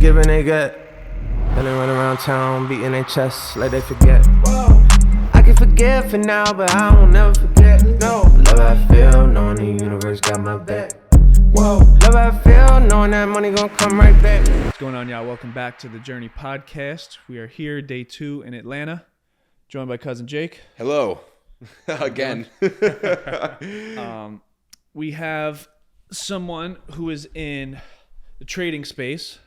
give and they get. Then they run around town beating their chests like they forget. I can forget for now, but I won't never forget. No, love how I feel, knowing the universe got my back. Whoa, love how I feel, knowing that money gon' come right back. What's going on, y'all? Welcome back to the Journey Podcast. We are here, day 2 in Atlanta, joined by cousin Jake. Hello, again. We have someone who is in the trading space.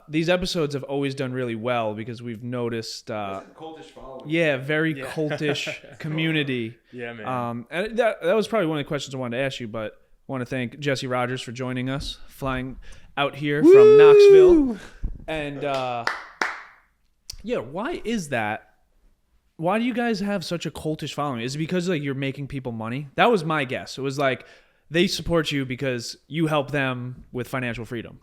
These episodes have always done really well because we've noticed, Cultish following. very cultish community. Yeah, man. And that was probably one of the questions I wanted to ask you, but I want to thank Jesse Rogers for joining us, flying out here from Knoxville. And why is that? Why do you guys have such a cultish following? Is it because like you're making people money? That was my guess. It was like they support you because you help them with financial freedom.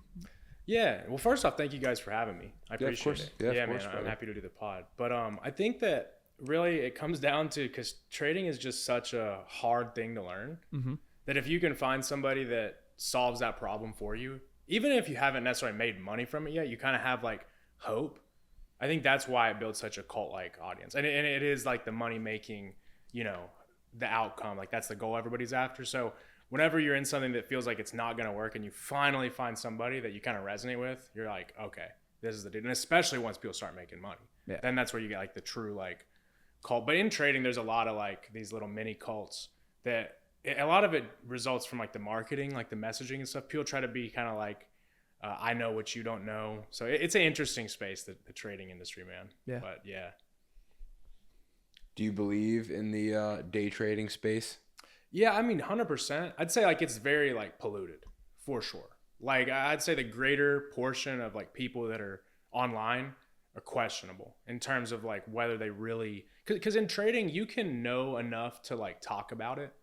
Yeah. Well, first off, thank you guys for having me. I appreciate it. Yeah, Yeah, of course, man. brother. I'm happy to do the pod. But I think that really it comes down to because trading is just such a hard thing to learn that if you can find somebody that solves that problem for you, even if you haven't necessarily made money from it yet, you kind of have like hope. I think that's why it builds such a cult-like audience. And it is like the money-making, the outcome. Like that's the goal everybody's after. So whenever you're in something that feels like it's not going to work and you finally find somebody that you kind of resonate with, you're like, okay, this is the dude. And especially once people start making money, then that's where you get like the true like cult. But in trading, there's a lot of like these little mini cults that a lot of it results from like the marketing, like the messaging and stuff. People try to be kind of like, I know what you don't know. So it's an interesting space, the trading industry, man. Yeah. But yeah. Do you believe in the day trading space? Yeah, I mean, 100%. I'd say like it's very like polluted for sure. Like I'd say the greater portion of like people that are online are questionable in terms of like whether they really, because in trading you can know enough to like talk about it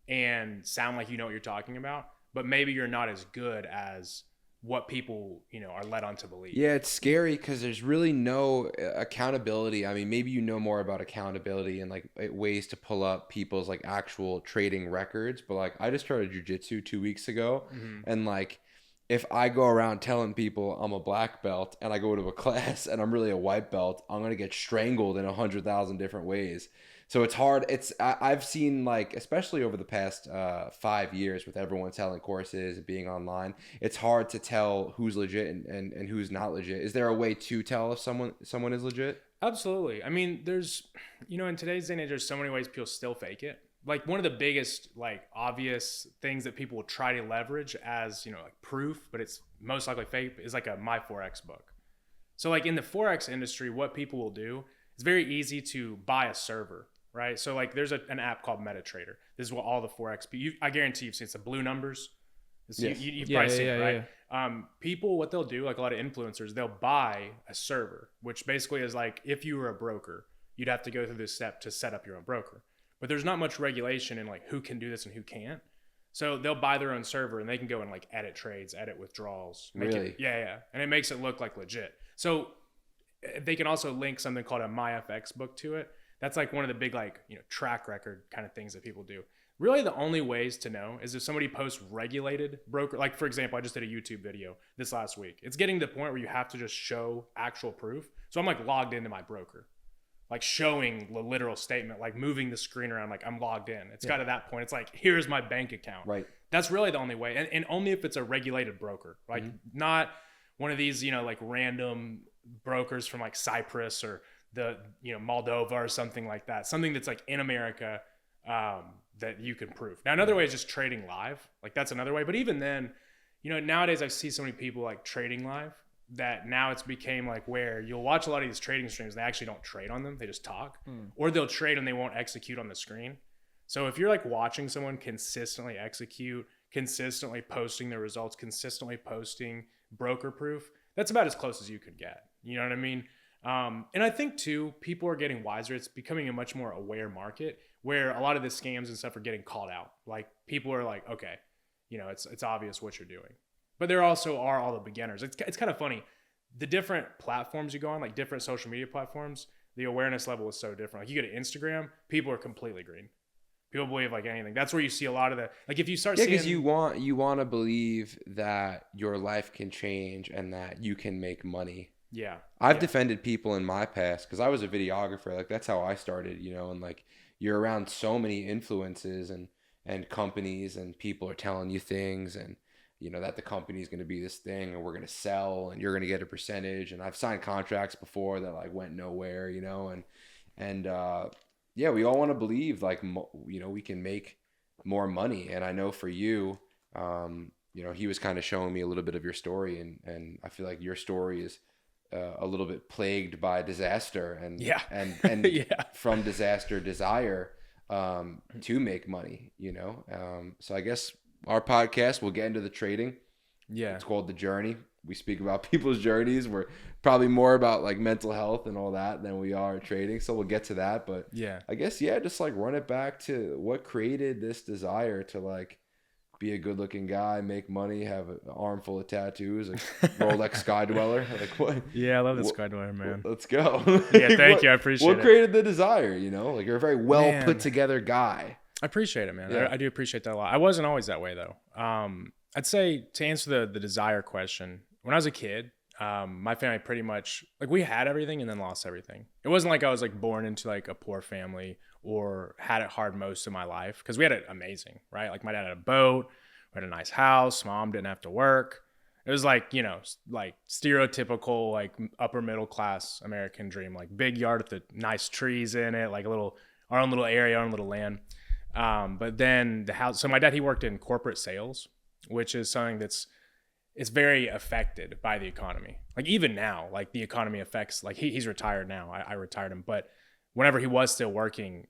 and sound like you know what you're talking about, but maybe you're not as good as what people are led on to believe. Yeah, it's scary because there's really no accountability. I mean, maybe you know more about accountability and like ways to pull up people's like actual trading records, but like I just started jiu-jitsu 2 weeks ago, and like if I go around telling people I'm a black belt and I go to a class and I'm really a white belt, I'm gonna get strangled in 100,000 different ways. So it's hard. I've seen like, especially over the past 5 years with everyone selling courses and being online, it's hard to tell who's legit and who's not legit. Is there a way to tell if someone is legit? Absolutely. I mean, there's, in today's day and age, there's so many ways people still fake it. Like one of the biggest, like obvious things that people will try to leverage as, like proof, but it's most likely fake is like a My Forex book. So like in the Forex industry, what people will do, it's very easy to buy a server. Right. So like there's an app called MetaTrader. This is what all the Forex, I guarantee you've seen it's the blue numbers. Yes. You've probably seen it, right? People, what they'll do, like a lot of influencers, they'll buy a server, which basically is like if you were a broker, you'd have to go through this step to set up your own broker. But there's not much regulation in like who can do this and who can't. So they'll buy their own server and they can go and like edit trades, edit withdrawals. Really? Yeah. And it makes it look like legit. So they can also link something called a MyFX book to it. That's like one of the big like, track record kind of things that people do. Really the only ways to know is if somebody posts regulated broker, like for example, I just did a YouTube video this last week. It's getting to the point where you have to just show actual proof. So I'm like logged into my broker, like showing the literal statement, like moving the screen around, like I'm logged in. It's got to that point. It's like, here's my bank account. Right. That's really the only way. And only if it's a regulated broker, like not one of these, like random brokers from like Cyprus or the Moldova or something like that, something that's like in America that you can prove. Now another way is just trading live, like that's another way, but even then nowadays I see so many people like trading live that now it's became like where you'll watch a lot of these trading streams, they actually don't trade on them, they just talk, or they'll trade and they won't execute on the screen. So if you're like watching someone consistently execute, consistently posting their results, consistently posting broker proof, that's about as close as you could get. You know what I mean? And I think too, people are getting wiser. It's becoming a much more aware market where a lot of the scams and stuff are getting called out. Like people are like, okay, it's obvious what you're doing. But there also are all the beginners. It's kind of funny. The different platforms you go on, like different social media platforms, the awareness level is so different. Like you go to Instagram, people are completely green. People believe like anything. That's where you see a lot of the, like if you start Yeah, seeing, because you want to believe that your life can change and that you can make money. yeah, I've defended people in my past because I was a videographer. Like that's how I started, you know, and like you're around so many influences and companies and people are telling you things and you know that the company is going to be this thing and we're going to sell and you're going to get a percentage. And I've signed contracts before that like went nowhere, you know, and yeah, we all want to believe like you know we can make more money. And I know for you, you know, he was kind of showing me a little bit of your story, and I feel like your story is a little bit plagued by disaster and and Yeah. from disaster desire to make money, you know. So I guess our podcast will get into the trading. yeah, It's called The Journey. We speak about people's journeys. We're probably more about like mental health and all that than we are trading. So we'll get to that. But yeah. I guess, yeah, just like run it back to what created this desire to like be a good looking guy, make money, have an arm full of tattoos, like Rolex Sky Dweller. Like what? Yeah, I love this What- Skydweller, man. Let's go. Yeah, thank What- you. I appreciate What it. created the desire, you know? Like you're a very well Man. put together guy. I appreciate it, man. Yeah. I do appreciate that a lot. I wasn't always that way though. I'd say to answer the desire question, when I was a kid, my family pretty much like we had everything and then lost everything. It wasn't like I was like born into like a poor family or had it hard most of my life because we had it amazing, right? Like my dad had a boat, we had a nice house, mom didn't have to work. It was like, you know, like stereotypical like upper middle class American dream, like big yard with the nice trees in it, like our own little area, our own little land. But then the house, so my dad, he worked in corporate sales, which is something it's very affected by the economy. Like even now, like the economy affects, like he's retired now. I retired him, but whenever he was still working,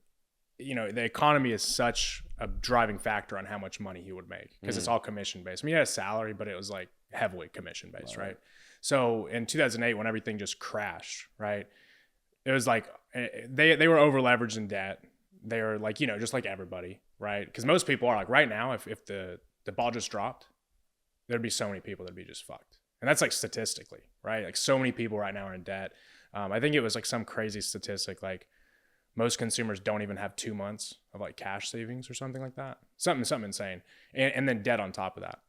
you know, the economy is such a driving factor on how much money he would make because it's all commission based. I mean, he had a salary, but it was like heavily commission based, right? So in 2008, when everything just crashed, right? It was like they were over leveraged in debt. They were like, you know, just like everybody, right? Because most people are like right now, if the ball just dropped, there'd be so many people that'd be just fucked. And that's like statistically, right? Like so many people right now are in debt. I think it was like some crazy statistic, like most consumers don't even have 2 months of like cash savings or something like that. Something insane. And then debt on top of that.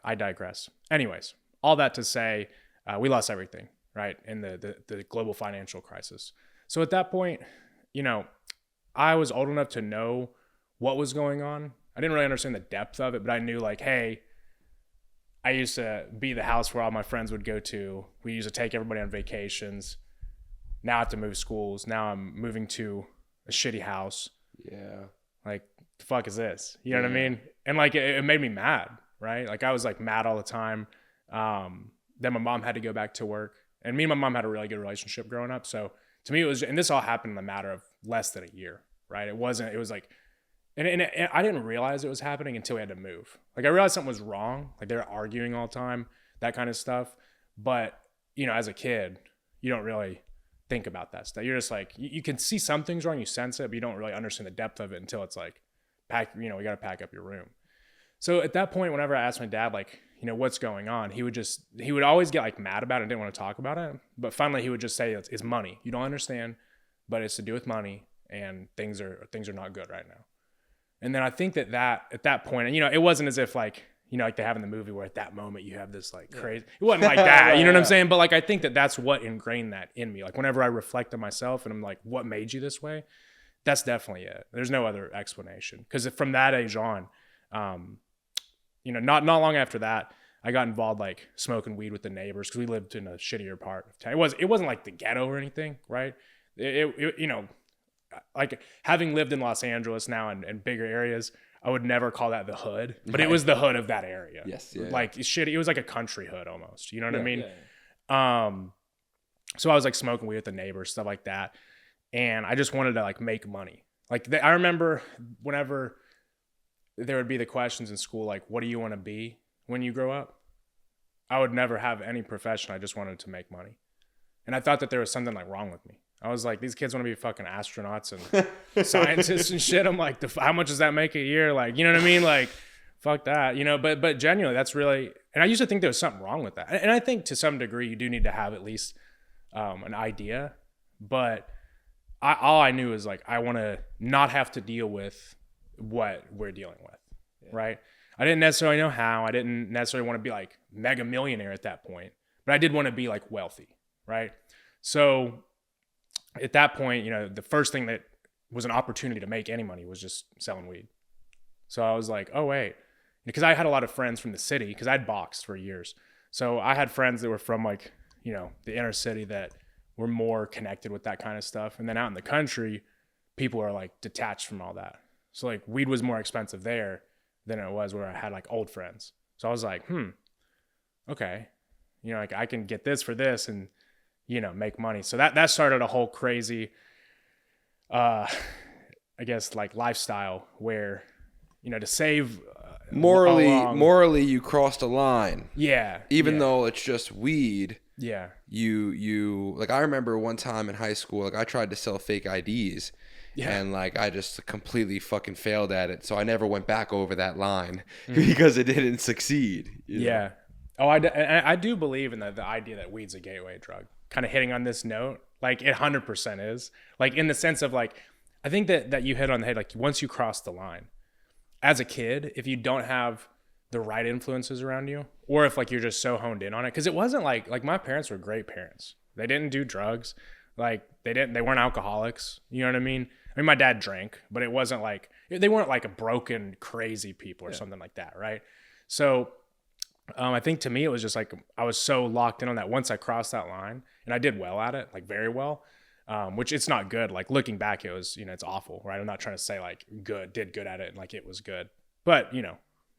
I digress. Anyways, all that to say, we lost everything, right? In the global financial crisis. So at that point, you know, I was old enough to know what was going on. I didn't really understand the depth of it, but I knew like, hey, I used to be the house where all my friends would go to. We used to take everybody on vacations. Now I have to move schools. Now I'm moving to a shitty house. Yeah. Like, the fuck is this? You know what I mean? And like, it made me mad, right? Like I was like mad all the time. Then my mom had to go back to work. And me and my mom had a really good relationship growing up. So to me, it was, and this all happened in a matter of less than a year, right? It was like, and I didn't realize it was happening until we had to move. Like I realized something was wrong. Like they were arguing all the time, that kind of stuff. But, you know, as a kid, you don't really think about that stuff. You're just like, you can see some things wrong, you sense it, but you don't really understand the depth of it until it's like, we got to pack up your room. So at that point, whenever I asked my dad, like, you know, what's going on, he would always get like mad about it and didn't want to talk about it. But finally he would just say, it's money. You don't understand, but it's to do with money and things are not good right now. And then I think that at that point, and you know, it wasn't as if like, you know, like they have in the movie where at that moment you have this like crazy, it wasn't like that, you know what I'm saying? But like, I think that that's what ingrained that in me. Like whenever I reflect on myself and I'm like, what made you this way? That's definitely it. There's no other explanation. Because from that age on, you know, not long after that, I got involved like smoking weed with the neighbors because we lived in a shittier part of town. It wasn't like the ghetto or anything, right? It you know, like having lived in Los Angeles now and bigger areas, I would never call that the hood, but it was the hood of that area. Yes. Yeah. Like shitty. It was like a country hood almost. You know what I mean? Yeah. So I was like smoking weed with the neighbors, stuff like that. And I just wanted to like make money. Like I remember whenever there would be the questions in school, like, what do you want to be when you grow up? I would never have any profession. I just wanted to make money. And I thought that there was something like wrong with me. I was like, these kids want to be fucking astronauts and scientists and shit. I'm like, how much does that make a year? Like, you know what I mean? Like, fuck that, you know, but genuinely that's really, and I used to think there was something wrong with that. And I think to some degree you do need to have at least an idea, but all I knew is like, I want to not have to deal with what we're dealing with, right? I didn't necessarily know how. I didn't necessarily want to be like mega millionaire at that point, but I did want to be like wealthy, right? So at that point, you know, the first thing that was an opportunity to make any money was just selling weed. So I was like, oh wait, because I had a lot of friends from the city because I'd boxed for years. So I had friends that were from like, you know, the inner city that were more connected with that kind of stuff. And then out in the country, people are like detached from all that. So like weed was more expensive there than it was where I had like old friends. So I was like, okay, you know, like I can get this for this and, you know, make money. So that started a whole crazy, I guess like lifestyle where, you know, to save morally you crossed a line. Yeah. Even though it's just weed. Yeah. You like, I remember one time in high school, like I tried to sell fake IDs. Yeah. And like I just completely fucking failed at it, so I never went back over that line because it didn't succeed. Yeah. Oh, I do believe in the idea that weed's a gateway drug. Kind of hitting on this note, like it 100% is. Like in the sense of like, I think that you hit on the head. Like once you cross the line, as a kid, if you don't have the right influences around you, or if like you're just so honed in on it, because it wasn't like my parents were great parents. They didn't do drugs. Like they weren't alcoholics. You know what I mean? I mean, my dad drank, but it wasn't like, they weren't like a broken, crazy people or something like that, right? So I think to me, it was just like, I was so locked in on that once I crossed that line, and I did well at it, like very well, which it's not good. Like looking back, it was, you know, it's awful, right? I'm not trying to say like did good at it and like it was good. But, you know,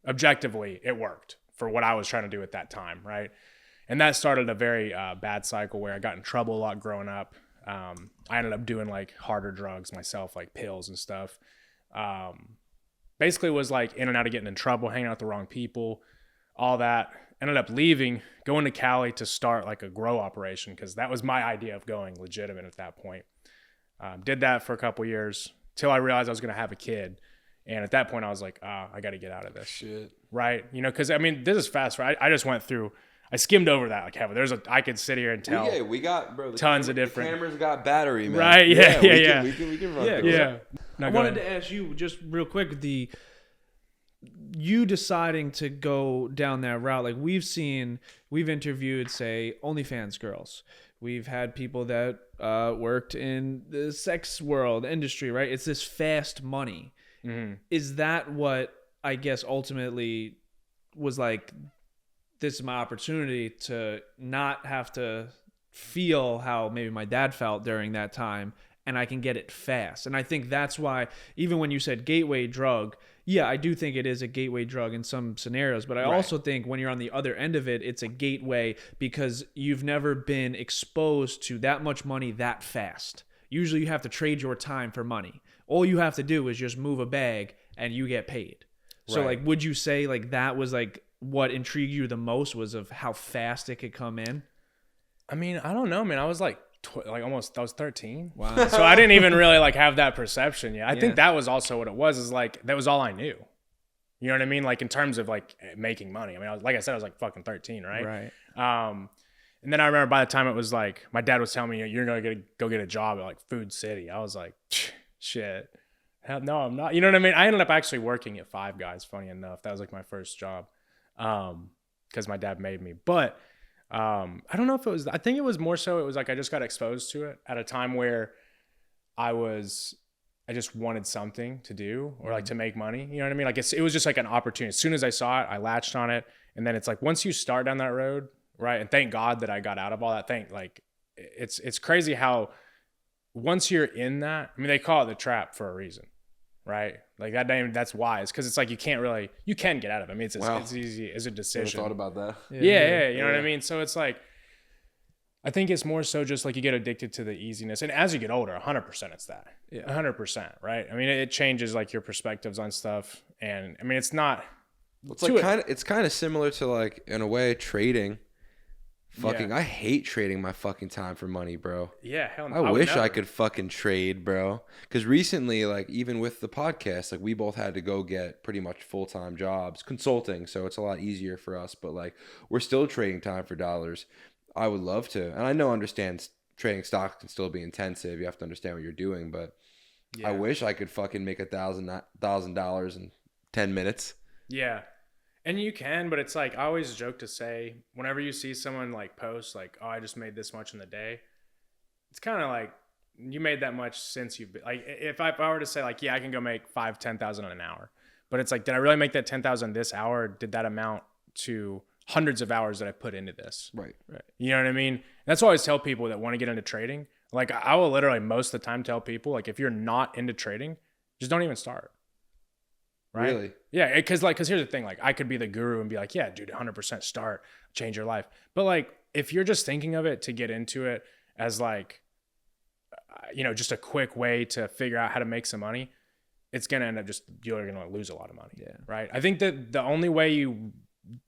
objectively, it worked for what I was trying to do at that time, right? And that started a very bad cycle where I got in trouble a lot growing up. I ended up doing like harder drugs myself, like pills and stuff. Basically was like in and out of getting in trouble, hanging out with the wrong people, all that. Ended up leaving, going to Cali to start like a grow operation because that was my idea of going legitimate at that point. Did that for a couple years till I realized I was going to have a kid. And at that point I was like, I got to get out of this. Shit. Right. You know, because I mean, this is fast, right? I just went through, I skimmed over that like heaven. I could sit here and tell. Yeah, we got, bro, tons of different. The cameras got battery, man. Right? Yeah. We can run through it. Yeah. No, I wanted to ask you just real quick, you deciding to go down that route. Like we've interviewed, say, OnlyFans girls. We've had people that worked in the sex world industry, right? It's this fast money. Mm-hmm. Is that what I guess ultimately was like, this is my opportunity to not have to feel how maybe my dad felt during that time, and I can get it fast. And I think that's why, even when you said gateway drug, yeah, I do think it is a gateway drug in some scenarios, but I also think when you're on the other end of it, it's a gateway because you've never been exposed to that much money that fast. Usually you have to trade your time for money. All you have to do is just move a bag and you get paid. So like, would you say like that was like what intrigued you the most was of how fast it could come in? I mean, I don't know, man. I was like I was 13. Wow. So I didn't even really like have that perception yet. I think that was also what it was, is like, that was all I knew. You know what I mean? Like in terms of like making money. I mean, like I said, I was like fucking 13, right? Right. And then I remember by the time it was like, my dad was telling me, you're going to go get a job at like Food City. I was like, shit. Hell no, I'm not. You know what I mean? I ended up actually working at Five Guys, funny enough. That was like my first job. Because my dad made me. But I don't know if it was, I think it was more so, it was like I just got exposed to it at a time where I just wanted something to do or like to make money. You know what I mean? Like it was just like an opportunity. As soon as I saw it, I latched on it. And then it's like, once you start down that road, right? And thank God that I got out of all that. It's crazy how once you're in that, I mean, they call it the trap for a reason, right? Like that name, that's wise. Cause it's like, you can get out of it. I mean, it's easy as a decision. Never thought about that. Yeah. You know what I mean? So it's like, I think it's more so just like you get addicted to the easiness. And as you get older, 100% it's that. Yeah. 100%, right? I mean, it changes like your perspectives on stuff. And I mean, it's not. It's like it's kind of similar to like, in a way, trading. I hate trading my fucking time for money, bro. Yeah, hell no. I wish I could fucking trade, bro. Because recently, like, even with the podcast, like, we both had to go get pretty much full-time jobs, consulting, so it's a lot easier for us. But, like, we're still trading time for dollars. I would love to. And I understand trading stocks can still be intensive. You have to understand what you're doing. But I wish I could fucking make $1,000 in 10 minutes. Yeah. And you can, but it's like, I always joke to say, whenever you see someone like post like, oh, I just made this much in the day, it's kind of like, you made that much since you've been like, if I were to say like, yeah, I can go make 10,000 in an hour, but it's like, did I really make that 10,000 this hour? Or did that amount to hundreds of hours that I put into this? Right. You know what I mean? That's what I always tell people that want to get into trading. Like, I will literally most of the time tell people, like, if you're not into trading, just don't even start. Right? Really? Yeah. Because here's the thing. Like, I could be the guru and be like, yeah, dude, 100% start, change your life. But like, if you're just thinking of it to get into it as like, just a quick way to figure out how to make some money, it's going to end up you're going to lose a lot of money. Yeah. Right. I think that the only way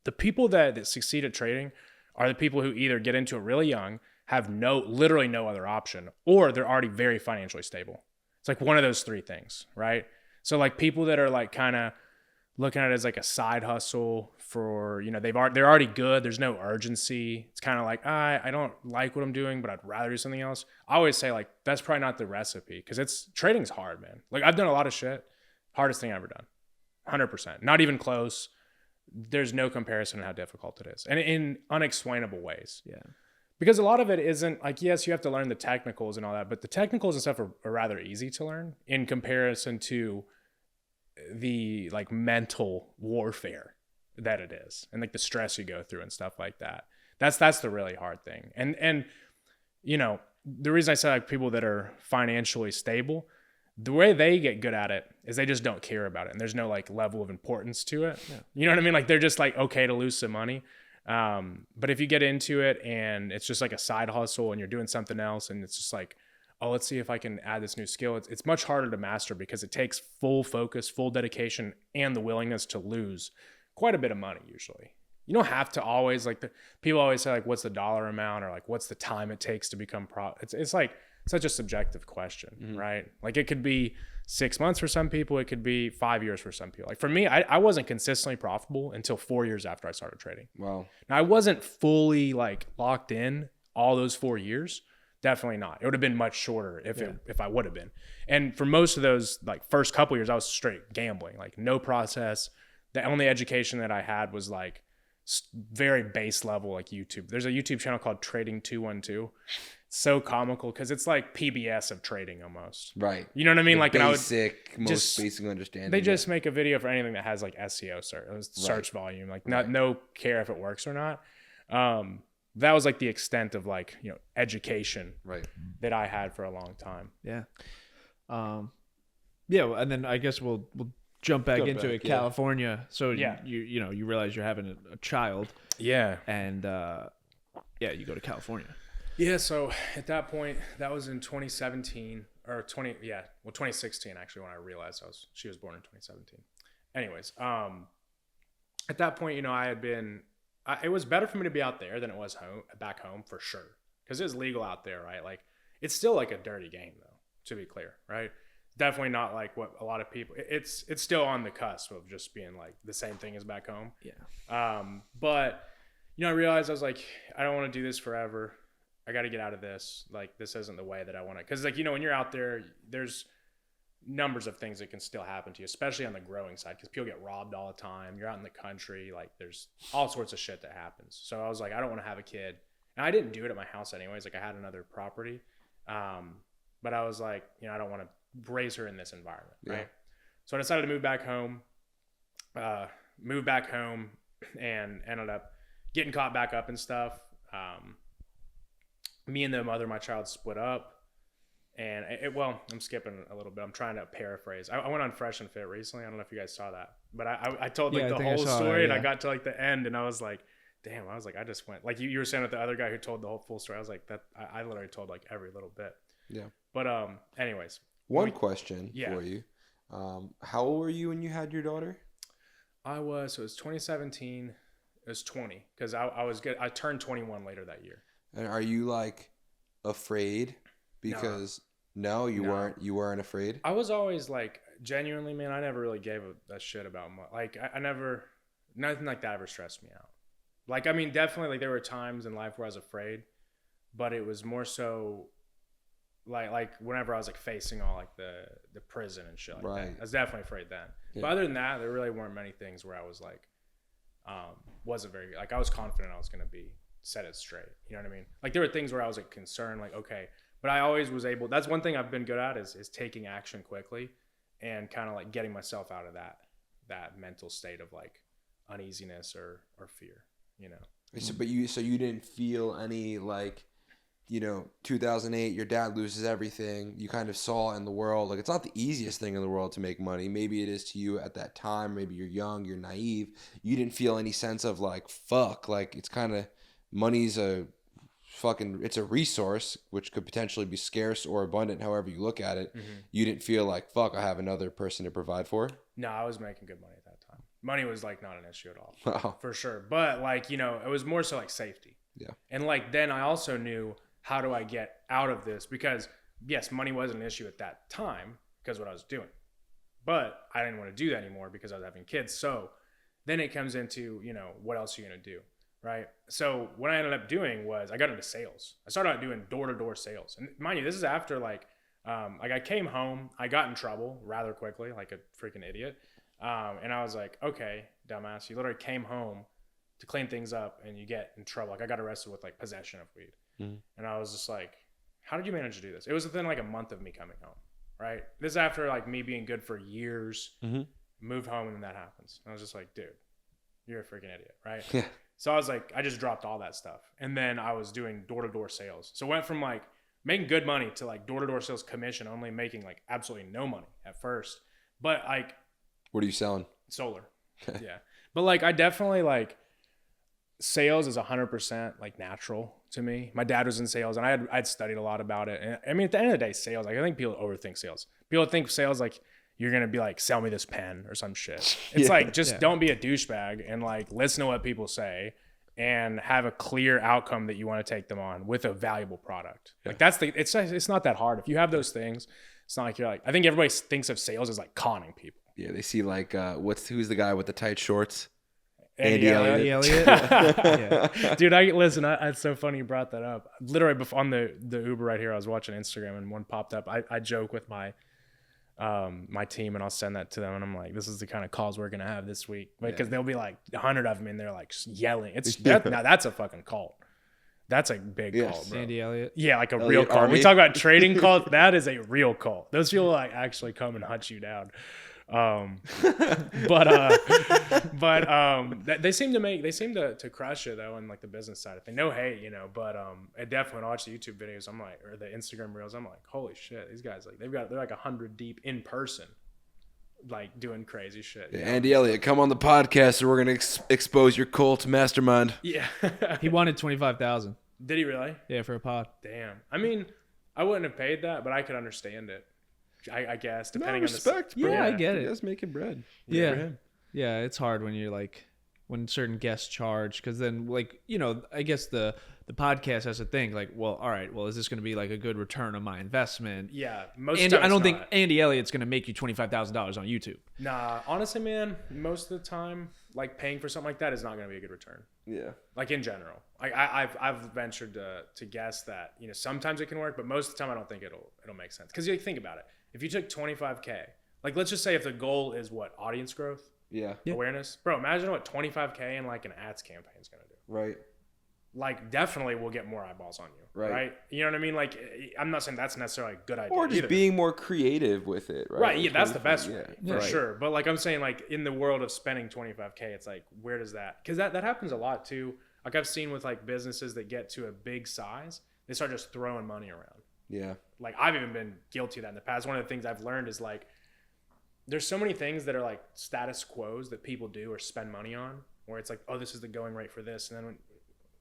the people that succeed at trading are the people who either get into it really young, have literally no other option, or they're already very financially stable. It's like one of those three things, right? So like people that are like kind of looking at it as like a side hustle for, they're already good. There's no urgency. It's kind of like, I don't like what I'm doing, but I'd rather do something else. I always say like, that's probably not the recipe, because trading's hard, man. Like, I've done a lot of shit. Hardest thing I've ever done. 100%. Not even close. There's no comparison to how difficult it is, and in unexplainable ways. Yeah. Because a lot of it isn't like, yes, you have to learn the technicals and all that, but the technicals and stuff are rather easy to learn in comparison to the like mental warfare that it is, and like the stress you go through and stuff like that. That's the really hard thing. And the reason I say like people that are financially stable, the way they get good at it is they just don't care about it, and there's no like level of importance to it. Yeah. You know what I mean? Like, they're just like, okay to lose some money. But if you get into it and it's just like a side hustle and you're doing something else and it's just like, oh, let's see if I can add this new skill, it's much harder to master, because it takes full focus, full dedication, and the willingness to lose quite a bit of money usually. You don't have to always, like, people always say like, what's the dollar amount, or like, what's the time it takes to become it's like such a subjective question, right? Like, it could be 6 months for some people, it could be 5 years for some people. Like, for me, I wasn't consistently profitable until 4 years after I started trading. Wow. Now, I wasn't fully like locked in all those 4 years. Definitely not. It would have been much shorter if I would have been. And for most of those like first couple years, I was straight gambling, like no process. The only education that I had was like very base level, like YouTube. There's a YouTube channel called Trading 212. It's so comical because it's like PBS of trading almost. Right. You know what I mean? Like, most basic understanding. They just make a video for anything that has like SEO search volume, like no care if it works or not. That was like the extent of like, education that I had for a long time. Yeah. And then I guess we'll jump back into it. California. So you realize you're having a child. Yeah. And you go to California. Yeah. So at that point, that was in 2017 or 2016 actually, when I realized she was born in 2017. Anyways, at that point, I had been. It was better for me to be out there than it was back home for sure, because it's legal out there, right? Like, it's still like a dirty game though, to be clear, right? Definitely not like what a lot of people. It's still on the cusp of just being like the same thing as back home. Yeah. But I realized I was like, I don't want to do this forever. I got to get out of this. Like, this isn't the way that I want to. Because like when you're out there, there's numbers of things that can still happen to you, especially on the growing side, because people get robbed all the time. You're out in the country, like there's all sorts of shit that happens. So I was like, I don't want to have a kid, and I didn't do it at my house anyways. Like, I had another property, but I was like, I don't want to raise her in this environment, right? So I decided to move back home, and ended up getting caught back up and stuff. Me and the mother of my child split up. And I'm skipping a little bit. I'm trying to paraphrase. I went on Fresh and Fit recently. I don't know if you guys saw that, but I told like the whole story, and I got to like the end, and I was like, damn, I just went like you were saying with the other guy who told the whole full story. I was like, that I literally told like every little bit. Yeah. But anyways. One question for you. How old were you when you had your daughter? So it was 2017. It was 20 because I was good. I turned 21 later that year. And are you like afraid? Because you weren't afraid. I was always like, genuinely, man, I never really gave a shit about like nothing like that ever stressed me out. Like, I mean, definitely like there were times in life where I was afraid, but it was more so like whenever I was like facing all like the prison and shit like that. Right. I was definitely afraid then. Yeah. But other than that, there really weren't many things where I was like, wasn't very like I was confident I was gonna be set it straight. You know what I mean? Like there were things where I was like concerned, like okay, but I always was able. That's one thing I've been good at is taking action quickly, and kind of like getting myself out of that mental state of like uneasiness or fear. You know. So, but you didn't feel any like, 2008, your dad loses everything. You kind of saw in the world, like it's not the easiest thing in the world to make money. Maybe it is to you at that time. Maybe you're young, you're naive. You didn't feel any sense of like, fuck, like it's kind of money's it's a resource which could potentially be scarce or abundant, however you look at it. Mm-hmm. You didn't feel like, fuck, I have another person to provide for. No, I was making good money at that time. Money was like not an issue at all. Wow. For sure. But like, it was more so like safety. Yeah. And like then I also knew, how do I get out of this? Because yes, money wasn't an issue at that time because what I was doing. But I didn't want to do that anymore because I was having kids. So then it comes into, what else are you going to do? Right. So what I ended up doing was I got into sales. I started out doing door-to-door sales. And mind you, this is after like I came home, I got in trouble rather quickly, like a freaking idiot. And I was like, okay, dumbass, you literally came home to clean things up and you get in trouble. Like I got arrested with like possession of weed. Mm-hmm. And I was just like, how did you manage to do this? It was within like a month of me coming home, right? This is after like me being good for years, moved home, and then that happens. And I was just like, dude, you're a freaking idiot, right? Yeah. So I was like, I just dropped all that stuff. And then I was doing door-to-door sales. So went from like making good money to like door-to-door sales commission, only making like absolutely no money at first. But like, What are you selling? solar. Yeah. But like, I definitely like, sales is 100% like natural to me. My dad was in sales and I'd studied a lot about it. And I mean, at the end of the day, sales, like I think people overthink sales. People think sales like you're going to be like, sell me this pen or some shit. It's like, just don't be a douchebag and like listen to what people say and have a clear outcome that you want to take them on with a valuable product. Like it's not that hard. If you have those things, it's not like you're like, I think everybody thinks of sales as like conning people. Yeah, they see like who's the guy with the tight shorts? Andy Elliott. Yeah. Dude, it's so funny you brought that up. Literally on the Uber right here, I was watching Instagram and one popped up. I joke with my my team and I'll send that to them and I'm like, this is the kind of calls we're gonna have this week because there'll be like 100 of them and they're like yelling. Now that's a fucking cult. That's a big cult, bro. Andy Elliott. Yeah, like a Elliott real cult. Army. We talk about trading cult. That is a real cult. Those people like actually come and hunt you down. They seem to crush it though in like the business side of things. No hate, but I definitely when I watch the YouTube videos, I'm like, or the Instagram reels, I'm like, holy shit, these guys like they're like 100 deep in person, like doing crazy shit. Yeah, Andy Elliott, come on the podcast, or we're gonna expose your cult mastermind. Yeah. He wanted 25,000. Did he really? Yeah, for a pod. Damn. I mean, I wouldn't have paid that, but I could understand it. I guess depending on respect, the bro. Yeah, I get it. You guys making bread. Yeah. Yeah, it's hard when you're like when certain guests charge because then like I guess the podcast has to think like, well, all right, well, is this going to be like a good return on my investment? Yeah, most And of the time I don't it's think not. Andy Elliott's going to make you $25,000 on YouTube. Nah, honestly, man, most of the time, like paying for something like that is not going to be a good return. Yeah. Like in general, like I've ventured to guess that sometimes it can work, but most of the time I don't think it'll make sense. Because you think about it, if you took 25K, like let's just say if the goal is what audience growth, Yeah. awareness, bro, imagine what 25K and like an ads campaign is going to do. Right. Like definitely will get more eyeballs on you, Right. right? You know what I mean? Like I'm not saying that's necessarily a good idea, Or just either. being more creative with it, right? Right, yeah, Like, that's the best yeah, way, for right. sure. But like I'm saying, like in the world of spending 25K, it's like, where does that? Because that happens a lot too. Like I've seen with like businesses that get to a big size, they start just throwing money around. Yeah. Like I've even been guilty of that in the past. One of the things I've learned is like, there's so many things that are like status quos that people do or spend money on, where it's like, oh, this is the going rate for this, and then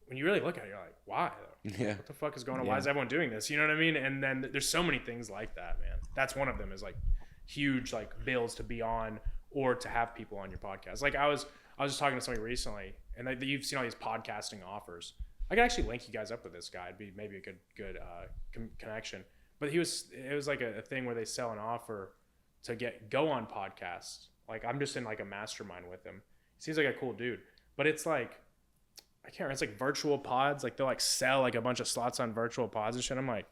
when you really look at it, you're like, why? Yeah. What the fuck is going on? Why is everyone doing this? You know what I mean? And then there's so many things like that, man. That's one of them is like huge like bills to be on or to have people on your podcast. Like I was just talking to somebody recently, and you've seen all these podcasting offers. I could actually link you guys up with this guy. It'd be maybe a good connection. But it was like a thing where they sell an offer to go on podcasts. Like I'm just in like a mastermind with him. He seems like a cool dude, but it's like, I can't remember. It's like virtual pods. Like they'll like sell like a bunch of slots on virtual pods and shit. I'm like,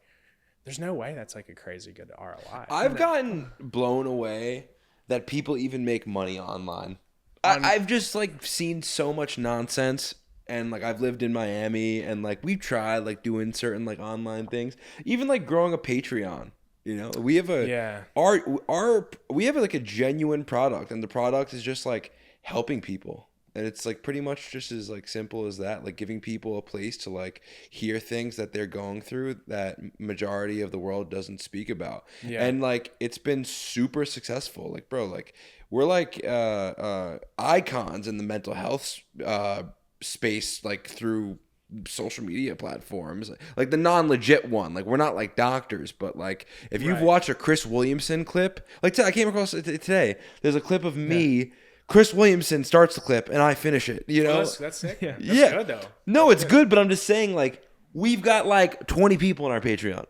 there's no way that's like a crazy good ROI. I've gotten blown away that people even make money online. I've just like seen so much nonsense, and like I've lived in Miami, and like we've tried like doing certain like online things, even like growing a Patreon. You know, we have we have like a genuine product, and the product is just like helping people. And it's like pretty much just as like simple as that, like giving people a place to like hear things that they're going through that majority of the world doesn't speak about. Yeah. And like it's been super successful. Like, bro, like we're like icons in the mental health space, like through social media platforms, like the non-legit one. Like we're not like doctors, but like if you've watched a Chris Williamson clip, like I came across it today, there's a clip of me. Chris Williamson starts the clip and I finish it, you know? That's sick. Yeah. That's good though. No, it's good, but I'm just saying, like, we've got like 20 people on our Patreon,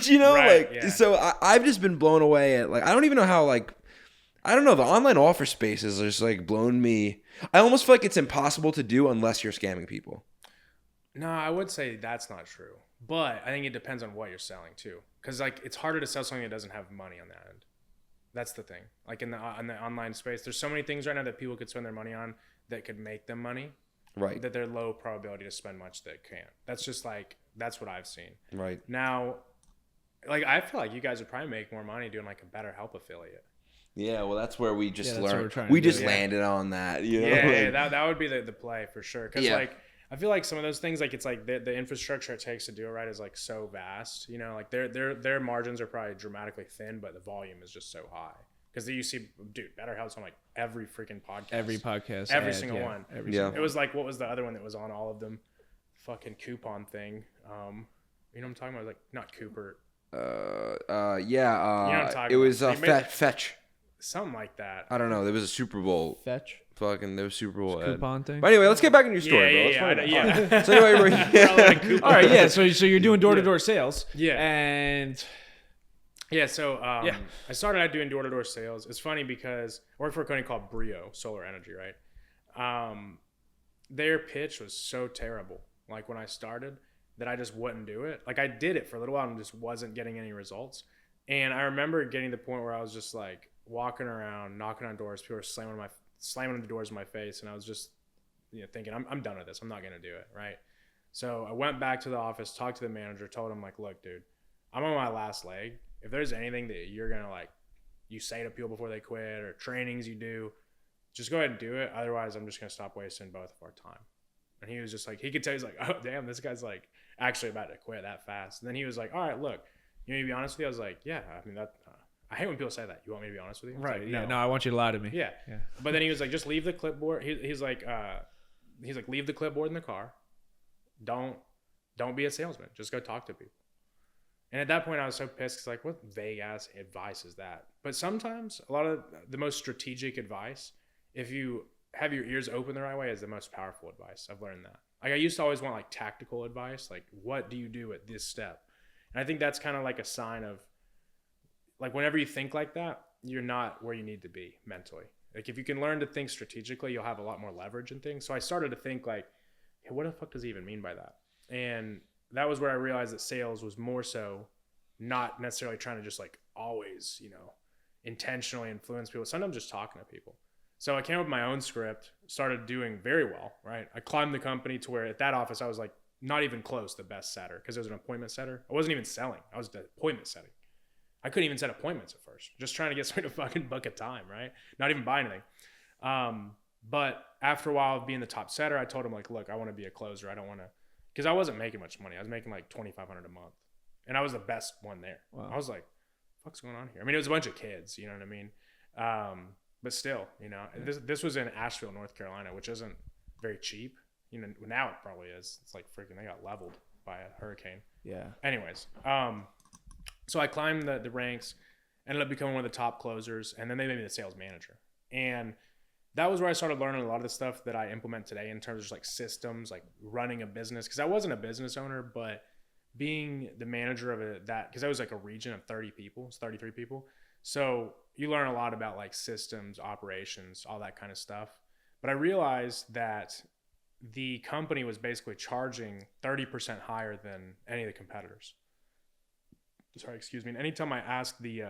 you know? Right, like, yeah. so I've just been blown away at, like, I don't even know how, like, I don't know, the online offer spaces just like blown me. I almost feel like it's impossible to do unless you're scamming people. No, I would say that's not true. But I think it depends on what you're selling too. Because like it's harder to sell something that doesn't have money on that end. That's the thing. Like in the online space, there's so many things right now that people could spend their money on that could make them money. Right. That they're low probability to spend much that can't. That's just like, that's what I've seen. Right. Now, like I feel like you guys would probably make more money doing like a BetterHelp affiliate. Yeah, well, that's where we just that's what we're learned. trying We to do. just landed on that, you know? Yeah, Like, that would be the play for sure. Because Yeah. like I feel like some of those things, like it's like the infrastructure it takes to do it right is like so vast. You know, like their margins are probably dramatically thin, but the volume is just so high. Because you see, dude, BetterHelp's on like every freaking podcast. Every podcast. Every ad, single yeah, one. Every Yeah. single It was like, what was the other one that was on all of them? Fucking coupon thing. You know what I'm talking about? Like not Cooper, yeah. You know what I'm talking it was about. They made- Fetch. something like that. I don't know. There was a Super Bowl. Fetch. Fucking, there was Super Bowl ad. Coupon thing. But anyway, let's get back into your story, Yeah, bro. yeah, Let's yeah, find out. yeah. So anyway, we're, All right, yeah. So you're doing door-to-door sales. Yeah. And Yeah, so Yeah. I started out doing door-to-door sales. It's funny because I worked for a company called Brio Solar Energy, right? Their pitch was so terrible, like when I started, that I just wouldn't do it. Like I did it for a little while and just wasn't getting any results. And I remember getting to the point where I was just like walking around, knocking on doors, people were slamming the doors in my face, and I was just thinking, I'm done with this. I'm not gonna do it, right? So I went back to the office, talked to the manager, told him like, look, dude, I'm on my last leg. If there's anything that you're gonna like, you say to people before they quit or trainings you do, just go ahead and do it. Otherwise, I'm just gonna stop wasting both of our time. And he was just like, he could tell, he's like, oh damn, this guy's like actually about to quit that fast. And then he was like, all right, look, you want me to be honest with you? I was like, yeah. I mean that. I hate when people say that. You want me to be honest with you? I was right. like, Yeah. No, I want you to lie to me. Yeah. Yeah. But then he was like, just leave the clipboard. He's like, leave the clipboard in the car. Don't be a salesman. Just go talk to people. And at that point, I was so pissed because like, what vague ass advice is that? But sometimes a lot of the most strategic advice, if you have your ears open the right way, is the most powerful advice. I've learned that. Like I used to always want like tactical advice, like what do you do at this step? And I think that's kind of like a sign of like whenever you think like that, you're not where you need to be mentally. Like if you can learn to think strategically, you'll have a lot more leverage in things. So I started to think like, hey, what the fuck does he even mean by that? And that was where I realized that sales was more so not necessarily trying to just like always, intentionally influence people. Sometimes just talking to people. So I came up with my own script, started doing very well, right? I climbed the company to where at that office, I was like not even close to the best setter because it was an appointment setter. I wasn't even selling. I was the appointment setting. I couldn't even set appointments at first, just trying to get somebody to fucking book a time, right? Not even buy anything. But after a while of being the top setter, I told him like, look, I want to be a closer. I don't want to, because I wasn't making much money. I was making like $2,500 a month, and I was the best one there. Wow. I was like, what's going on here? I mean, it was a bunch of kids, you know what I mean? But still, this was in Asheville, North Carolina, which isn't very cheap. Now it probably is. It's like freaking, they got leveled by a hurricane. Yeah. Anyways, so I climbed the ranks, ended up becoming one of the top closers, and then they made me the sales manager. And that was where I started learning a lot of the stuff that I implement today in terms of just like systems, like running a business. Because I wasn't a business owner, but being the manager of because I was like a region of 30 people, it's 33 people. So you learn a lot about like systems, operations, all that kind of stuff. But I realized that the company was basically charging 30% higher than any of the competitors. sorry, excuse me. And anytime I asked the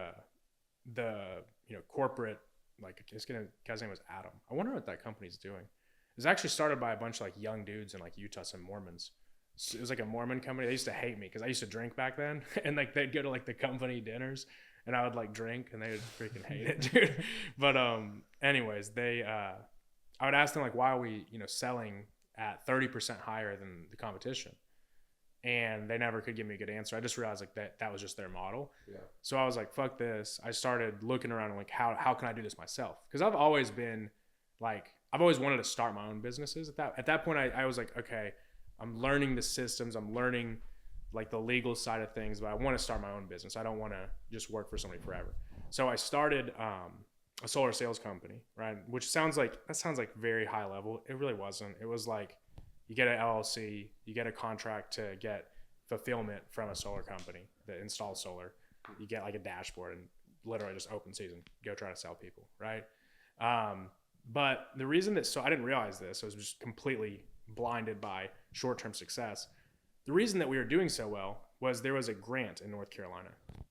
corporate, like this guy's name was Adam. I wonder what that company's doing. It was actually started by a bunch of like young dudes in like Utah, some Mormons. So it was like a Mormon company. They used to hate me because I used to drink back then, and like they'd go to like the company dinners, and I would like drink, and they would freaking hate it, dude. But anyways, I would ask them like, why are we selling at 30% higher than the competition? And they never could give me a good answer. I just realized like that was just their model. Yeah. So I was like, fuck this. I started looking around and like, how can I do this myself? Because I've always been like, I've always wanted to start my own businesses. At that point, I was like, okay, I'm learning the systems. I'm learning like the legal side of things, but I want to start my own business. I don't want to just work for somebody forever. So I started a solar sales company, right? Which sounds like very high level. It really wasn't. It was like, you get an LLC, you get a contract to get fulfillment from a solar company that installs solar. You get like a dashboard and literally just open season, go try to sell people, right? But the reason that, so I didn't realize this, I was just completely blinded by short-term success. The reason that we were doing so well was there was a grant in North Carolina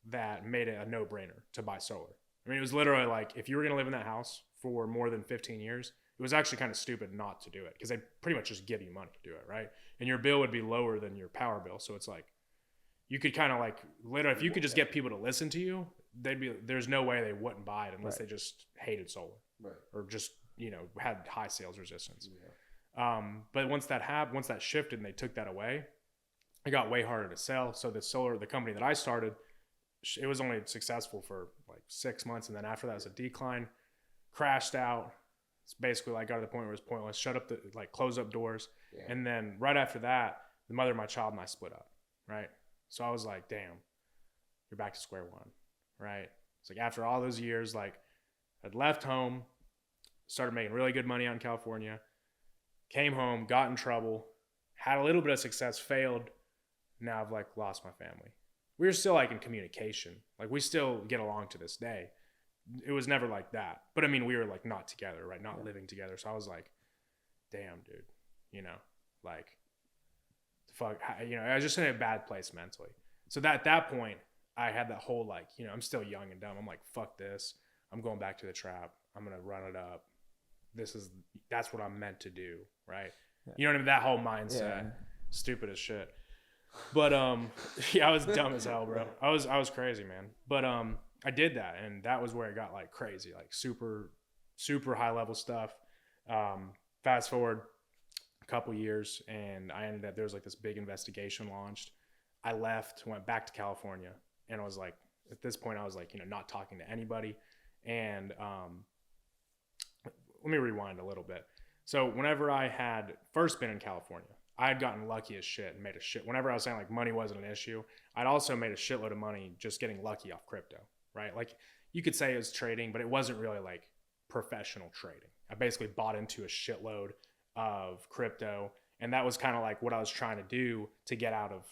that made it a no-brainer to buy solar. I mean, it was literally like, if you were going to live in that house for more than 15 years, it was actually kind of stupid not to do it because they pretty much just give you money to do it, right? And your bill would be lower than your power bill. So it's like, you could kind of like, literally, if you could just get people to listen to you, there's no way they wouldn't buy it unless they just hated solar, right? Or just, had high sales resistance. Yeah. But once that shifted and they took that away, it got way harder to sell. So the company that I started, it was only successful for like 6 months. And then after that was a decline, crashed out. It's basically like got to the point where it was pointless, close up doors. Yeah. And then right after that, the mother of my child and I split up. Right. So I was like, damn, you're back to square one. Right. It's like after all those years, like I'd left home, started making really good money out in California, came home, got in trouble, had a little bit of success, failed. Now I've like lost my family. We were still like in communication. Like we still get along to this day. It was never like that. But I mean, we were like not together, right? Not living together. So I was like, damn, dude, like, fuck, I was just in a bad place mentally. So at that point, I had that whole like, I'm still young and dumb. I'm like, fuck this. I'm going back to the trap. I'm going to run it up. That's what I'm meant to do, right? Yeah. You know what I mean? That whole mindset. Yeah. Stupid as shit. But I was dumb as hell, bro. I was crazy, man. But I did that, and that was where it got like crazy, like super, super high level stuff. Fast forward a couple years, and I ended up, there was like this big investigation launched. I left, went back to California, and I was like, at this point, I was like, not talking to anybody. And let me rewind a little bit. So whenever I had first been in California, I had gotten lucky as shit and made a shit. Whenever I was saying like money wasn't an issue, I'd also made a shitload of money just getting lucky off crypto, right? Like you could say it was trading, but it wasn't really like professional trading. I basically bought into a shitload of crypto, and that was kind of like what I was trying to do to get out of,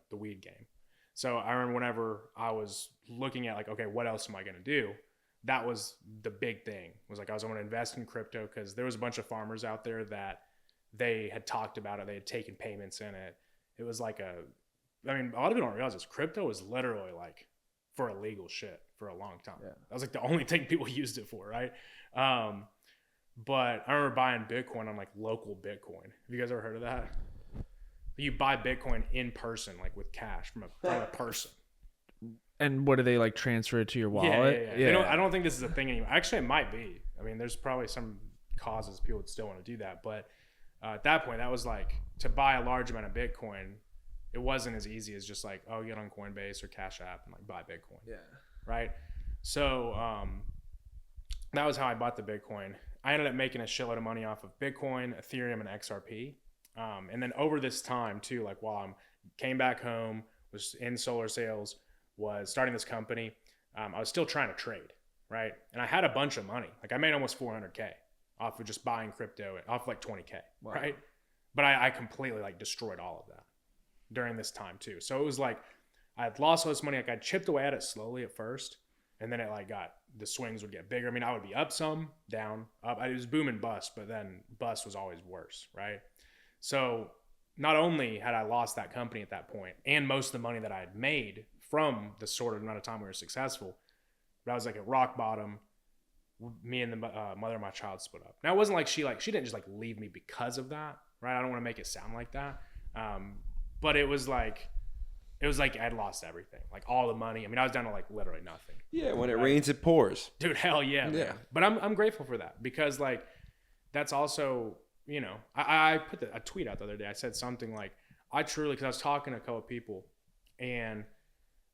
the weed game. So I remember whenever I was looking at like, okay, what else am I going to do? That was the big thing, was like I was going to invest in crypto because there was a bunch of farmers out there that they had talked about it. They had taken payments in it. It was like a lot of people don't realize this. Crypto was literally like for illegal shit for a long time. Yeah. That was like the only thing people used it for, right? But I remember buying Bitcoin on like local Bitcoin. Have you guys ever heard of that? You buy Bitcoin in person, like with cash from a person. And what do they like transfer it to your wallet? Yeah. I don't think this is a thing anymore. Actually, it might be. I mean, there's probably some causes people would still want to do that. But at that point, that was like, to buy a large amount of Bitcoin, it wasn't as easy as just like, get on Coinbase or Cash App and like buy Bitcoin. Yeah. Right. So that was how I bought the Bitcoin. I ended up making a shitload of money off of Bitcoin, Ethereum, and XRP. And then over this time too, like while I came back home, was in solar sales, was starting this company, I was still trying to trade, right? And I had a bunch of money. Like I made almost $400K off of just buying crypto, off like $20K, wow. Right? But I completely like destroyed all of that during this time too. So it was like I had lost all this money. Like I chipped away at it slowly at first, and then it like the swings would get bigger. I mean, I would be up some, down, up. It was boom and bust, but then bust was always worse, right? So not only had I lost that company at that point and most of the money that I had made from the sort of amount of time we were successful, but I was like at rock bottom. Me and the mother of my child split up. Now it wasn't like she didn't just like leave me because of that, right? I don't want to make it sound like that, but it was like I'd lost everything, like all the money. I mean, I was down to like literally nothing. Yeah, when it rains, it pours. Dude, hell yeah, man. Yeah. But I'm grateful for that because like that's also, you know, I put a tweet out the other day. I said something like, I truly, because I was talking to a couple of people, and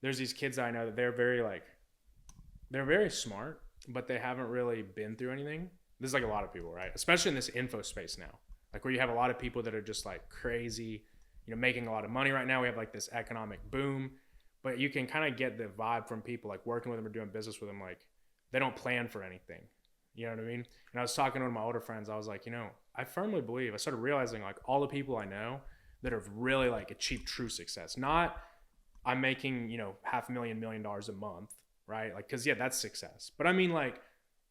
there's these kids that I know that they're very smart, but they haven't really been through anything. There's like a lot of people, right? Especially in this info space now, like where you have a lot of people that are just like crazy, you know, making a lot of money right now. We have like this economic boom, but you can kind of get the vibe from people like working with them or doing business with them. Like they don't plan for anything. You know what I mean? And I was talking to one of my older friends. I was like, you know, I firmly believe, I started realizing like all the people I know that have really like achieved true success, not I'm making, you know, $500,000, $1 million a month, right? Like, cause yeah, that's success. But I mean like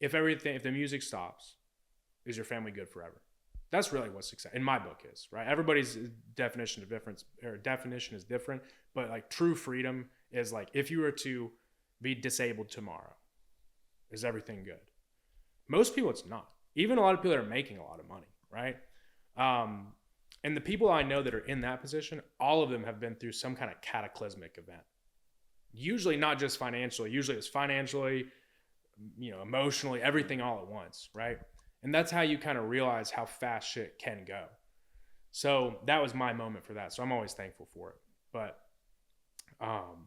if the music stops, is your family good forever? That's really what success in my book is, right? Everybody's definition is different, but like true freedom is like, if you were to be disabled tomorrow, is everything good? Most people, it's not. Even a lot of people that are making a lot of money, right? And the people I know that are in that position, all of them have been through some kind of cataclysmic event. Usually not just financially. Usually it's financially, you know, emotionally, everything all at once, right? And that's how you kind of realize how fast shit can go. So that was my moment for that. So I'm always thankful for it. But I'm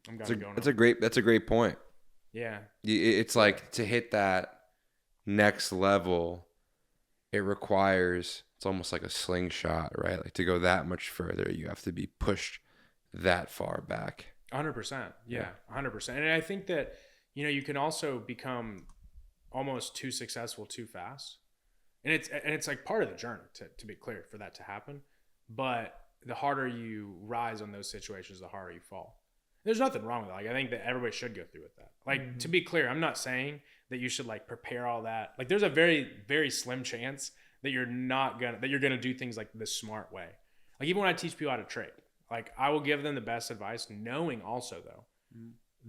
going. That's a great point. Yeah. It's like to hit that next level, it requires, it's almost like a slingshot, right? Like to go that much further, you have to be pushed that far back. 100%. Yeah, 100%. And I think that, you know, you can also become almost too successful too fast. And it's like part of the journey to be clear for that to happen. But the harder you rise on those situations, the harder you fall. There's nothing wrong with that. Like, I think that everybody should go through with that. Like, to be clear, I'm not saying that you should like prepare all that. Like, there's a very, very slim chance that you're gonna do things like the smart way. Like, even when I teach people how to trade, like I will give them the best advice, knowing also though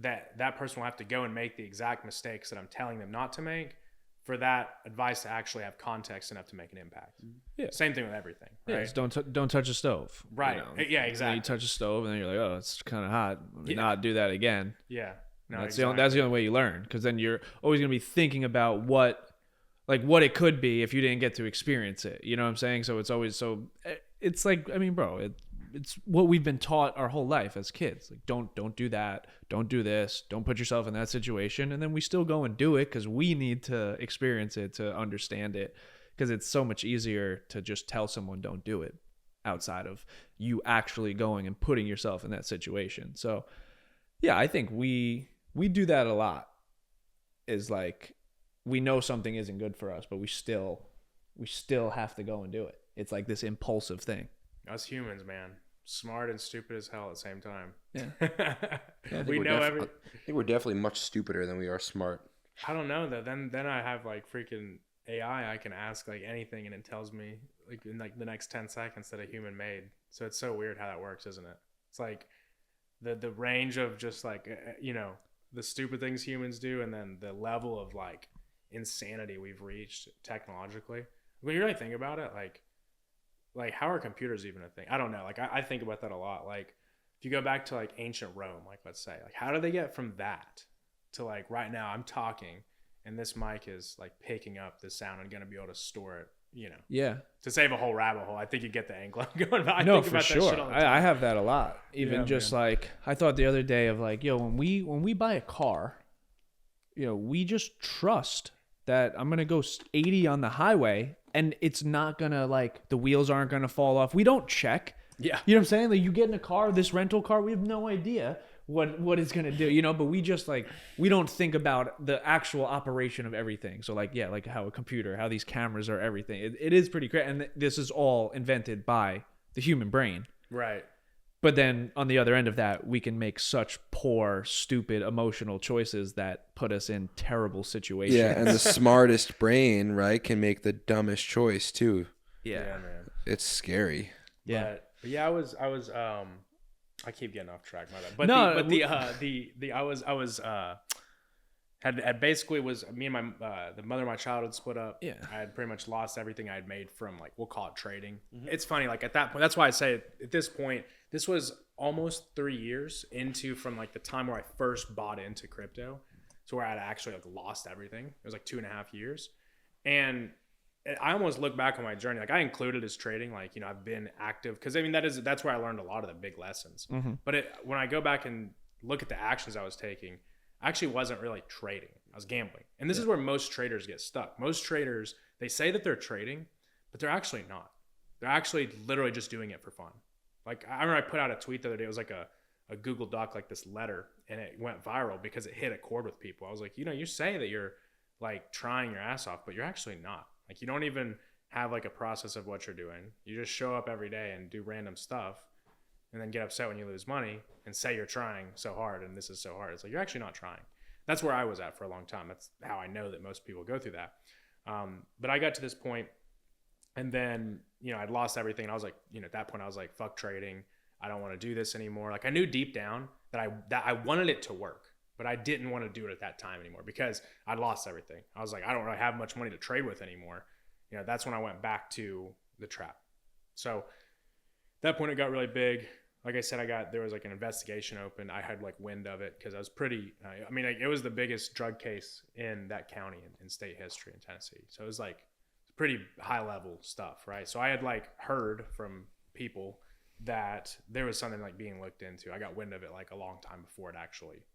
that person will have to go and make the exact mistakes that I'm telling them not to make for that advice to actually have context enough to make an impact. Yeah. Same thing with everything. Right. Yeah, just don't touch a stove. Right. You know? Yeah, exactly. You touch a stove and then you're like, oh, it's kind of hot. Let me Yeah. not do that again. Yeah. No, That's exactly. the only way you learn, because then you're always going to be thinking about what it could be if you didn't get to experience it. You know what I'm saying? So it's like, I mean, bro, it's what we've been taught our whole life as kids. Like, don't do that. Don't do this. Don't put yourself in that situation. And then we still go and do it because we need to experience it to understand it, because it's so much easier to just tell someone don't do it outside of you actually going and putting yourself in that situation. So yeah, I think we do that a lot. Is like, we know something isn't good for us, but we still have to go and do it. It's like this impulsive thing. Us humans, man, smart and stupid as hell at the same time. Yeah. I think we're definitely much stupider than we are smart. I don't know though. Then I have like freaking AI. I can ask like anything and it tells me like in like the next 10 seconds that a human made. So it's so weird how that works, isn't it? It's like the range of just like you know, the stupid things humans do, and then the level of like insanity we've reached technologically. When you really think about it, like how are computers even a thing? I don't know. Like I think about that a lot. Like if you go back to like ancient Rome, like let's say, like how did they get from that to like right now I'm talking and this mic is like picking up the sound and gonna be able to store it, you know? Yeah. To save a whole rabbit hole, I think you get the angle I'm going. I No, think for about sure. that shit all the time. I have that a lot. Even Yeah, just man. like, I thought the other day of like, yo, when we buy a car, you know, we just trust that I'm going to go 80 on the highway and it's not going to like, the wheels aren't going to fall off. We don't check. Yeah. You know what I'm saying? Like, you get in a car, this rental car, we have no idea what it's going to do, you know, but we just like, we don't think about the actual operation of everything. So like, yeah, like how a computer, how these cameras are everything. It is pretty crazy. And this is all invented by the human brain. Right. But then on the other end of that, we can make such poor, stupid, emotional choices that put us in terrible situations. Yeah, and the smartest brain, right, can make the dumbest choice too. Yeah. Yeah, man. It's scary. Yeah. But yeah, I keep getting off track, my bad. But No, I was had basically was me and my the mother of my child had split up. Yeah. I had pretty much lost everything I had made from, like, we'll call it trading. It's funny, like, at that point, that's why I say at this point, this was almost 3 years into from like the time where I first bought into crypto to where I'd actually like lost everything. It was like 2.5 years. And I almost look back on my journey. Like, I included as trading, like, you know, I've been active because I mean, that's where I learned a lot of the big lessons. But when I go back and look at the actions I was taking, I actually wasn't really trading. I was gambling. And this is where most traders get stuck. Most traders, they say that they're trading, but they're actually not. They're actually literally just doing it for fun. Like, I remember I put out a tweet the other day. It was like a Google Doc, like this letter, and it went viral because it hit a chord with people. I was like, you know, you say that you're like trying your ass off, but you're actually not. Like, you don't even have like a process of what you're doing. You just show up every day and do random stuff and then get upset when you lose money and say you're trying so hard and this is so hard. It's like, you're actually not trying. That's where I was at for a long time. That's how I know that most people go through that. But I got to this point, and then, you know, I'd lost everything. And I was like, you know, at that point I was like, fuck trading. I don't want to do this anymore. Like, I knew deep down that I wanted it to work, but I didn't want to do it at that time anymore because I'd lost everything. I was like, I don't really have much money to trade with anymore. You know, that's when I went back to the trap. So at that point it got really big. Like I said, there was like an investigation open. I had like wind of it because I was pretty, I mean, like, it was the biggest drug case in that county in state history in Tennessee. So it was like pretty high level stuff, right? So I had like heard from people that there was something like being looked into. I got wind of it like a long time before it actually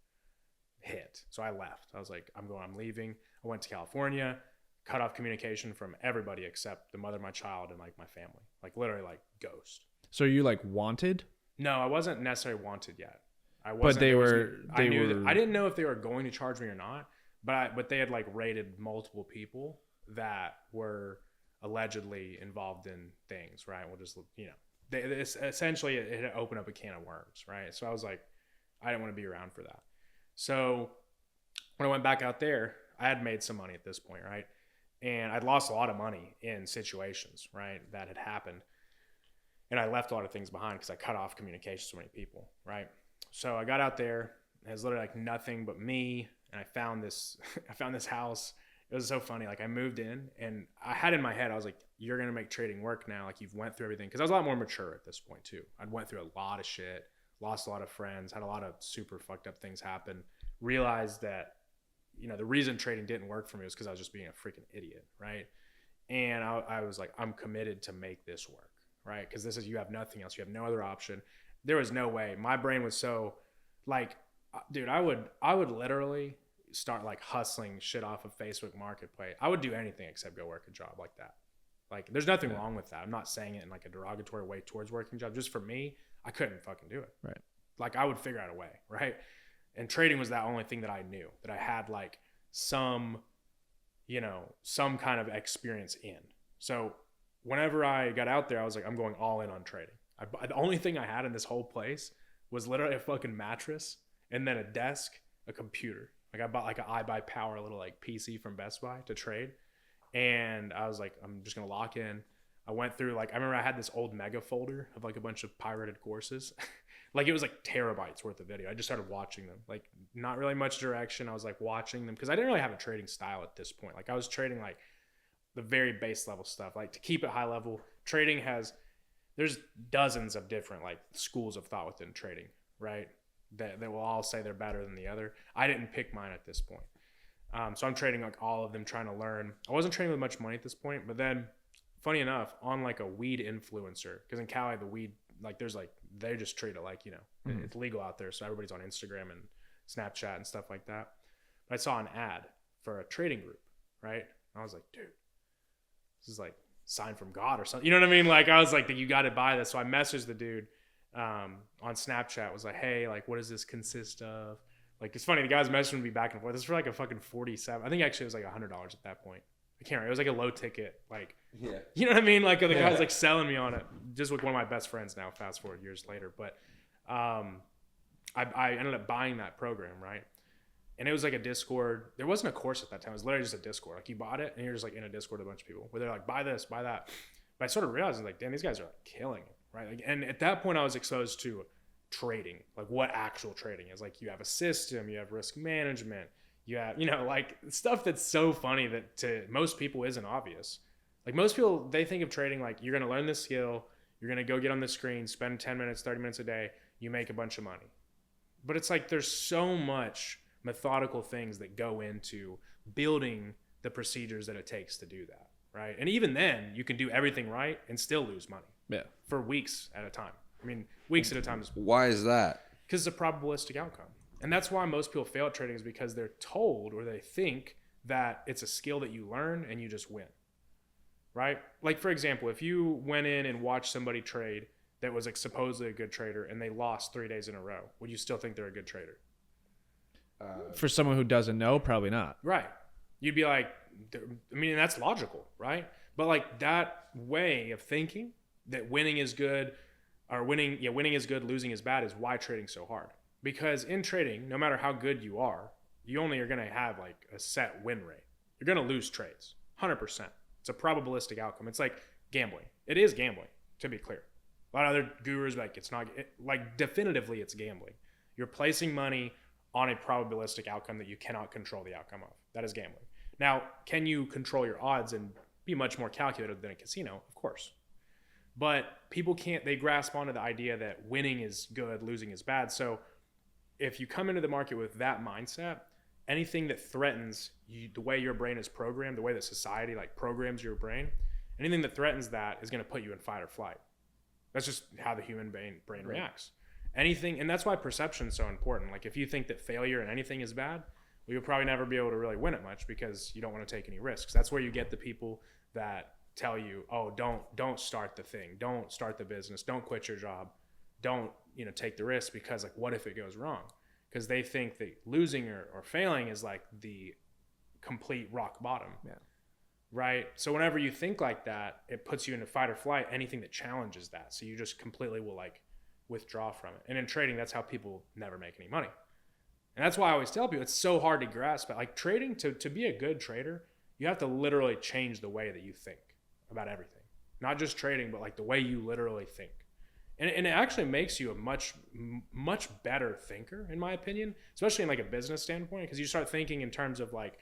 hit. So I left. I was like, I'm leaving. I went to California, cut off communication from everybody except the mother of my child and like my family, like literally like ghost. So are you like wanted? No, I wasn't necessarily wanted yet. I wasn't. But they were. I didn't know if they were going to charge me or not. But they had like raided multiple people that were allegedly involved in things. Right. We'll just, you know, essentially it had opened up a can of worms. Right. So I was like, I didn't want to be around for that. So when I went back out there, I had made some money at this point. Right. And I'd lost a lot of money in situations. Right. That had happened. And I left a lot of things behind because I cut off communication with so many people, right? So I got out there. It was literally like nothing but me. And I found this house. It was so funny. Like, I moved in and I had in my head, I was like, you're going to make trading work now. Like, you've went through everything. Because I was a lot more mature at this point too. I'd went through a lot of shit, lost a lot of friends, had a lot of super fucked up things happen. Realized that, you know, the reason trading didn't work for me was because I was just being a freaking idiot, right? And I was like, I'm committed to make this work. Right? Because you have nothing else. You have no other option. There was no way. My brain was so like, dude, I would literally start like hustling shit off of Facebook Marketplace. I would do anything except go work a job like that. Like, there's nothing wrong with that. I'm not saying it in like a derogatory way towards working a job. Just for me, I couldn't fucking do it. Right. Like, I would figure out a way. Right. And trading was that only thing that I knew that I had like some kind of experience in. So whenever I got out there, I was like, I'm going all in on trading. The only thing I had in this whole place was literally a fucking mattress and then a desk, a computer. Like, I bought like an iBuyPower little like PC from Best Buy to trade. And I was like, I'm just going to lock in. I went through, like, I remember I had this old mega folder of like a bunch of pirated courses. Like, it was like terabytes worth of video. I just started watching them. Like, not really much direction. I was like watching them because I didn't really have a trading style at this point. Like, I was trading like the very base level stuff. Like, to keep it high level, trading there's dozens of different like schools of thought within trading, right? That will all say they're better than the other. I didn't pick mine at this point. So I'm trading like all of them, trying to learn. I wasn't trading with much money at this point, but then funny enough, on like a weed influencer, because in Cali, the weed, like, there's like, they just treat it like, you know, it's legal out there. So everybody's on Instagram and Snapchat and stuff like that. But I saw an ad for a trading group, right? I was like, dude, this is like sign from God or something. You know what I mean? Like, I was like, you got to buy this. So I messaged the dude on Snapchat, was like, hey, like, what does this consist of? Like, it's funny, the guys messaging me back and forth. This is for like a fucking 47. I think actually it was like $100 at that point. I can't remember. It was like a low ticket, like, Yeah. you know what I mean? Like, the guy's like selling me on it, just with one of my best friends now, fast forward years later. But I ended up buying that program, right? And it was like a Discord. There wasn't a course at that time. It was literally just a Discord. Like, you bought it and you're just like in a Discord with a bunch of people where they're like, buy this, buy that. But I sort of realized, like, damn, these guys are like killing it. right? Like, and at that point I was exposed to trading, like what actual trading is. Like you have a system, you have risk management, you have, like stuff that's so funny that to most people isn't obvious. Like most people, they think of trading like you're going to learn this skill, you're going to go get on the screen, spend 10 minutes, 30 minutes a day, you make a bunch of money. But it's like there's so much methodical things that go into building the procedures that it takes to do that, right? And even then, you can do everything right and still lose money for weeks at a time. I mean, weeks at a time. Why is that? Because it's a probabilistic outcome. And that's why most people fail at trading, is because they're told or they think that it's a skill that you learn and you just win, right? Like, for example, if you went in and watched somebody trade that was like supposedly a good trader and they lost 3 days in a row, would you still think they're a good trader? For someone who doesn't know, probably not. Right. You'd be like, I mean, that's logical, right? But like that way of thinking that winning is good, or winning is good, losing is bad, is why trading's so hard. Because in trading, no matter how good you are, you only are going to have like a set win rate. You're going to lose trades, 100%. It's a probabilistic outcome. It's like gambling. It is gambling, to be clear. A lot of other gurus like it's not, like definitively it's gambling. You're placing money on a probabilistic outcome that you cannot control the outcome of. That is gambling. Now, can you control your odds and be much more calculated than a casino? Of course. But people can't, they grasp onto the idea that winning is good, losing is bad. So if you come into the market with that mindset, anything that threatens you, the way your brain is programmed, the way that society like programs your brain, anything that threatens that is going to put you in fight or flight. That's just how the human brain reacts. Anything, and that's why perception is so important. Like if you think that failure in anything is bad, well, you'll probably never be able to really win it much because you don't want to take any risks. That's where you get the people that tell you, oh, don't start the thing, don't start the business, don't quit your job, don't take the risk, because like what if it goes wrong? Because they think that losing or failing is like the complete rock bottom. Yeah. Right. So whenever you think like that, it puts you into fight or flight, anything that challenges that. So you just completely will like withdraw from it. And in trading, that's how people never make any money. And that's why I always tell people it's so hard to grasp. But like trading, to be a good trader, you have to literally change the way that you think about everything. Not just trading, but like the way you literally think. And it actually makes you a much, much better thinker, in my opinion, especially in like a business standpoint, because you start thinking in terms of like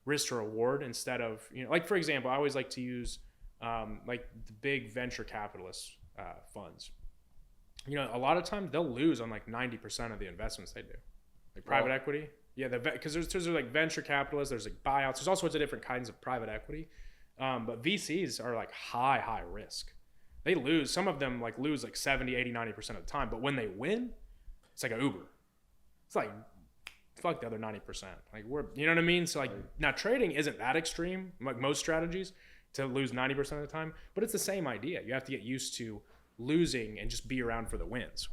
risk to reward instead of, like for example, I always like to use like the big venture capitalist funds. A lot of times they'll lose on like 90% of the investments they do. Like private equity. Yeah, because there's like venture capitalists, there's like buyouts, there's all sorts of different kinds of private equity. But VCs are like high risk. They lose, some of them like lose like 70, 80, 90% of the time. But when they win, it's like an Uber. It's like, fuck the other 90%. Like you know what I mean? So like now trading isn't that extreme, like most strategies, to lose 90% of the time, but it's the same idea. You have to get used to losing and just be around for the wins,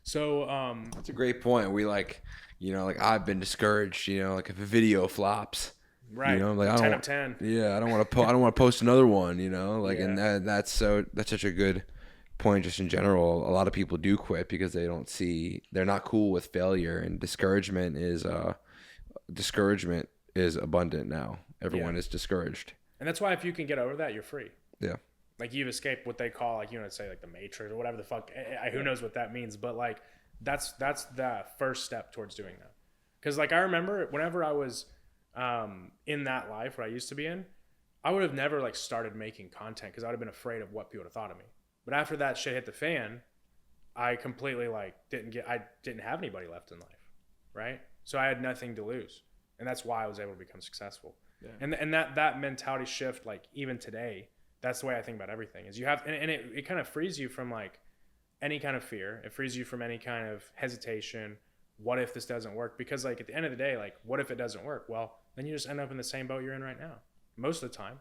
So that's a great point. We like I've been discouraged, like if a video flops, right. Like 10 of 10. Yeah. I don't want to post another one, and that's such a good point. Just in general, a lot of people do quit because they're not cool with failure, and discouragement is abundant now. Everyone is discouraged. And that's why if you can get over that, you're free. Yeah. Like you've escaped what they call like, say like the matrix or whatever the fuck, who knows what that means. But like, that's the first step towards doing that. Cause like, I remember whenever I was in that life where I used to be in, I would have never like started making content cause I would have been afraid of what people would have thought of me. But after that shit hit the fan, I completely like I didn't have anybody left in life. Right. So I had nothing to lose. And that's why I was able to become successful. Yeah. And that mentality shift, like even today, that's the way I think about everything is you have, and it kind of frees you from like any kind of fear. It frees you from any kind of hesitation. What if this doesn't work? Because like at the end of the day, like what if it doesn't work? Well, then you just end up in the same boat you're in right now. Most of the time,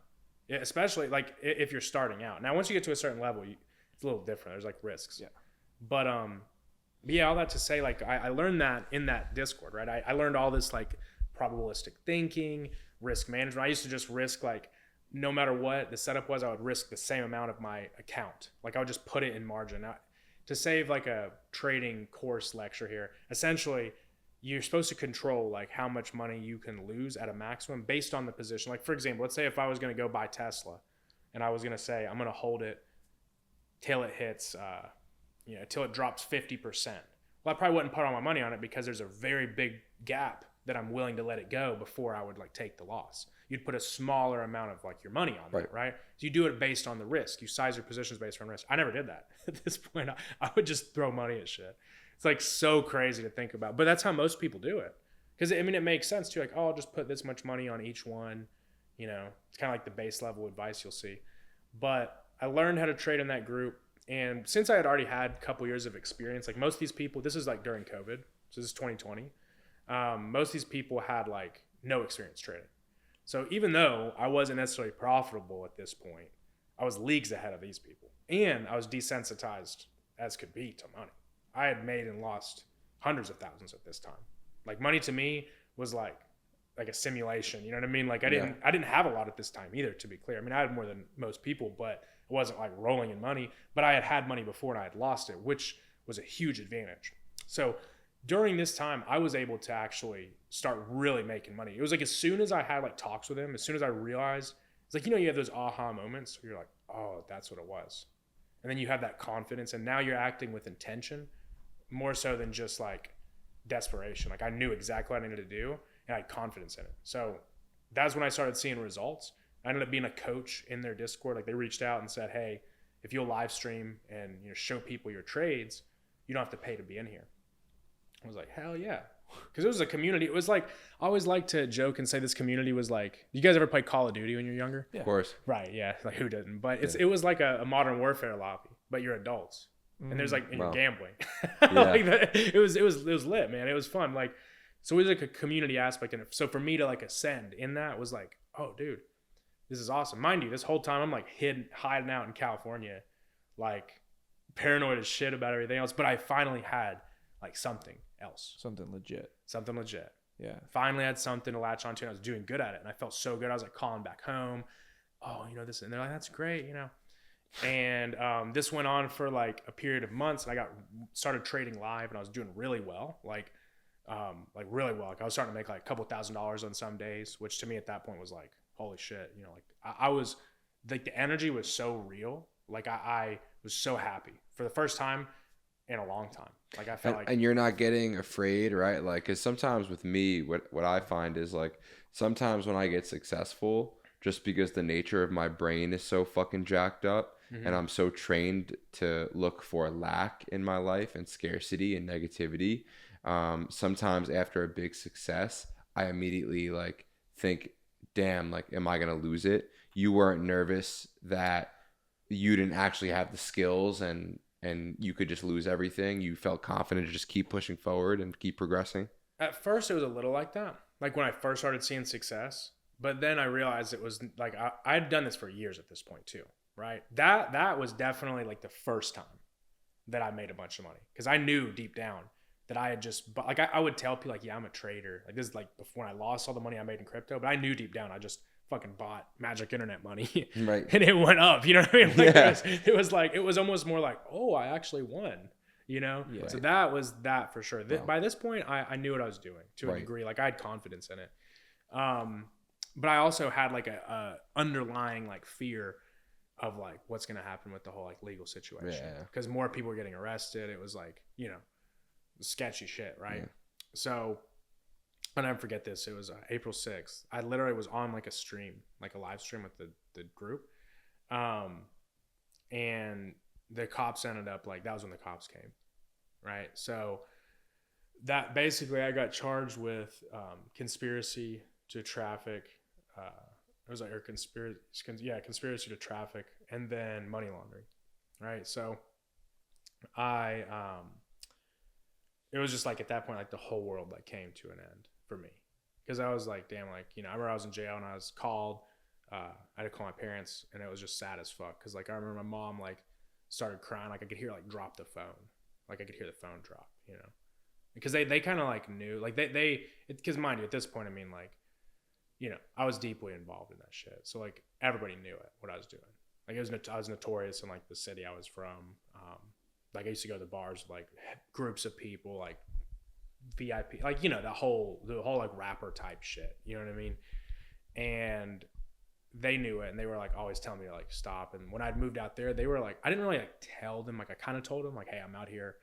especially like if you're starting out. Now, once you get to a certain level, it's a little different. There's like risks. Yeah. But yeah, all that to say, like I learned that in that Discord, right? I learned all this like probabilistic thinking, risk management. I used to just risk like, no matter what the setup was, I would risk the same amount of my account. Like I would just put it in margin. Now, to save like a trading course lecture here, essentially you're supposed to control like how much money you can lose at a maximum based on the position. Like for example, let's say if I was going to go buy Tesla and I was going to say, I'm going to hold it till it hits, till it drops 50%. Well, I probably wouldn't put all my money on it because there's a very big gap that I'm willing to let it go before I would like take the loss. You'd put a smaller amount of like your money on it, right? So you do it based on the risk. You size your positions based on risk. I never did that. At this point, I would just throw money at shit. It's like so crazy to think about, but that's how most people do it. Because I mean, it makes sense too. Like, oh, I'll just put this much money on each one. It's kind of like the base level advice you'll see. But I learned how to trade in that group. And since I had already had a couple years of experience, like most of these people, this is like during COVID. So this is 2020. Most of these people had like no experience trading. So even though I wasn't necessarily profitable at this point, I was leagues ahead of these people. And I was desensitized as could be to money. I had made and lost hundreds of thousands at this time. Like money to me was like a simulation. You know what I mean? Like I didn't have a lot at this time either, to be clear. I mean, I had more than most people, but it wasn't like rolling in money. But I had money before and I had lost it, which was a huge advantage. So during this time, I was able to actually start really making money. It was like as soon as I had like talks with him, as soon as I realized, it's like, you have those aha moments where you're like, oh, that's what it was. And then you have that confidence and now you're acting with intention more so than just like desperation. Like I knew exactly what I needed to do and I had confidence in it. So that's when I started seeing results. I ended up being a coach in their Discord. Like they reached out and said, hey, if you'll live stream and show people your trades, you don't have to pay to be in here. I was like, hell yeah. Because it was a community. It was like, I always like to joke and say this community was like, you guys ever play Call of Duty when you're younger? Yeah. Of course. Right, yeah. Like who didn't? But it was like a modern warfare lobby, but you're adults. And there's like, and you're gambling. Like it was lit, man. It was fun. Like, so it was like a community aspect in it. So for me to like ascend in that was like, oh dude, this is awesome. Mind you, this whole time I'm like hiding out in California, like paranoid as shit about everything else. But I finally had like something else. Something legit. Yeah. Finally had something to latch onto and I was doing good at it. And I felt so good. I was like calling back home. Oh, this. And they're like, that's great, And this went on for like a period of months. And I started trading live and I was doing really well. Like really well. Like I was starting to make like a couple $1,000s on some days, which to me at that point was like, holy shit. Like I was like, the energy was so real. Like I was so happy for the first time in a long time. Like I felt and you're not getting afraid, right? Like, cause sometimes with me, what I find is like, sometimes when I get successful, just because the nature of my brain is so fucking jacked up and I'm so trained to look for lack in my life and scarcity and negativity. Sometimes after a big success, I immediately like think, damn, like, am I going to lose it? You weren't nervous that you didn't actually have the skills and you could just lose everything. You felt confident to just keep pushing forward and keep progressing. At first it was a little like that. Like when I first started seeing success, but then I realized it was like, I had done this for years at this point too, right? That was definitely like the first time that I made a bunch of money. Cause I knew deep down that I had just, like I would tell people like, yeah, I'm a trader. Like this is like before I lost all the money I made in crypto, but I knew deep down I just fucking bought magic internet money right? And it went up, you know what I mean? Like yeah. it was almost more like, oh, I actually won, Yeah. So that was that for sure. Wow. By this point, I knew what I was doing to a degree. Like I had confidence in it. But I also had like a underlying like fear of like what's going to happen with the whole like legal situation. Because more people were getting arrested. It was like, sketchy shit. Right. Yeah. So I'll never forget this. It was April 6th. I literally was on like a stream, like a live stream with the group. And the cops ended up like, that was when the cops came. Right. So that basically I got charged with conspiracy to traffic. It was like conspiracy to traffic and then money laundering. Right. So it was just like at that point, like the whole world like came to an end for me. Cause I was like, damn, like, I remember I was in jail and I was called, I had to call my parents and it was just sad as fuck. Cause like, I remember my mom like started crying. Like I could hear like drop the phone. Like I could hear the phone drop, because they kind of like knew, like cause mind you, at this point, I mean like, I was deeply involved in that shit. So like everybody knew what I was doing. Like I was notorious in like the city I was from. Like I used to go to the bars with like groups of people, like VIP, like, the whole like rapper type shit, you know what I mean? And they knew it, and they were like always telling me to like stop. And when I'd moved out there, they were like, I didn't really like tell them, like I kind of told them like, hey, I'm out here,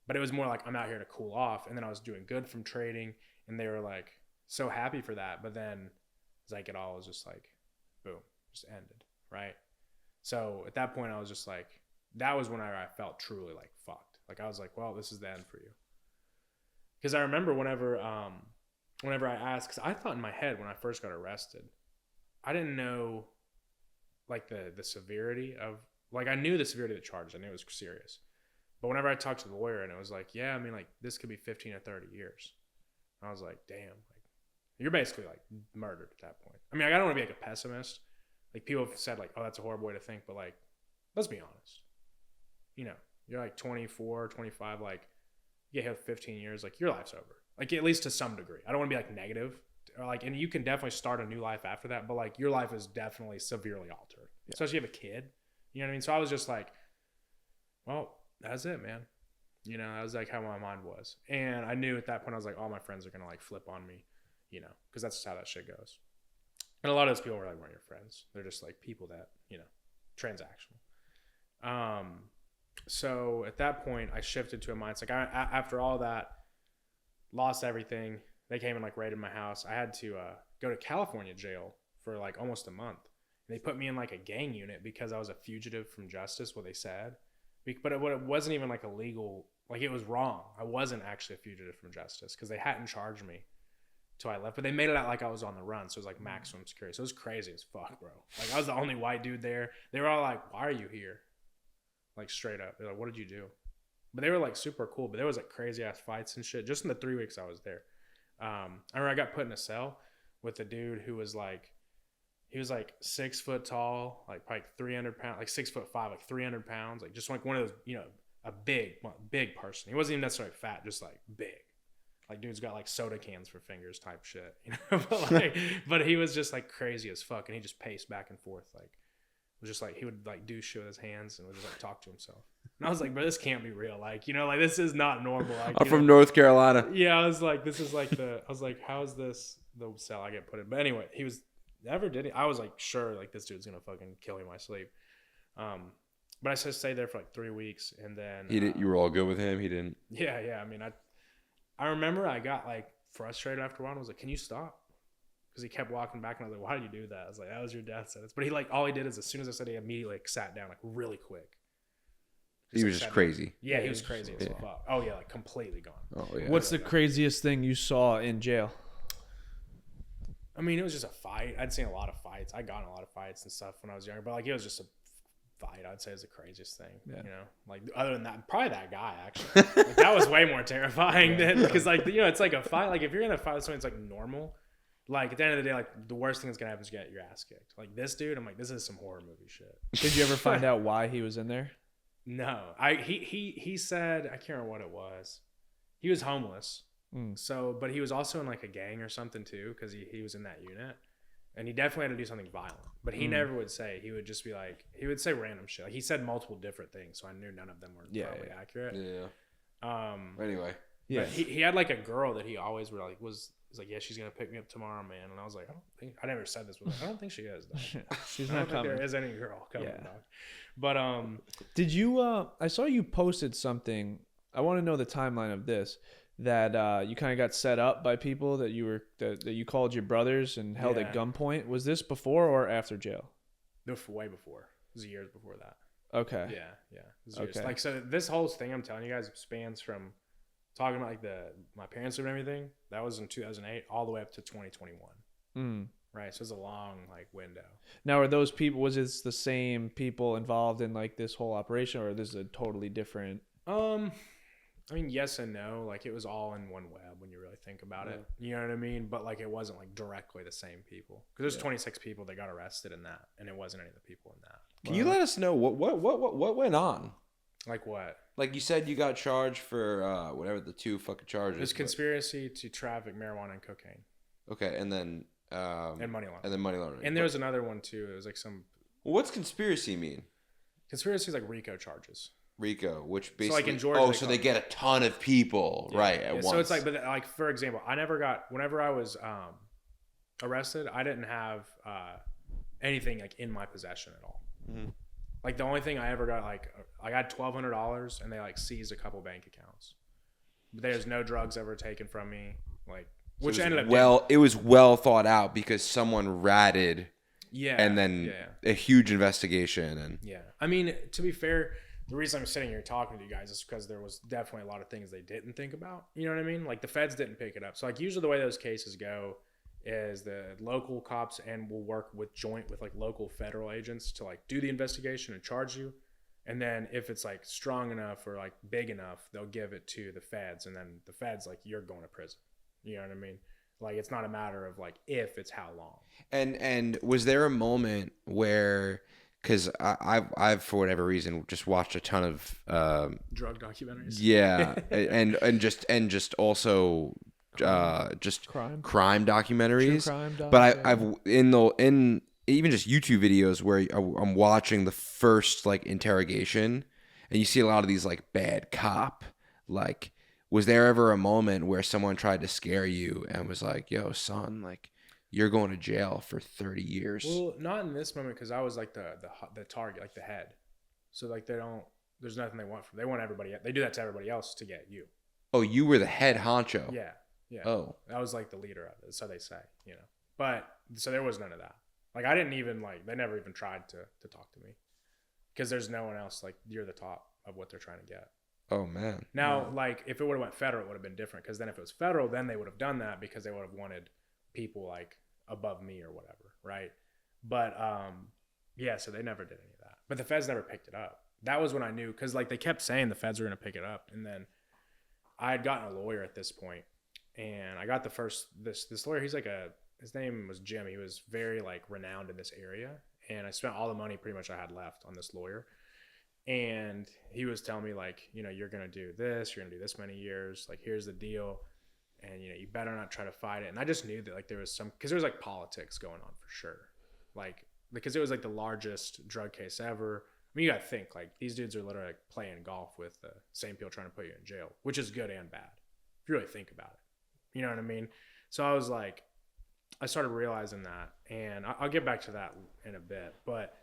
but it was more like I'm out here to cool off. And then I was doing good from trading, and they were like so happy for that. But then it's like it all was just like boom, just ended, right? So at that point, I was just like, that was when I felt truly like fucked. Like I was like, well, this is the end for you. Because I remember whenever I asked, because I thought in my head when I first got arrested, I didn't know like the severity of, like I knew the severity of the charges. I knew it was serious. But whenever I talked to the lawyer and it was like, yeah, I mean like this could be 15 or 30 years. I was like, damn, like you're basically like murdered at that point. I mean, I don't want to be like a pessimist. Like people have said like, oh, that's a horrible way to think. But like, let's be honest. You know, you're like 24, 25, like you have 15 years, like your life's over. Like at least to some degree. I don't want to be like negative. Or like, and you can definitely start a new life after that, but like your life is definitely severely altered, especially if you have a kid. You know what I mean? So I was just like, well, that's it, man. You know, that was like how my mind was. And I knew at that point, I was like, all my friends are going to like flip on me, you know, because that's just how that shit goes. And a lot of those people really weren't your friends. They're just like people that, you know, transactional. So at that point, I shifted to a mindset. Like after all that, lost everything. They came and like raided my house. I had to go to California jail for like almost a month. They put me in like a gang unit because I was a fugitive from justice, what they said. But it wasn't even like a legal, like it was wrong. I wasn't actually a fugitive from justice because they hadn't charged me till I left. But they made it out like I was on the run. So it was like maximum security. So it was crazy as fuck, bro. Like I was the only white dude there. They were all like, why are you here? Like straight up. They're like, what did you do? But they were like super cool. But there was like crazy ass fights and shit just in the 3 weeks I was there. I remember I got put in a cell with a dude who was like, he was like 6 foot tall, like probably 300 pounds, like 6'5", like 300 pounds, like just like one of those, you know, a big person. He wasn't even necessarily fat, just like big. Like dude's got like soda cans for fingers type shit, you know. but he was just like crazy as fuck, and he just paced back and forth, like was just like he would like do shit with his hands and would just like talk to himself. And I was like, bro, this can't be real. Like, you know, like this is not normal. Like, I'm from North Carolina. Yeah, I was like, this is like I was like, how is this the cell I get put in? But anyway, he was never did it. I was like, sure, like this dude's gonna fucking kill me in my sleep. But I just stayed there for like 3 weeks, and then You were all good with him. He didn't. Yeah. I mean, I remember I got like frustrated after a while. I was like, can you stop? Because he kept walking back, and I was like, why did you do that? I was like, that was your death sentence. But he like all he did is as soon as I said, he immediately like sat down like really quick. He was just crazy. Yeah, he was crazy as fuck. Oh yeah, like completely gone. Oh yeah. What's the craziest thing you saw in jail? I mean, it was just a fight. I'd seen a lot of fights. I got in a lot of fights and stuff when I was younger, but like it was just a fight. I'd say is the craziest thing. Yeah. You know, like other than that, probably that guy actually. Like, that was way more terrifying than because like you know it's like a fight. Like if you're in a fight with someone, it's like normal. Like at the end of the day, like the worst thing that's gonna happen is you get your ass kicked. Like this dude, I'm like, this is some horror movie shit. Did you ever find out why he was in there? No, he said I can't remember what it was. He was homeless. So, but he was also in like a gang or something too, because he was in that unit, and he definitely had to do something violent. But he never would say. He would just be like, he would say random shit. Like, he said multiple different things, so I knew none of them were probably accurate. Yeah. Anyway. Yeah. He had like a girl that he always were like was like, yeah, she's gonna pick me up tomorrow, man. And I was like, I never said this, but I don't think she is. She's I not don't think coming. there is any girl coming. Dog. But Did you? I saw you posted something. I want to know the timeline of this. That you kind of got set up by people that you were that you called your brothers and held at gunpoint. Was this before or after jail? No, way before. It was years before that. Okay. Yeah. It was years. Like so, this whole thing I'm telling you guys spans from talking about like my parents and everything. That was in 2008 all the way up to 2021. Right. So it's a long like window. Now, are those people? Was it the same people involved in like this whole operation, or this is a totally different? I mean, yes and no. Like, it was all in one web when you really think about it. You know what I mean? But, like, it wasn't, like, directly the same people. Because there's 26 people that got arrested in that, and it wasn't any of the people in that. Can you let us know what went on? Like what? Like you said, you got charged for whatever the 2 fucking charges. It was conspiracy to traffic marijuana and cocaine. Okay, and then... and money laundering. And then money laundering. And there was another one, too. It was, like, some... Well, what's conspiracy mean? Conspiracy is, like, RICO charges. RICO, which basically... So, like, in Georgia... so they get a ton of people, right, at once. So, it's like... But, like, for example, I never got... Whenever I was arrested, I didn't have anything like in my possession at all. Like the only thing I ever got, like I got $1,200 and they like seized a couple bank accounts. But there's no drugs ever taken from me, like which ended up it was well thought out because someone ratted. Yeah. And then a huge investigation. And yeah. I mean, to be fair, the reason I'm sitting here talking to you guys is because there was definitely a lot of things they didn't think about. You know what I mean? Like the feds didn't pick it up. So like usually the way those cases go is the local cops and will work with joint with like local federal agents to like do the investigation and charge you. And then if it's like strong enough or like big enough, they'll give it to the feds. And then the feds like, you're going to prison. You know what I mean? Like it's not a matter of like if, it's how long. And was there a moment where, because I've for whatever reason just watched a ton of drug documentaries. Yeah, and just also just crime documentaries. But I've in even just YouTube videos where I'm watching the first like interrogation, and you see a lot of these like bad cop like. Was there ever a moment where someone tried to scare you and was like, yo, son, like, you're going to jail for 30 years? Well, not in this moment because I was like the target, like the head. So, like, there's nothing they want from. They want everybody. They do that to everybody else to get you. Oh, you were the head honcho? Yeah. Yeah. Oh. I was like the leader of it, so they say, you know. But, so there was none of that. Like, I didn't even, like, they never even tried to talk to me. Because there's no one else, like, you're the top of what they're trying to get. Oh man. Now, like if it would have went federal, it would have been different. Because then if it was federal, then they would have done that because they would have wanted people like above me or whatever, right? But yeah, so they never did any of that. But the feds never picked it up. That was when I knew, because like they kept saying the feds were going to pick it up, and then I had gotten a lawyer at this point, and I got the first this lawyer. He's like his name was Jim. He was very like renowned in this area, and I spent all the money pretty much I had left on this lawyer. And he was telling me like, you know, you're going to do this, you're going to do this many years. Like, here's the deal. And, you know, you better not try to fight it. And I just knew that like there was because there was like politics going on for sure. Like, because it was like the largest drug case ever. I mean, you got to think like these dudes are literally like playing golf with the same people trying to put you in jail, which is good and bad. If you really think about it, you know what I mean? So I was like, I started realizing that, and I'll get back to that in a bit, but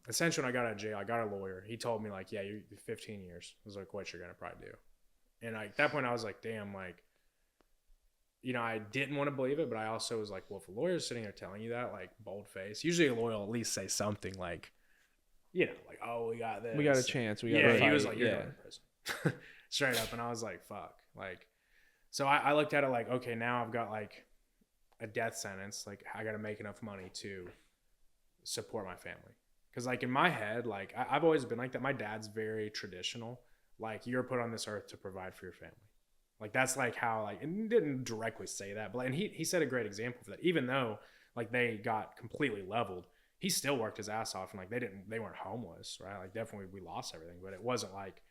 essentially when I got out of jail, I got a lawyer. He told me like, yeah, you're 15 years. I was like, what you're going to probably do. And at that point I was like, damn, like, you know, I didn't want to believe it, but I also was like, well, if a lawyer's sitting there telling you that, like bold face, usually a lawyer will at least say something like, you know, like, oh, we got this. We got a chance. We got a fight. He was like, you're going to prison. Straight up. And I was like, fuck. Like, so I looked at it like, okay, now I've got like a death sentence. Like I got to make enough money to support my family. Because like in my head, like I've always been like that. My dad's very traditional. Like you're put on this earth to provide for your family. Like that's like how like, and he didn't directly say that, but like, and he set a great example for that. Even though like they got completely leveled, he still worked his ass off, and like they weren't homeless, right? Like definitely we lost everything, but it wasn't like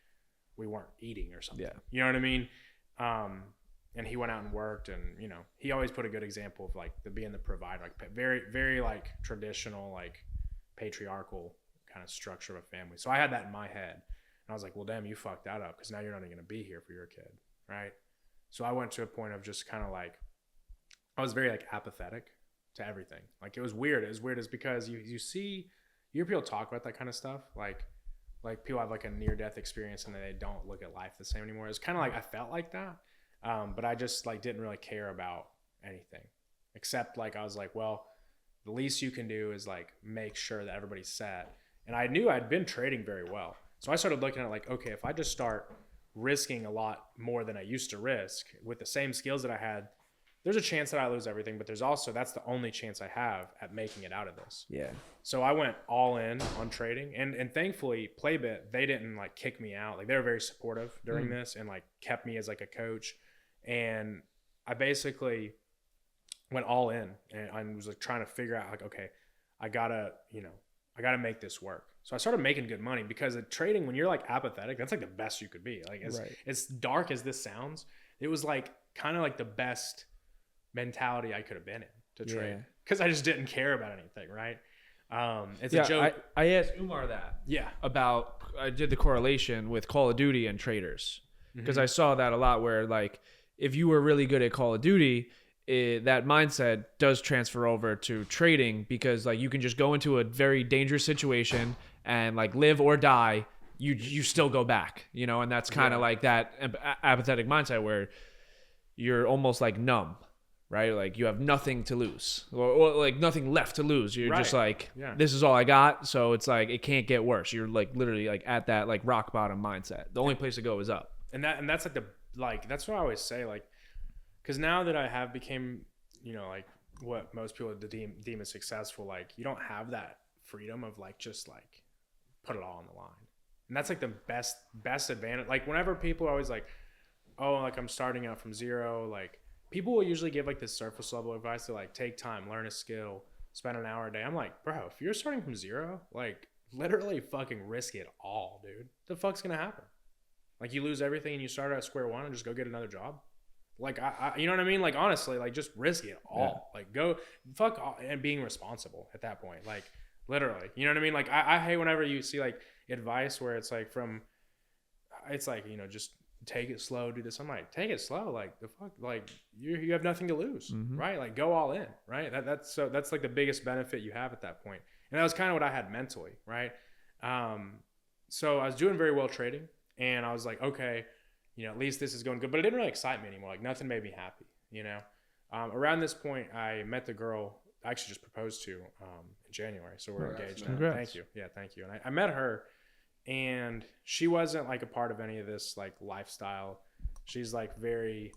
we weren't eating or something. Yeah. You know what I mean? And he went out and worked, and you know, he always put a good example of like being the provider, like very, very like traditional, like patriarchal kind of structure of a family. So I had that in my head, and I was like, well, damn, you fucked that up because now you're not going to be here for your kid, right? So I went to a point of just kind of like, I was very like apathetic to everything. Like it was weird. It was weird is because you hear people talk about that kind of stuff. Like people have like a near death experience and they don't look at life the same anymore. It's kind of like, I felt like that. But I just like didn't really care about anything except like, I was like, well, the least you can do is like make sure that everybody's set. And I knew I'd been trading very well. So I started looking at like, okay, if I just start risking a lot more than I used to risk with the same skills that I had, there's a chance that I lose everything, but there's also, that's the only chance I have at making it out of this. Yeah. So I went all in on trading, and thankfully Playbit, they didn't like kick me out. Like they were very supportive during this and like kept me as like a coach. And I basically went all in, and I was like trying to figure out like, okay, I gotta make this work. So I started making good money because at trading, when you're like apathetic, that's like the best you could be. Like as dark as this sounds, it was like kind of like the best mentality I could have been in to trade because I just didn't care about anything. Right. It's a joke. I asked Umar that about, I did the correlation with Call of Duty and traders because I saw that a lot where like, if you were really good at Call of Duty that mindset does transfer over to trading, because like you can just go into a very dangerous situation and like live or die, you still go back, you know, and that's kind of like that apathetic mindset where you're almost like numb, right? Like you have nothing to lose, or like nothing left to lose. You're just like, this is all I got. So it's like, it can't get worse. You're like literally like at that like rock bottom mindset. The only place to go is up. And that's like that's what I always say, like, because now that I have became, you know, like what most people deem as successful, like you don't have that freedom of like just like put it all on the line. And that's like the best advantage. Like whenever people are always like, oh, like I'm starting out from zero, like people will usually give like this surface level advice to like take time, learn a skill, spend an hour a day. I'm like, bro, if you're starting from zero, like literally fucking risk it all, dude. The fuck's gonna happen? Like you lose everything and you start at square one and just go get another job. Like I you know what I mean? Like honestly, like just risk it all. Yeah. Like go fuck all, and being responsible at that point. Like literally, you know what I mean? Like I hate whenever you see like advice where it's like it's like, you know, just take it slow, do this. I'm like, take it slow. Like the fuck, like you have nothing to lose, right? Like go all in, right? That's like the biggest benefit you have at that point. And that was kind of what I had mentally, right? So I was doing very well trading, and I was like, okay, you know, at least this is going good, but it didn't really excite me anymore. Like nothing made me happy, you know? Around this point, I met the girl I actually just proposed to in January. So we're engaged now. Thank you. Yeah, thank you. And I met her, and she wasn't like a part of any of this like lifestyle. She's like very,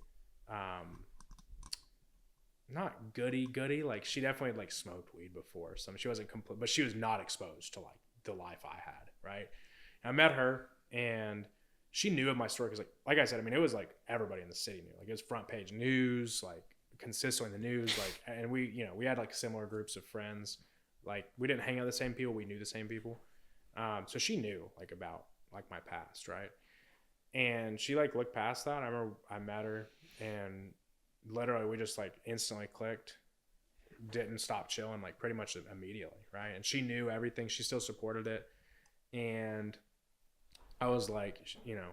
not goody. Like she definitely like smoked weed before. So she wasn't complete, but she was not exposed to like the life I had. Right. And I met her, and she knew of my story. Cause like I said, I mean, it was like everybody in the city knew, like it was front page news, like consistently in the news. Like, and we, you know, we had like similar groups of friends. Like we didn't hang out with the same people. We knew the same people. So she knew like about like my past, right? And she like looked past that. I remember I met her, and literally we just like instantly clicked, didn't stop chilling like pretty much immediately, right? And she knew everything. She still supported it. And I was like, you know,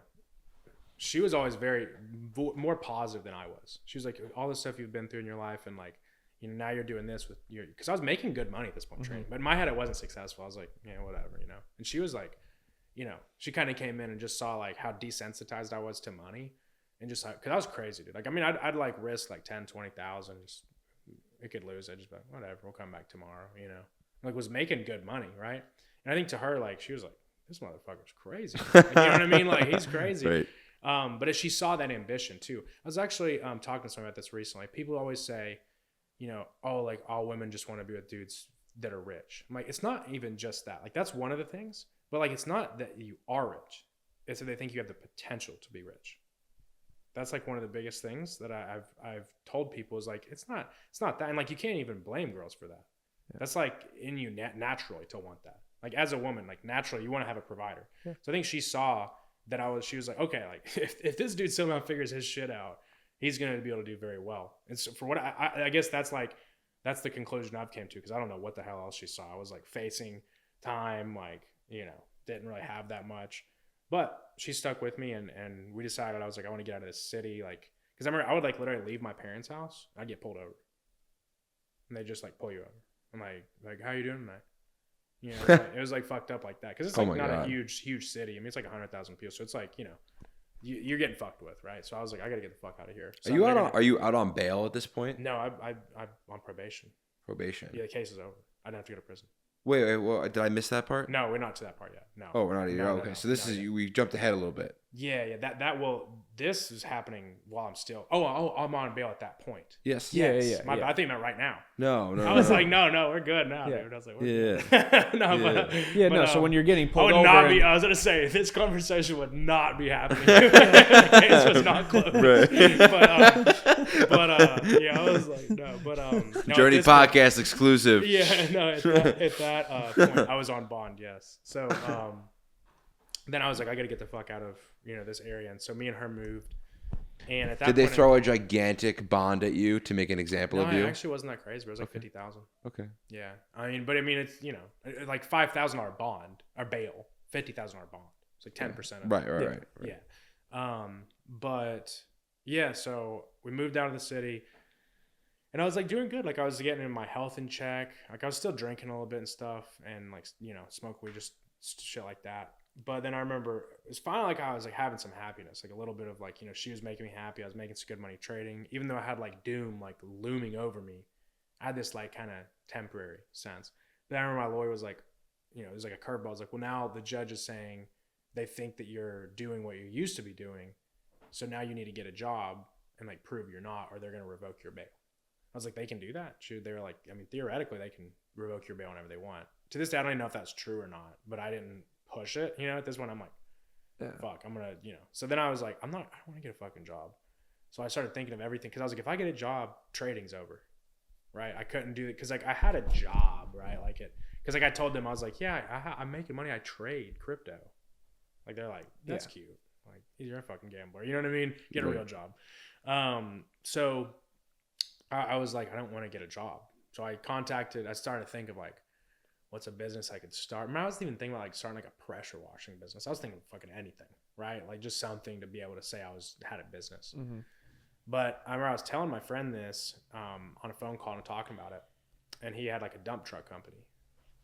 she was always very more positive than I was. She was like, all the stuff you've been through in your life, and like, you know, now you're doing this with your, because I was making good money at this point trading, but in my head it wasn't successful. I was like, yeah, whatever, you know. And she was like, you know, she kind of came in and just saw like how desensitized I was to money, and just like, because I was crazy, dude. Like, I mean, I'd like risk like 10, 20,000. It could lose. I'd just be like, whatever, we'll come back tomorrow, you know. Like, was making good money, right? And I think to her, like, she was like, this motherfucker's crazy. Like, you know what I mean? Like, he's crazy. Right. But she saw that ambition too. I was actually talking to someone about this recently. People always say, you know, oh, like all women just want to be with dudes that are rich. I'm like, it's not even just that. Like, that's one of the things, but like, it's not that you are rich. It's that they think you have the potential to be rich. That's like one of the biggest things that I've told people is like, it's not that. And like, you can't even blame girls for that. Yeah. That's like in you naturally to want that. Like as a woman, like naturally you want to have a provider. Yeah. So I think she saw that she was like, okay, like if this dude somehow figures his shit out, he's going to be able to do very well. And so for what I guess that's the conclusion I've came to, because I don't know what the hell else she saw. I was like facing time, like, you know, didn't really have that much, but she stuck with me, and we decided, I was like, I want to get out of this city. Like, cause I remember I would like literally leave my parents' house. I'd get pulled over, and they just like pull you over. I'm like, how you doing tonight? You know, it was like fucked up like that. Cause it's like not a huge city. I mean, it's like 100,000 people. So it's like, you know, you're getting fucked with, right? So I was like, I gotta get the fuck out of here. So are you out on bail at this point? No, I'm on probation. Probation. Yeah, the case is over. I didn't have to go to prison. Wait, well, did I miss that part? No, we're not to that part yet. No. Oh, we're not either. Okay, no, so this is we jumped ahead a little bit. Yeah. This is happening while I'm still. Oh, I'm on bail at that point. Yes. Yeah. I think you meant right now. No. I was like, no, we're good now, dude. I was like, we're good. So when you're getting pulled over, I was gonna say this conversation would not be happening. The case was not closed. Right. Yeah, I was like, no, no, Journey Podcast exclusive. Yeah, no, at that point, I was on bond. Yes. So then I was like, I got to get the fuck out of, you know, this area. And so me and her moved. And at that point, did they throw a gigantic bond at you to make an example of you? It actually wasn't that crazy. But it was like 50,000. Okay. Yeah. I mean, it's, you know, like $5,000 bond or bail, $50,000 bond. It's like 10% of Right. Yeah. But yeah, so we moved out of the city. And I was like doing good. Like I was getting my health in check. Like I was still drinking a little bit and stuff, and like smoke weed, just shit like that. But then I remember it was finally like I was like having some happiness, like a little bit of like she was making me happy. I was making some good money trading, even though I had like doom like looming over me. I had this like kind of temporary sense. But I remember my lawyer was like, it was like a curveball. I was like, well, now the judge is saying they think that you're doing what you used to be doing, so now you need to get a job and like prove you're not, or they're gonna revoke your bail. I was like, they can do that? Shoot, they were like, I mean, theoretically, they can revoke your bail whenever they want. To this day, I don't even know if that's true or not, but I didn't push it. At this point, I'm like, fuck, I'm going to, So then I was like, I don't want to get a fucking job. So I started thinking of everything because I was like, if I get a job, trading's over, right? I couldn't do it because like I had a job, right? Like because like I told them, I was like, yeah, I'm making money. I trade crypto. Like they're like, that's cute. Like you're a fucking gambler. You know what I mean? Get a real job. So I was like, I don't want to get a job. So I started to think of like, what's a business I could start? I was even thinking about like starting like a pressure washing business. I was thinking of fucking anything, right? Like just something to be able to say had a business. Mm-hmm. But I remember I was telling my friend this on a phone call and talking about it. And he had like a dump truck company.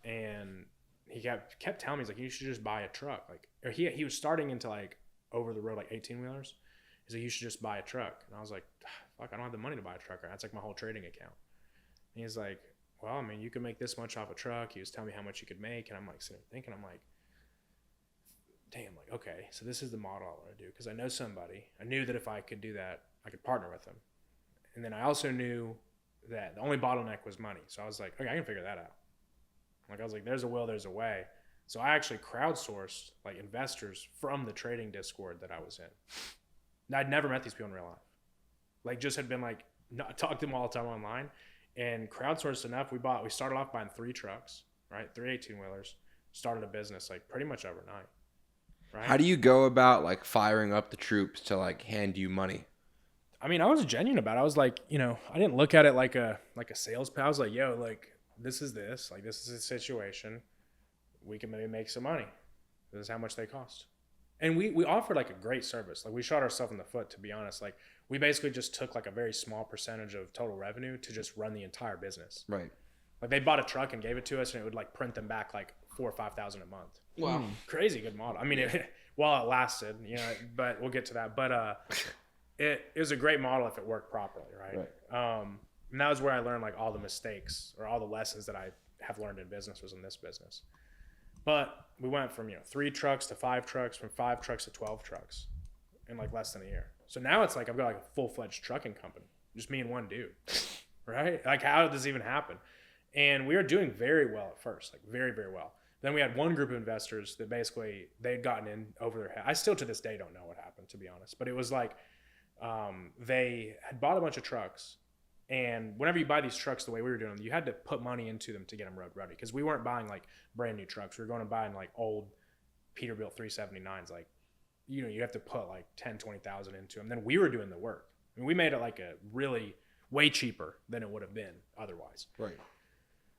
And he kept telling me, he's like, you should just buy a truck. Like, or he was starting into like over the road, like 18-wheelers. He's like, you should just buy a truck. And I was like, fuck, I don't have the money to buy a truck. That's like my whole trading account. And he's like, well, I mean, you can make this much off a truck. He was telling me how much you could make. And I'm like sitting thinking, I'm like, damn, like, okay, so this is the model I want to do. Because I know somebody. I knew that if I could do that, I could partner with him. And then I also knew that the only bottleneck was money. So I was like, okay, I can figure that out. Like, I was like, there's a will, there's a way. So I actually crowdsourced like investors from the trading Discord that I was in. I'd never met these people in real life. Like, just had been like, talked to them all the time online, and crowdsourced enough. We started off buying 3 trucks, right? 3 18-wheelers, started a business like pretty much overnight. Right? How do you go about like firing up the troops to like hand you money? I mean, I was genuine about it. I was like, I didn't look at it like a sales pal. I was like, yo, like, this is the situation. We can maybe make some money. This is how much they cost. And we offered like a great service. Like, we shot ourselves in the foot, to be honest. Like, we basically just took like a very small percentage of total revenue to just run the entire business. Right. Like, they bought a truck and gave it to us, and it would like print them back like $4,000 or $5,000 a month. Wow. Crazy good model. I mean, while it lasted, but we'll get to that. But it was a great model if it worked properly, right? And that was where I learned like all the mistakes or all the lessons that I have learned in business was in this business. But we went from 3 trucks to 5 trucks, from 5 trucks to 12 trucks in like less than a year. So now it's like I've got like a full-fledged trucking company, just me and one dude, right? Like, how did this even happen? And we were doing very well at first, like very, very well. Then we had one group of investors that basically they'd gotten in over their head. I still to this day don't know what happened, to be honest. But it was like they had bought a bunch of trucks. And whenever you buy these trucks the way we were doing them, you had to put money into them to get them road ready. Because we weren't buying like brand new trucks. We were going to buy like old Peterbilt 379s. Like, you have to put like 10, 20,000 into them. Then we were doing the work. I mean, we made it like a really way cheaper than it would have been otherwise. Right.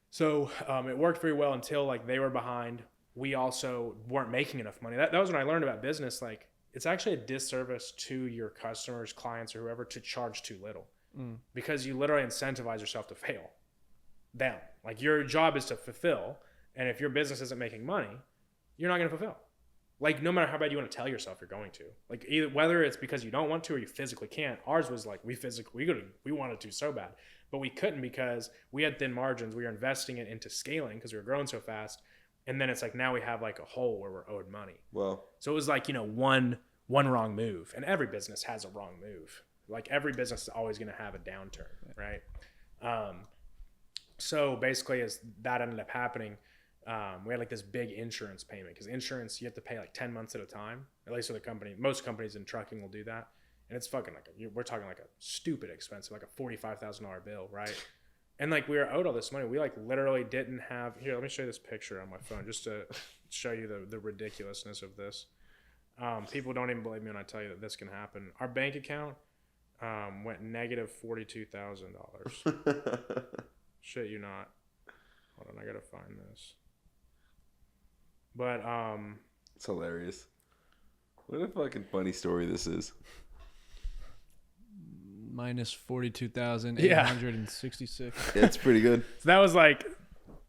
So it worked very well until like they were behind. We also weren't making enough money. That was when I learned about business. Like, it's actually a disservice to your customers, clients, or whoever to charge too little. Because you literally incentivize yourself to fail them. Like, your job is to fulfill, and if your business isn't making money, you're not going to fulfill. Like, no matter how bad you want to tell yourself you're going to. Like, either whether it's because you don't want to or you physically can't. Ours was like we wanted to so bad, but we couldn't because we had thin margins. We were investing it into scaling because we were growing so fast, and then it's like now we have like a hole where we're owed money. Well, so it was like one wrong move, and every business has a wrong move. Like, every business is always going to have a downturn, right? So basically, as that ended up happening, we had like this big insurance payment, because insurance, you have to pay like 10 months at a time, at least for the company. Most companies in trucking will do that. And it's fucking like, we're talking like a stupid expensive, like a $45,000 bill, right? And like, we were owed all this money. We like literally didn't have, here, let me show you this picture on my phone just to show you the ridiculousness of this. People don't even believe me when I tell you that this can happen. Our bank account went negative $42,000. Shit, you not. Hold on, I gotta find this. But it's hilarious. What a fucking funny story this is. minus 42,866. It's pretty good. So that was like,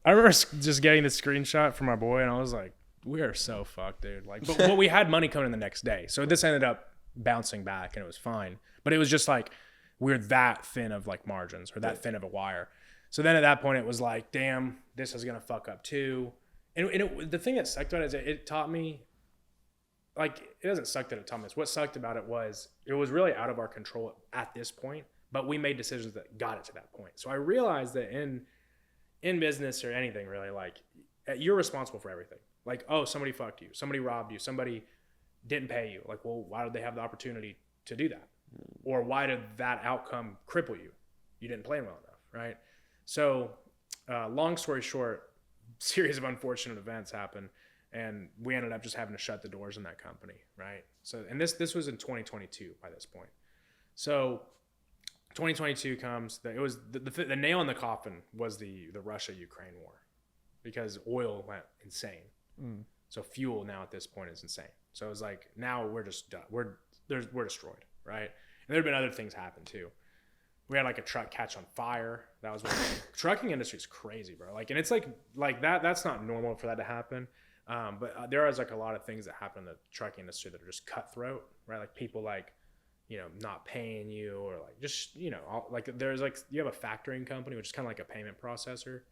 I remember just getting the screenshot from my boy, and I was like, we are so fucked, dude. Like, but we had money coming in the next day, so this ended up bouncing back, and it was fine. But it was just like we're that thin of like margins or that thin of a wire. So then at that point, it was like, damn, this is gonna fuck up too. And the thing that sucked about it is it taught me. Like, it doesn't suck that it taught me this. What sucked about it was really out of our control at this point, but we made decisions that got it to that point. So I realized that in business or anything really, like, you're responsible for everything. Like, oh, somebody fucked you, somebody robbed you, somebody didn't pay you. Like, well, why did they have the opportunity to do that? Or why did that outcome cripple you? You didn't plan well enough, right? So long story short, series of unfortunate events happened. And we ended up just having to shut the doors in that company, right? So, and this was in 2022 by this point. So, 2022 comes. It was the nail in the coffin was the Russia-Ukraine war, because oil went insane. So fuel now at this point is insane. So it was like, now we're just done. We're destroyed, right? And there have been other things happen too. We had like a truck catch on fire. That was trucking industry is crazy, bro. Like, and it's like that. That's not normal for that to happen. But there is like a lot of things that happen in the trucking industry that are just cutthroat, right? Like people like, not paying you, or like just, like there's like, you have a factoring company, which is kind of like a payment processor,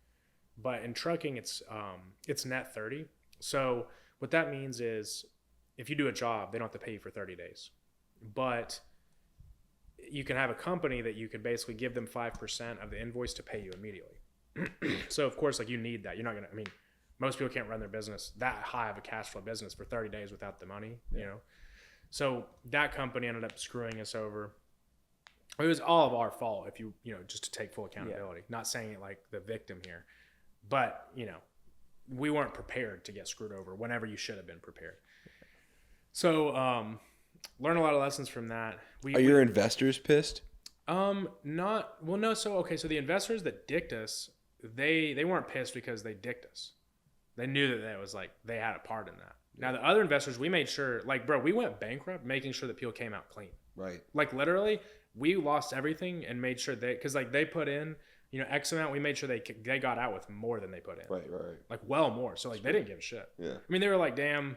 but in trucking, it's net 30. So what that means is if you do a job, they don't have to pay you for 30 days, but you can have a company that you can basically give them 5% of the invoice to pay you immediately. So of course, like you need that. You're not going to, most people can't run their business that high of a cash flow business for 30 days without the money, So that company ended up screwing us over. It was all of our fault, if just to take full accountability. Not saying it like the victim here, but we weren't prepared to get screwed over whenever you should have been prepared. So learn a lot of lessons from that. Are your investors pissed? No. So the investors that dicked us, they weren't pissed because they dicked us. They knew that it was like they had a part in that. Now the other investors, we made sure, like, bro, we went bankrupt making sure that people came out clean. Right. Like literally, we lost everything and made sure because like they put in, X amount. We made sure they got out with more than they put in. Right. Like well more. So like they didn't give a shit. Yeah. They were like, damn,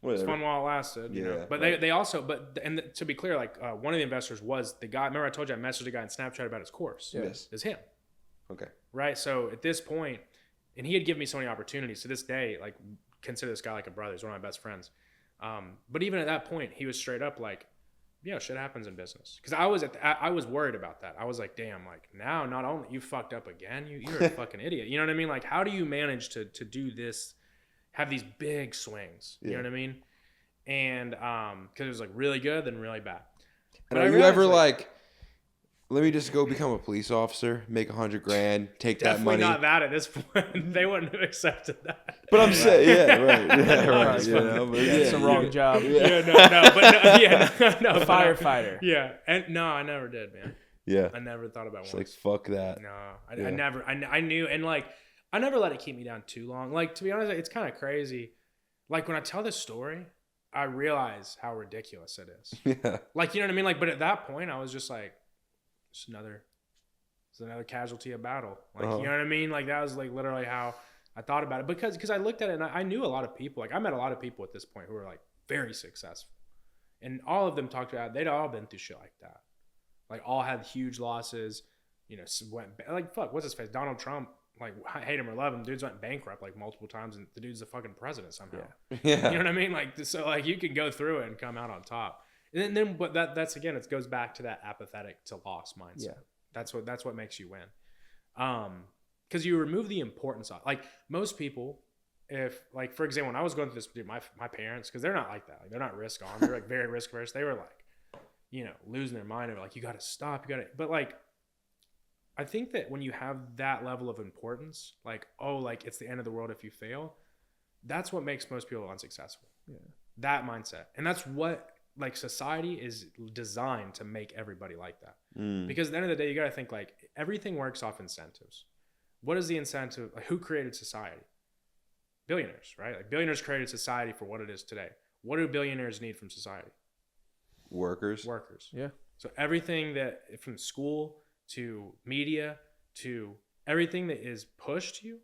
it's fun while it lasted. But right. they also, to be clear, like one of the investors was the guy. Remember I told you I messaged a guy in Snapchat about his course. Yes. It's him. Okay. Right. So at this point. And he had given me so many opportunities. To this day, like, consider this guy like a brother. He's one of my best friends. But even at that point, he was straight up like, shit happens in business. Because I was worried about that. I was like, damn, like, now not only you fucked up again, you're a fucking idiot. You know what I mean? Like, how do you manage to do this, have these big swings? You know what I mean? And because it was like really good, then really bad. And are you ever like, let me just go become a police officer, make $100,000, take that money. Definitely not that at this point. They wouldn't have accepted that. But I'm saying, yeah, right. Yeah, right. It's the wrong job. No, firefighter. Yeah, and no, I never did, man. Yeah, I never thought about it's once. like fuck that. No, I never. I knew, and like, I never let it keep me down too long. Like, to be honest, it's kind of crazy. Like when I tell this story, I realize how ridiculous it is. Yeah. Like, you know what I mean? Like, but at that point, I was just like. It's another casualty of battle. Like, you know what I mean? Like that was like literally how I thought about it because I looked at it and I knew a lot of people. Like I met a lot of people at this point who were like very successful, and all of them talked about they'd all been through shit like that. Like all had huge losses. Went like fuck. What's his face? Donald Trump. Like hate him or love him, dudes went bankrupt like multiple times, and the dude's the fucking president somehow. Yeah. You know what I mean? Like so, like you can go through it and come out on top. And then, but that's again, it goes back to that apathetic to loss mindset. Yeah. That's what makes you win. Because you remove the importance of, like most people, if like for example, when I was going through this, dude, my parents, because they're not like that, like they're not risk on, they're like very risk averse. They were like, losing their mind over like you got to stop, but like, I think that when you have that level of importance, like like it's the end of the world if you fail, that's what makes most people unsuccessful. Yeah. That mindset, and that's what. Like society is designed to make everybody like that. Because at the end of the day, you got to think like everything works off incentives. What is the incentive? Like, who created society? Billionaires, right? Like billionaires created society for what it is today. What do billionaires need from society? Workers. Yeah. So everything that from school to media to everything that is pushed to you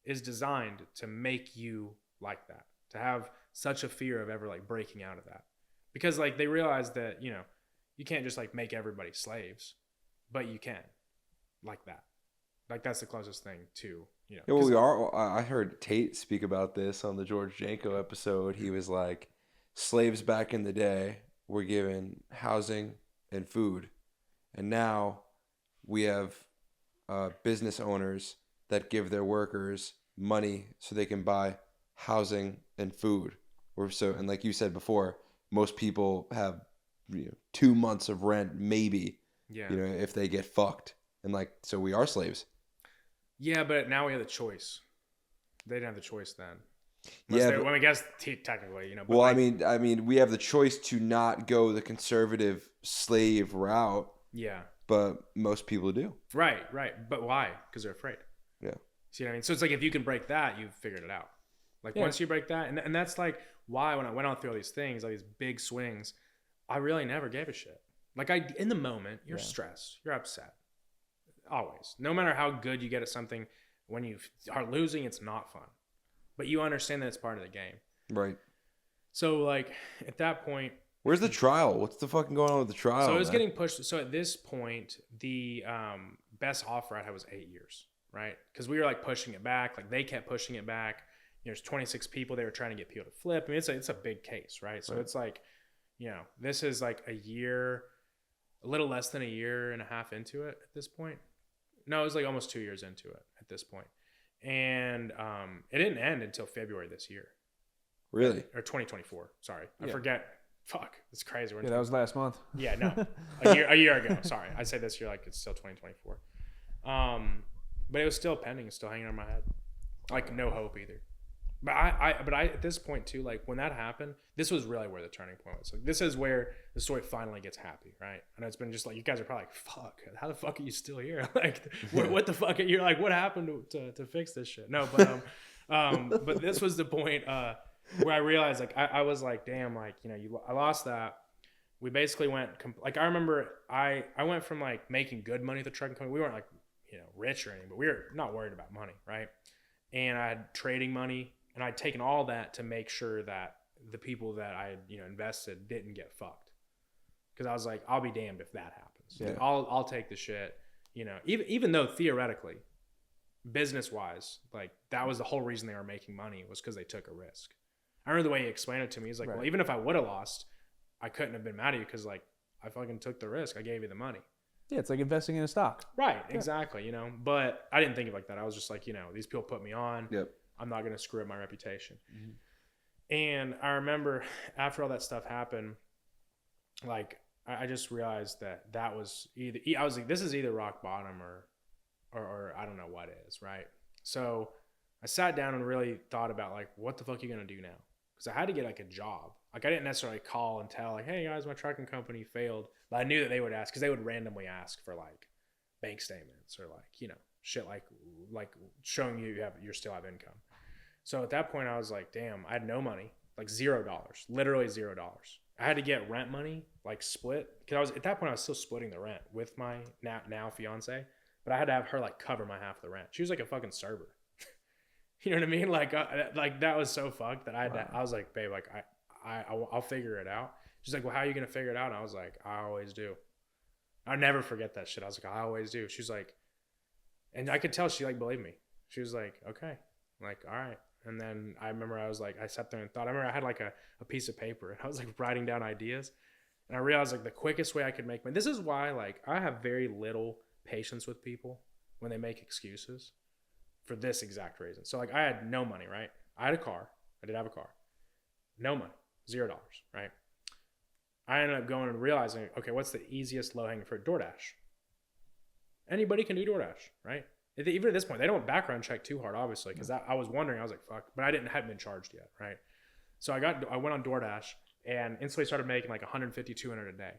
is designed to make you like that, to have such a fear of ever like breaking out of that. Because like they realize that, you know, you can't just like make everybody slaves, but you can like that. Like that's the closest thing to, you know. Yeah, well, we are. I heard Tate speak about this on the George Janko episode. He was like, slaves back in the day were given housing and food, and now we have business owners that give their workers money so they can buy housing and food. Or so, and like you said before, most people have 2 months of rent, maybe. Yeah. If they get fucked, and like so, we are slaves. Yeah, but now we have the choice. They didn't have the choice then. But, I guess technically, But well, like, I mean, we have the choice to not go the conservative slave route, yeah. but most people do. Right. But why? Because they're afraid. Yeah. See what I mean? So it's like if you can break that, you've figured it out. Like Yeah. once you break that, and that's like why when I went on through all these things, all these big swings, I really never gave a shit. Like in the moment, you're stressed, you're upset. Always. No matter how good you get at something, when you are losing, it's not fun. But you understand that it's part of the game. Right. So like at that point, Where's the trial? What's the fucking going on with the trial? so it was man? getting pushed. So at this point, the best offer I had was 8 years, right? Because we were like pushing it back. Like they kept pushing it back. There's 26 people. They were trying to get people to flip. I mean, it's a big case, right? So it's like, this is like a little less than a year and a half into it at this point. No, it was like almost 2 years into it at this point. And it didn't end until February this year. Really? Or 2024. Sorry. I Yeah. forget. Fuck. It's crazy. We're in Yeah, that was last month. Yeah, no, a year ago. Sorry, I say this year like it's still 2024. But it was still pending, it's still hanging on my head, like no hope either. But I at this point too, like when that happened, this was really where the turning point was. Like this is where the story finally gets happy, right? I know it's been just like you guys are probably like, fuck, how the fuck are you still here? Like what the fuck? You're like, what happened to fix this shit? No, but this was the point where I realized like I was like, damn, like I lost that. We basically went like I remember I went from like making good money at the trucking company. We weren't like rich or anything, but we were not worried about money, right? And I had trading money, and I'd taken all that to make sure that the people that I had invested didn't get fucked. Because I was like, I'll be damned if that happens. Yeah. I'll take the shit. Even though theoretically, business wise, like that was the whole reason they were making money was because they took a risk. I remember the way he explained it to me. He's like, Right. well, even if I would have lost, I couldn't have been mad at you because like I fucking took the risk. I gave you the money. Yeah, it's like investing in a stock. Right, exactly, But I didn't think of it like that. I was just like, these people put me on. Yep. I'm not going to screw up my reputation. Mm-hmm. And I remember after all that stuff happened, like I just realized that was I was like, this is either rock bottom or I don't know what is, right? So I sat down and really thought about like, what the fuck are you going to do now? Because I had to get like a job. Like I didn't necessarily call and tell like, hey guys, my trucking company failed. But I knew that they would ask because they would randomly ask for like bank statements or like, shit like showing you still have income. So at that point I was like, damn, I had no money, like $0, literally $0. I had to get rent money, like split. Because at that point I was still splitting the rent with my now fiance, but I had to have her like cover my half of the rent. She was like a fucking server. You know what I mean? Like that was so fucked that I was like, babe, like I'll figure it out. She's like, well, how are you going to figure it out? And I was like, I always do. I'll never forget that shit. I was like, I always do. She's like, and I could tell she like believed me. She was like, okay. I'm like, all right. And then I remember I sat there and thought, I remember I had like a piece of paper and I was like writing down ideas. And I realized like the quickest way I could make money. This is why like I have very little patience with people when they make excuses for this exact reason. So like I had no money, right? I had a car. I did have a car. No money. $0, right? I ended up going and realizing, okay, what's the easiest low-hanging fruit? DoorDash. Anybody can do DoorDash, right? Even at this point, they don't background check too hard, obviously, because I was wondering, I was like, fuck, but hadn't been charged yet, right? So I went on DoorDash and instantly started making like $150, $200 a day.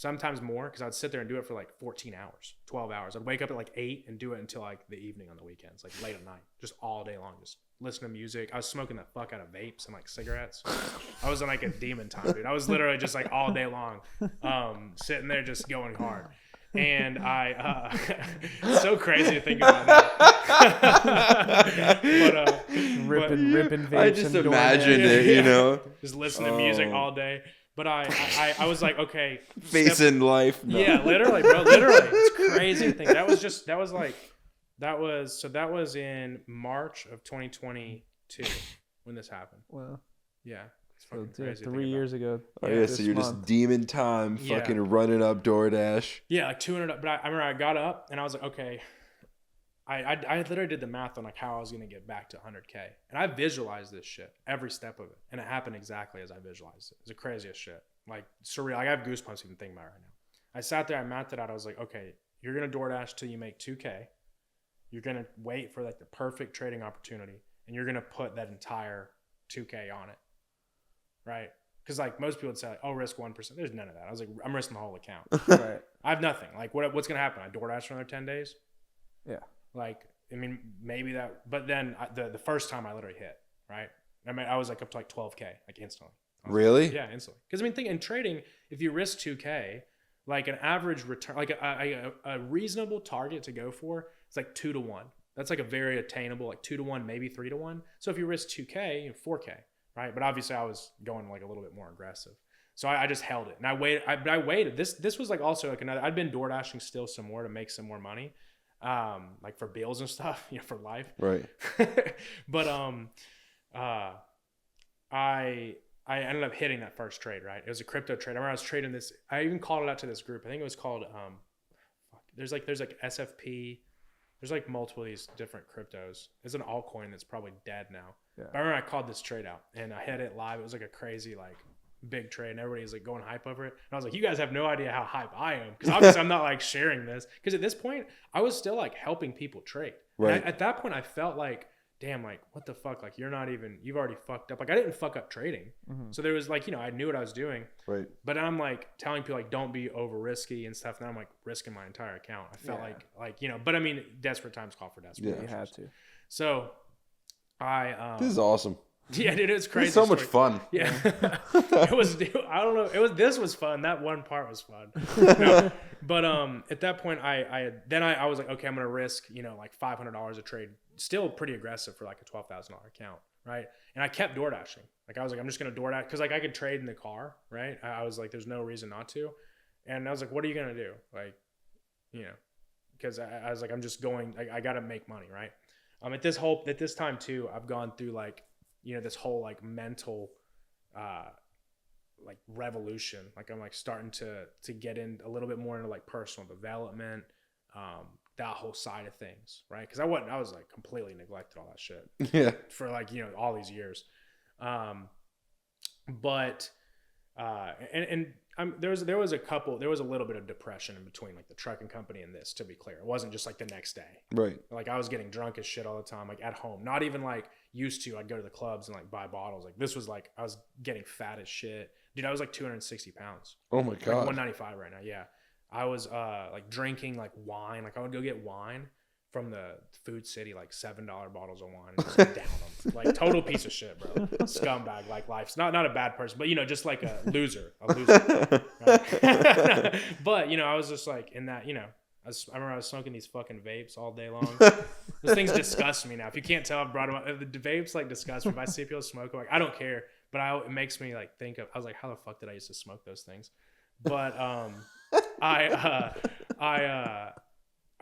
sometimes more, because I'd sit there and do it for like 14 hours, 12 hours. I'd wake up at like 8 and do it until like the evening on the weekends, like late at night, just all day long, just listen to music. I was smoking the fuck out of vapes and like cigarettes. I was in like a demon time, dude. I was literally just like all day long, sitting there just going hard. And I, it's so crazy to think about that. Ripping vapes. I just and imagined DoorDash. it, you know, just listen to music all day. But I was like, okay, facing life. No. yeah, literally, bro, literally. It's crazy to think. That was in March of 2022 when this happened. Well, Yeah. It's so fucking yeah, crazy. to 3 think about. years ago. Oh yeah, this so you're just month. demon time, Yeah. fucking running up DoorDash. Yeah, like 200. But I remember I got up and I was like, okay. I literally did the math on like how I was gonna get back to 100K, and I visualized this shit every step of it, and it happened exactly as I visualized it. It was the craziest shit, like surreal. Like, I have goosebumps even thinking about it right now. I sat there, I mapped it out. I was like, okay, you're gonna DoorDash till you make 2K. You're gonna wait for like the perfect trading opportunity, and you're gonna put that entire 2K on it, right? Because like most people would say, like, oh, risk 1%. There's none of that. I was like, I'm risking the whole account. Right. I have nothing. Like, what's gonna happen? I DoorDash for another 10 days. Yeah. Like, I mean, maybe that, but then the first time I literally hit, right? I mean, I was like up to like 12K, like instantly. Really? Yeah, instantly. Because I mean, think in trading, if you risk 2K, like an average return, like a reasonable target to go for, it's like 2 to 1. That's like a very attainable, like 2 to 1, maybe 3 to 1. So if you risk 2K, you know, 4K, right? But obviously I was going like a little bit more aggressive. So I just held it and I waited. But I waited. This was like also like another, I'd been DoorDashing still some more to make some more money. Like for bills and stuff, you know, for life. Right. But I ended up hitting that first trade, right? It was a crypto trade. I remember I was trading this. I even called it out to this group. I think it was called there's like SFP. There's like multiple of these different cryptos. There's an altcoin that's probably dead now. Yeah. But I remember I called this trade out and I had it live. It was like a crazy like big trade and everybody's like going hype over it. And I was like, you guys have no idea how hype I am, because obviously I'm not like sharing this, because at this point I was still like helping people trade. Right. At that point I felt like, damn, like what the fuck, like you've already fucked up. Like I didn't fuck up trading. So there was like, you know, I knew what I was doing, Right. but I'm like telling people like don't be over risky and stuff. And I'm like risking my entire account. I felt Yeah. like, you know, but I mean, desperate times call for desperate Yeah. You measures. have to. So I This is awesome. yeah, dude, it was This crazy. is so much story. fun. Yeah. It was, I don't know. This was fun. That one part was fun. No. But at that point I was like, okay, I'm going to risk, you know, like $500 a trade. Still pretty aggressive for like a $12,000 account. Right. And I kept DoorDashing. Like I was like, I'm just going to DoorDash, cause like I could trade in the car. Right. I was like, there's no reason not to. And I was like, what are you going to do? Like, you know, cause I was like, I'm just going, I got to make money. Right. At this time too, I've gone through like, you know, this whole like mental, like revolution. Like I'm like starting to get in a little bit more into like personal development, that whole side of things, right? Because I was like completely neglected all that shit Yeah. for like, you know, all these years. But there was a little bit of depression in between like the trucking company and this, to be clear. It wasn't just like the next day. Right. Like I was getting drunk as shit all the time, like at home, not even like used to. I'd go to the clubs and like buy bottles. Like this was like, I was getting fat as shit. Dude, I was like 260 pounds. Oh my Like god. 195 right now. Yeah. I was like drinking like wine. Like I would go get wine from the Food City, like $7 bottles of wine and just down them. Like total piece of shit, bro. Scumbag, like life's not a bad person, but you know, just like a loser. Right? But you know, I was just like in that, you know, I remember I was smoking these fucking vapes all day long. Those things disgust me now. If you can't tell, I've brought them up. The vapes like disgust me. If I see people smoke, like I don't care, but it makes me like think of. I was like, how the fuck did I used to smoke those things? But I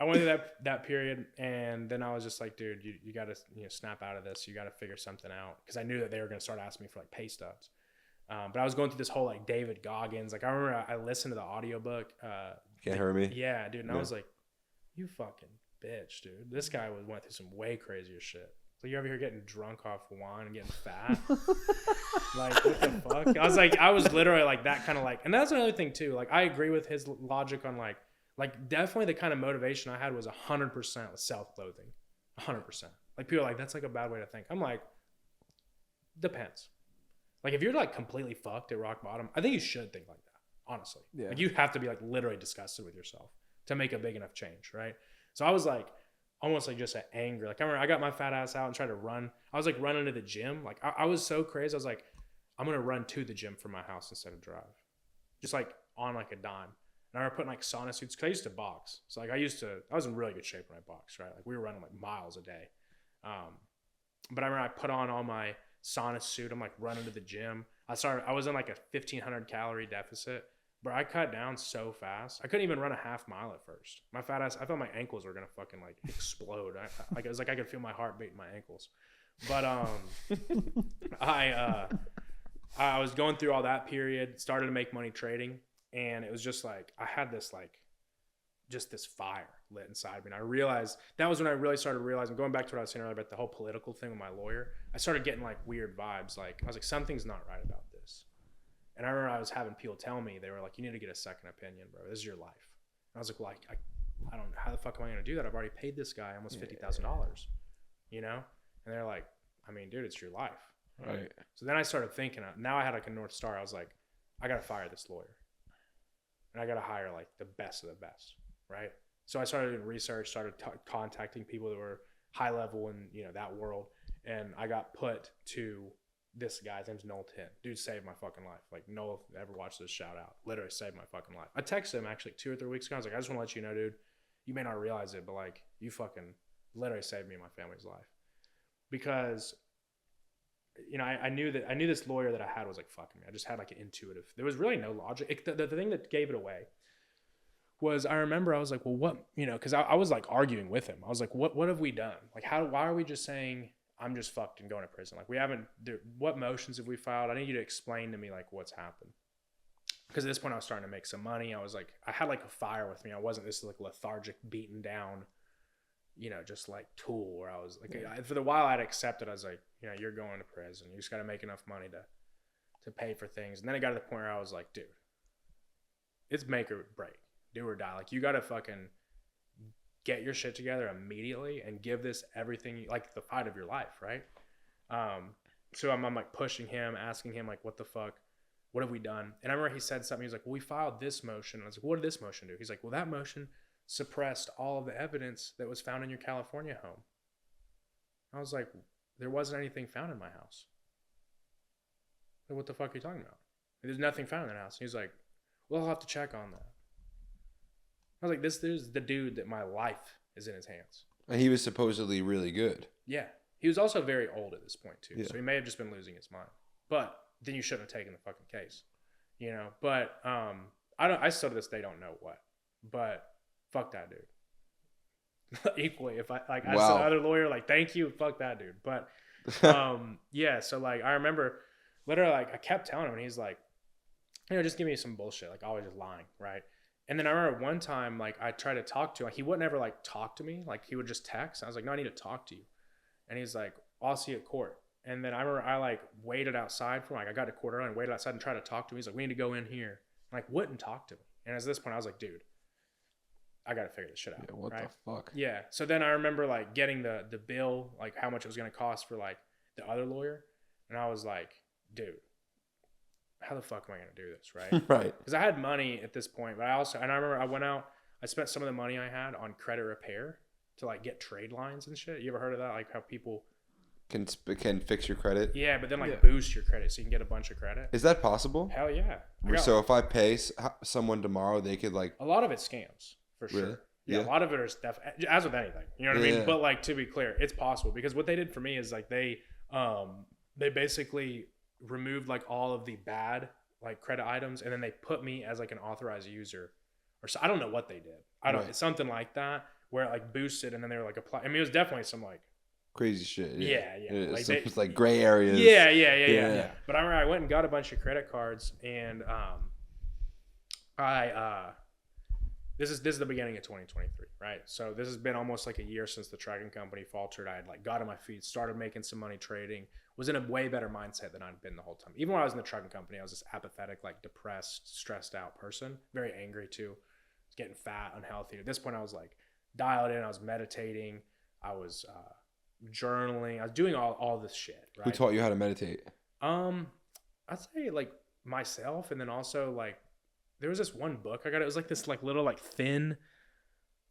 went through that period, and then I was just like, dude, you got to snap out of this. You got to figure something out, because I knew that they were going to start asking me for like pay stubs. But I was going through this whole like David Goggins. Like I remember I listened to the audiobook. Can't hurt me. Yeah, dude. And Yeah. I was like, you fucking bitch, dude. This guy went through some way crazier shit. So you're over here getting drunk off wine and getting fat. Like, what the fuck? I was literally like that kind of like, and that's another thing too. Like, I agree with his logic on like definitely the kind of motivation I had was 100% self-loathing. 100%. Like people are like, that's like a bad way to think. I'm like, depends. Like if you're like completely fucked at rock bottom, I think you should think like that. honestly. Yeah. Like you have to be like literally disgusted with yourself to make a big enough change, right? So I was like almost like just at anger. Like I remember I got my fat ass out and tried to run. I was like running to the gym. Like I was so crazy. I was like, I'm gonna run to the gym from my house instead of drive, just like on like a dime. And I remember putting like sauna suits because I used to box. So like I was in really good shape when I boxed, right? Like we were running like miles a day. But I remember I put on all my sauna suit. I'm like running to the gym. I was in like a 1,500 calorie deficit, but I cut down so fast. I couldn't even run a half mile at first. My fat ass, I thought my ankles were gonna fucking like explode. It was like I could feel my heart beat in my ankles. But I was going through all that period, started to make money trading, and it was just like I had this like just this fire lit inside me. And I realized that was when I really started realizing, going back to what I was saying earlier about the whole political thing with my lawyer, I started getting like weird vibes. Like I was like, something's not right about this. And I remember I was having people tell me, they were like, you need to get a second opinion, bro. This is your life. And I was like, well, I don't, how the fuck am I going to do that? I've already paid this guy almost $50,000, you know? And they're like, I mean, dude, it's your life. Right. So then I started thinking, now I had like a North Star. I was like, I got to fire this lawyer. And I got to hire like the best of the best. Right. So I started doing research, started contacting people that were high level in, you know, that world. And I got put to this guy. His name's Noel Tint. Dude saved my fucking life. Like, Noel, ever watched this, shout out. Literally saved my fucking life. I texted him actually 2 or 3 weeks ago. I was like, I just want to let you know, dude, you may not realize it, but like, you fucking literally saved me and my family's life. Because, you know, I knew this lawyer that I had was like fucking me. I just had like an intuitive. There was really no logic. The thing that gave it away was, I remember I was like, well, what, you know, because I was like arguing with him. I was like, what have we done? Like, why are we just saying I'm just fucked and going to prison? Like, we haven't, what motions have we filed? I need you to explain to me like what's happened. Because at this point I was starting to make some money. I was like, I had like a fire with me. I wasn't this like lethargic, beaten down, you know, just like tool where I was like, for the while I'd accepted, I was like, you know, you're going to prison. You just got to make enough money to pay for things. And then it got to the point where I was like, dude, it's make or break. Do or die. Like, you got to fucking get your shit together immediately and give this everything, like the fight of your life, right? So I'm like pushing him, asking him like, what the fuck? What have we done? And I remember he said something. He was like, well, we filed this motion. And I was like, what did this motion do? He's like, well, that motion suppressed all of the evidence that was found in your California home. I was like, there wasn't anything found in my house. Like, what the fuck are you talking about? There's nothing found in that house. And he's like, well, I'll have to check on that. I was like, this is the dude that my life is in his hands. And he was supposedly really good. Yeah. He was also very old at this point, too. Yeah. So he may have just been losing his mind. But then you shouldn't have taken the fucking case. You know? But I still to this day don't know what. But fuck that dude. Equally. If I said other lawyer, like, thank you, fuck that dude. But yeah, so like I remember literally like I kept telling him, and he's like, you know, just give me some bullshit. Like, always just lying, right? And then I remember one time, like, I tried to talk to him. Like, he wouldn't ever, like, talk to me. Like, he would just text. I was like, no, I need to talk to you. And he's like, I'll see you at court. And then I remember I, like, waited outside for him. Like, I got to court early and waited outside and tried to talk to him. He's like, we need to go in here. And, like, wouldn't talk to me. And at this point, I was like, dude, I got to figure this shit out. Yeah, what right? the fuck? Yeah. So then I remember, like, getting the bill, like, how much it was going to cost for, like, the other lawyer. And I was like, dude, how the fuck am I going to do this, right? Right. Because I had money at this point, but I remember I went out, I spent some of the money I had on credit repair to like get trade lines and shit. You ever heard of that? Like how people Can fix your credit? yeah, but then like boost your credit so you can get a bunch of credit. Is that possible? Hell yeah. So if I pay someone tomorrow, they could like... A lot of it's scams, for sure. Really? Yeah, a lot of it is definitely, as with anything, you know what I mean? But like, to be clear, it's possible because what they did for me is like they basically removed like all of the bad like credit items, and then they put me as like an authorized user, or so I don't know what they did. It's something like that where it like boosted, and then they were like apply. I mean, it was definitely some like crazy shit. Yeah. Like it's like gray areas. Yeah. But I remember I went and got a bunch of credit cards, and this is the beginning of 2023, right? So this has been almost like a year since the trucking company faltered. I had like got on my feet, started making some money trading, was in a way better mindset than I'd been the whole time. Even when I was in the trucking company, I was this apathetic, like depressed, stressed out person, very angry too. I was getting fat, unhealthy. At this point, I was like dialed in. I was meditating. I was journaling. I was doing all this shit. Right? Who taught you how to meditate? I'd say like myself, and then also like there was this one book I got. It was like this like little like thin,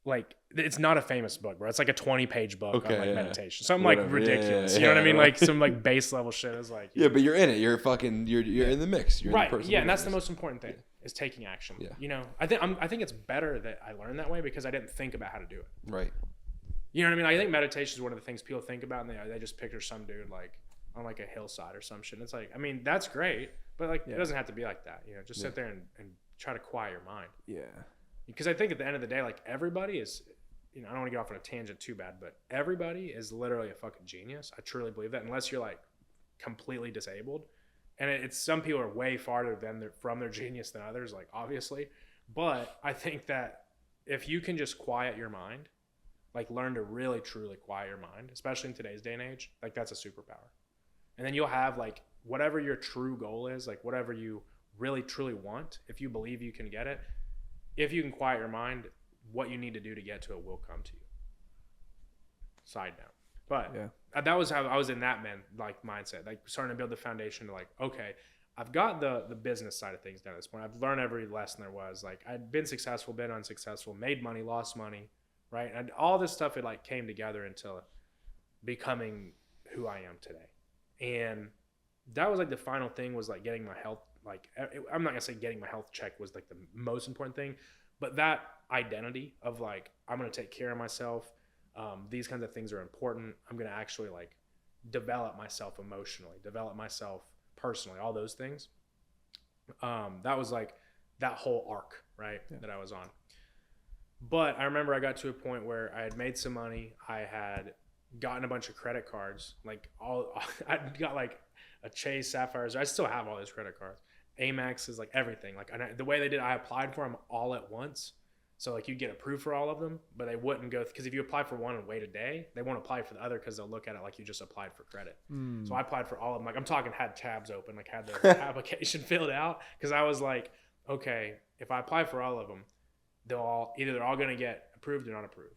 like it's not a famous book, bro. It's like a 20-page book on like meditation, something like ridiculous. You know what I mean? Like some like base level shit is like Yeah, but you're in it. You're fucking. You're in the mix. You're right. In the person Yeah, and that's the most important thing is taking action. Yeah. You know, I think it's better that I learned that way because I didn't think about how to do it. Right. You know what I mean? I think meditation is one of the things people think about, and they just picture some dude like on like a hillside or some shit. And it's like, I mean, that's great, but like it doesn't have to be like that. You know, just sit there and try to quiet your mind. Yeah. Because I think at the end of the day, like everybody is, you know, I don't want to get off on a tangent too bad, but everybody is literally a fucking genius. I truly believe that, unless you're like completely disabled. And it's some people are way farther from their genius than others, like obviously. But I think that if you can just quiet your mind, like learn to really truly quiet your mind, especially in today's day and age, like that's a superpower. And then you'll have like whatever your true goal is, like whatever you really truly want, if you believe you can get it, if you can quiet your mind, what you need to do to get to it will come to you. Side note. But that was how I was in that mindset, like starting to build the foundation to like, okay, I've got the business side of things down at this point. I've learned every lesson there was. Like I'd been successful, been unsuccessful, made money, lost money, right? And all this stuff, it like came together into becoming who I am today. And that was like the final thing was like getting my health, like I'm not gonna say getting my health checked was like the most important thing, but that identity of like, I'm going to take care of myself. These kinds of things are important. I'm going to actually like develop myself emotionally, develop myself personally, all those things. That was like that whole arc, right? Yeah. That I was on. But I remember I got to a point where I had made some money. I had gotten a bunch of credit cards, like I got like a Chase Sapphires. I still have all those credit cards. Amex is like everything. Like the way they did, I applied for them all at once. So like you get approved for all of them, but they wouldn't go because if you apply for one and wait a day, they won't apply for the other because they'll look at it like you just applied for credit. So I applied for all of them. Like I'm talking had tabs open, like had the application filled out because I was like, okay, if I apply for all of them, they're all going to get approved or not approved.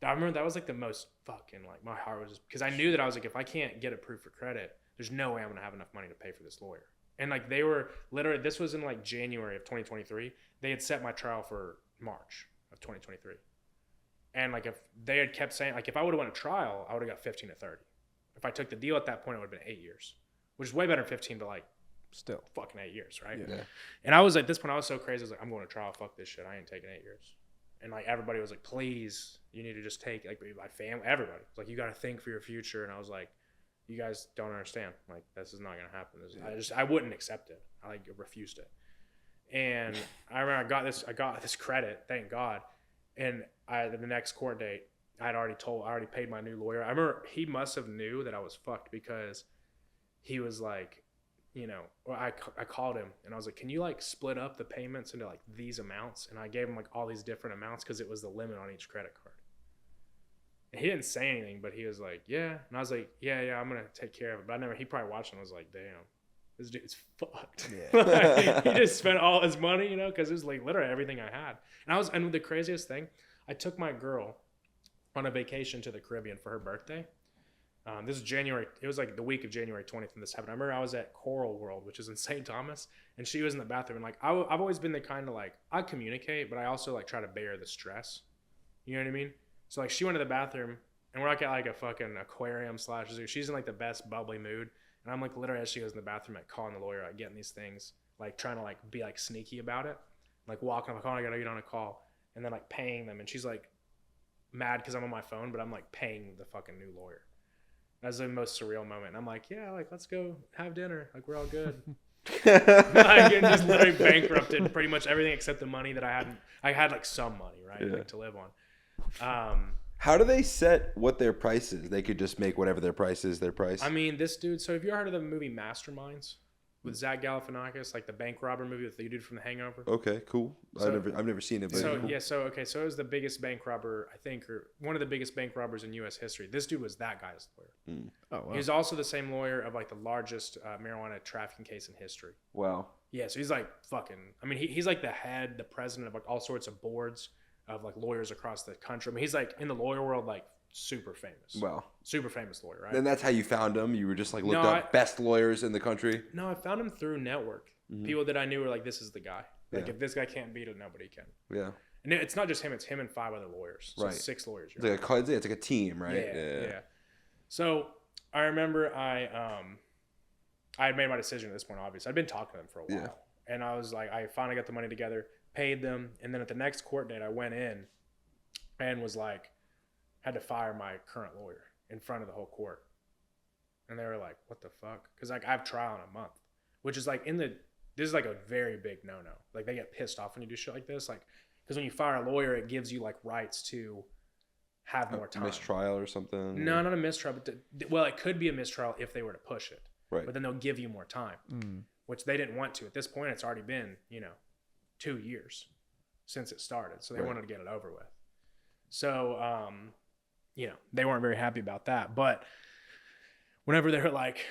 I remember that was like the most fucking like my heart was just because I knew that I was like, if I can't get approved for credit, there's no way I'm going to have enough money to pay for this lawyer. And like they were literally, this was in like January of 2023. They had set my trial for March of 2023. And like if they had kept saying, like if I would have won a trial, I would have got 15 to 30. If I took the deal at that point, it would have been 8 years, which is way better than 15 to like still fucking 8 years, right? Yeah. And I was at this point, I was so crazy. I was like, I'm going to trial. Fuck this shit. I ain't taking 8 years. And like everybody was like, please, you need to just take like my family, everybody was like, you got to think for your future. And I was like, you guys don't understand. Like this is not going to happen. I wouldn't accept it. I like refused it. And I remember I got this credit, thank God. And the next court date, I already paid my new lawyer. I remember he must have knew that I was fucked because he was like, you know, I called him and I was like, can you like split up the payments into like these amounts? And I gave him like all these different amounts because it was the limit on each credit card. And he didn't say anything, but he was like, yeah. And I was like, yeah, I'm going to take care of it. But he probably watched and was like, damn. This dude's fucked. Yeah. Like, he just spent all his money, you know, because it was like literally everything I had. And the craziest thing, I took my girl on a vacation to the Caribbean for her birthday. This is January. It was like the week of January 20th when this happened. I remember I was at Coral World, which is in St. Thomas, and she was in the bathroom. And like I've always been the kind of like I communicate, but I also like try to bear the stress. You know what I mean? So like she went to the bathroom, and we're like at like a fucking aquarium / zoo. She's in like the best bubbly mood. And I'm like literally as she goes in the bathroom, like calling the lawyer, like getting these things, like trying to like be like sneaky about it, like walking. I'm like, oh, I gotta get on a call, and then like paying them. And she's like mad because I'm on my phone, but I'm like paying the fucking new lawyer. That's the most surreal moment. And I'm like, yeah, like let's go have dinner, like we're all good. Like and just literally bankrupted pretty much everything except the money that I hadn't. I had like some money, right, like to live on. How do they set what their price is? They could just make whatever their price is their price. I mean, this dude. So have you heard of the movie Masterminds with Zach Galifianakis, like the bank robber movie with the dude from The Hangover? Okay, cool. So, I've never seen it. But so cool. yeah, so it was the biggest bank robber, I think, or one of the biggest bank robbers in U.S. history. This dude was that guy's lawyer. Oh wow. He was also the same lawyer of like the largest marijuana trafficking case in history. Wow. Yeah, so he's like fucking. I mean, he's like the president of like all sorts of boards of like lawyers across the country. I mean, he's like in the lawyer world, like. Super famous. Wow. Super famous lawyer, right? Then that's how you found him? You were just like looked up best lawyers in the country? No, I found him through network. Mm-hmm. People that I knew were like, this is the guy. Like Yeah. if this guy can't beat it, nobody can. Yeah. And it's not just him; it's him and 5 other lawyers. So Right. 6 lawyers. It's like a team, right? Yeah. So I remember I had made my decision at this point. Obviously, I'd been talking to them for a while, and I was like, I finally got the money together, paid them, and then at the next court date, I went in and was like, had to fire my current lawyer in front of the whole court, and they were like, "What the fuck?" Because like I have trial in a month, which is like this is like a very big no. Like they get pissed off when you do shit like this, like because when you fire a lawyer, it gives you like rights to have more time. Mistrial or something. No, not a mistrial, but well, it could be a mistrial if they were to push it. Right. But then they'll give you more time, which they didn't want to. At this point, it's already been 2 years since it started, so they wanted to get it over with. So, they weren't very happy about that. But whenever they're like,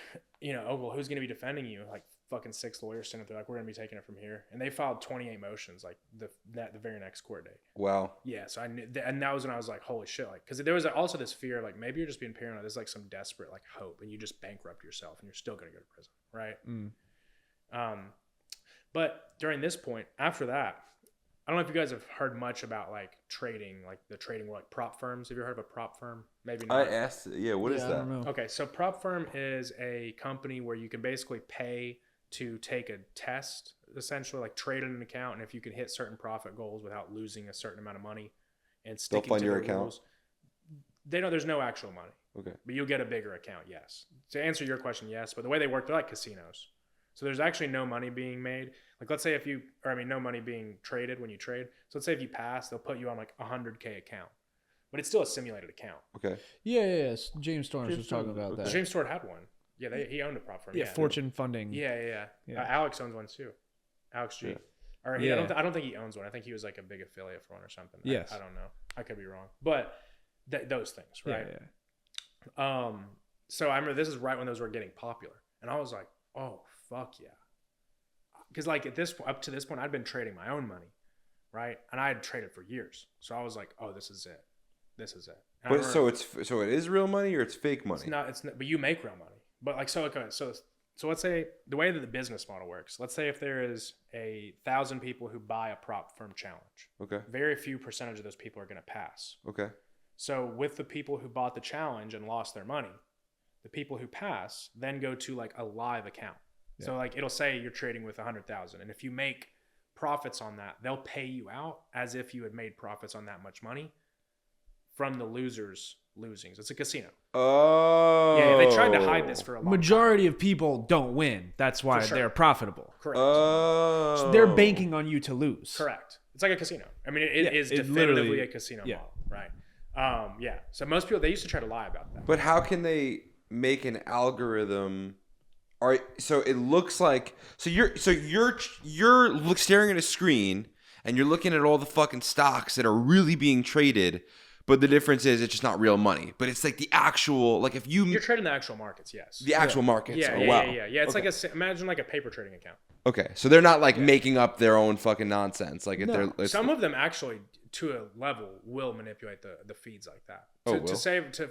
oh well, who's going to be defending you? Like fucking 6 lawyers sitting there, like we're going to be taking it from here, and they filed 28 motions like the very next court date. Wow. Yeah, so I knew, and that was when I was like, holy shit, like, because there was also this fear of like maybe you're just being paranoid. There's like some desperate like hope, and you just bankrupt yourself, and you're still gonna go to prison, right? But during this point, after that, I don't know if you guys have heard much about like trading, like the trading world, like prop firms. Have you heard of a prop firm? Maybe not. I asked. Yeah. What is I that? don't know. Okay, so prop firm is a company where you can basically pay to take a test, essentially like trade in an account, and if you can hit certain profit goals without losing a certain amount of money and sticking fund to your the account? rules, they know there's no actual money, Okay. but you'll get a bigger account. Yes. To answer your question, yes, but the way they work, they're like casinos. So there's actually no money being made. Like let's say no money being traded when you trade. So let's say if you pass, they'll put you on like a 100K account, but it's still a simulated account. Okay. Yeah. James Storms was talking about that. James Stewart had one. Yeah, he owned a prop firm. Yeah, Fortune Funding. Yeah. Yeah. Alex owns one too. Alex G. Yeah. Or Yeah. I don't think he owns one. I think he was like a big affiliate for one or something. Yes. I don't know. I could be wrong. But those things, right? Yeah. So I remember this is right when those were getting popular, and I was like, oh fuck yeah, because like up to this point, I'd been trading my own money, right? And I had traded for years, so I was like, oh, this is it. And I But remember- so it is real money or it's fake money? it's not, but you make real money. But like, so let's say the way that the business model works, let's say if there is 1,000 people who buy a prop firm challenge, Okay. very few percentage of those people are going to pass. Okay. So with the people who bought the challenge and lost their money, the people who pass then go to like a live account. Yeah. So like it'll say you're trading with 100,000, and if you make profits on that, they'll pay you out as if you had made profits on that much money from the losers' losings. It's a casino. Oh. Yeah, they tried to hide this for a long Majority of people don't win. That's why For sure. they're profitable. time. Correct. Oh. So they're banking on you to lose. Correct. It's like a casino. I mean, it is it definitively literally- a casino yeah. model, right? Yeah. So most people, they used to try to lie about that. But how can they make an algorithm? All right, so it looks like you're staring at a screen and you're looking at all the fucking stocks that are really being traded, but the difference is it's just not real money. But it's like the actual, like if You're trading the actual markets, yes. the actual markets. Yeah, Oh, yeah, wow. yeah. It's like imagine like a paper trading account. Okay, so they're not like making up their own fucking nonsense. Like if No. they're Some of them actually, to a level, will manipulate the feeds like that.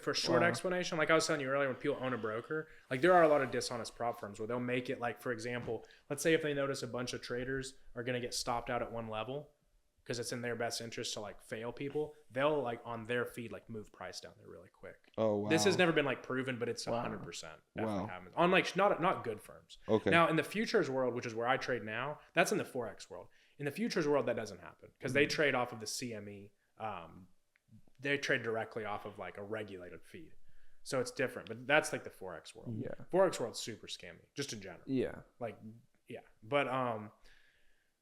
For short explanation, like I was telling you earlier, when people own a broker, like there are a lot of dishonest prop firms where they'll make it like, for example, let's say if they notice a bunch of traders are going to get stopped out at one level because it's in their best interest to like fail people, they'll like on their feed like move price down there really quick. Oh wow. This has never been like proven, but it's 100% definitely happens on like not good firms. Okay. Now in the futures world, which is where I trade now, that's in the Forex world. In the futures world, that doesn't happen because they trade off of the CME. They trade directly off of like a regulated feed, so it's different. But that's like the Forex world. Yeah. Forex world's super scammy, just in general. Yeah. Like, yeah, but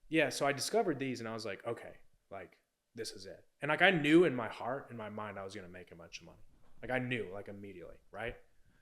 yeah. So I discovered these, and I was like, okay, like this is it. And like I knew in my heart, in my mind, I was gonna make a bunch of money. Like I knew, like immediately, right?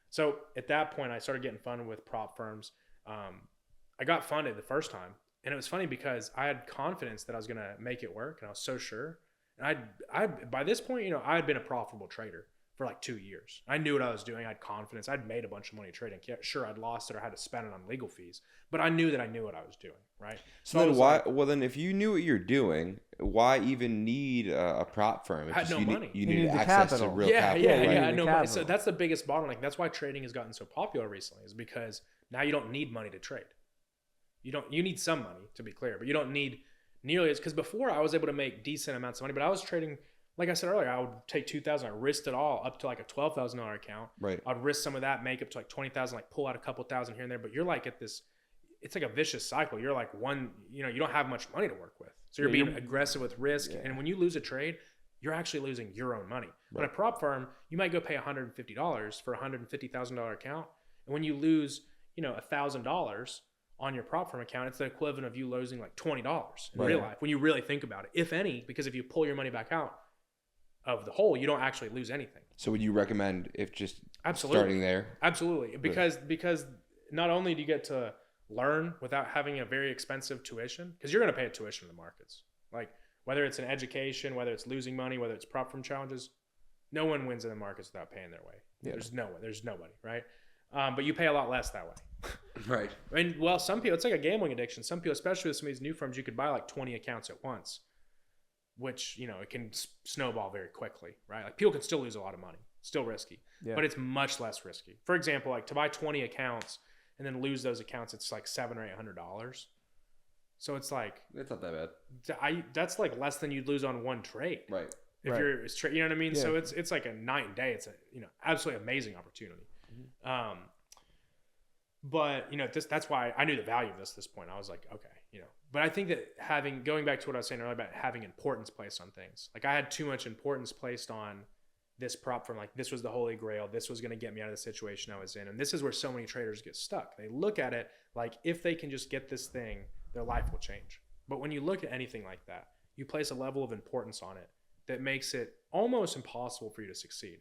So at that point, I started getting funded with prop firms. I got funded the first time, and it was funny because I had confidence that I was gonna make it work, and I was so sure. And I by this point, I had been a profitable trader for like 2 years. I knew what I was doing. I had confidence. I'd made a bunch of money trading. Yeah, sure, I'd lost it or had to spend it on legal fees, but I knew that I knew what I was doing, right? So I then was why? like, Well, then if you knew what you're doing, why even need a prop firm? It's I had just no money. You You need need the access to capital. real yeah, capital. yeah, right? yeah. The No, capital. so that's the biggest bottleneck. That's why trading has gotten so popular recently, is because now you don't need money to trade. You need some money, to be clear, but you don't need nearly as, because before I was able to make decent amounts of money, but I was trading, like I said earlier, I would take 2,000, I risked it all up to like a $12,000 account. Right. I'd risk some of that, make up to like 20,000, like pull out a couple thousand here and there. But you're like at this, it's like a vicious cycle. You're like you don't have much money to work with. So you're being aggressive with risk. And when you lose a trade, you're actually losing your own money. But a prop firm, you might go pay $150 for a $150,000 account. And when you lose, $1,000 on your prop firm account, it's the equivalent of you losing like $20 in real life when you really think about it, if any, because if you pull your money back out of the hole, you don't actually lose anything. So would you recommend if just Absolutely. starting there? Absolutely. Because not only do you get to learn without having a very expensive tuition, because you're going to pay a tuition in the markets. Like whether it's an education, whether it's losing money, whether it's prop firm challenges, no one wins in the markets without paying their way. Yeah. There's nobody, right? But you pay a lot less that way. Right. And well, some people, it's like a gambling addiction. Some people, especially with some of these new firms, you could buy like 20 accounts at once, which, it can snowball very quickly, right? Like people can still lose a lot of money, still risky, but it's much less risky. For example, like to buy 20 accounts and then lose those accounts, it's like $700 or $800. So it's like, it's not that bad. That's like less than you'd lose on one trade. Right. If you're straight, you know what I mean? Yeah. So it's like a night and day. It's a, absolutely amazing opportunity. Mm-hmm. But that's why I knew the value of this at this point. I was like, okay, but I think that going back to what I was saying earlier about having importance placed on things, like I had too much importance placed on this prop firm, like this was the holy grail, this was going to get me out of the situation I was in. And this is where so many traders get stuck. They look at it like if they can just get this thing, their life will change. But when you look at anything like that, you place a level of importance on it that makes it almost impossible for you to succeed.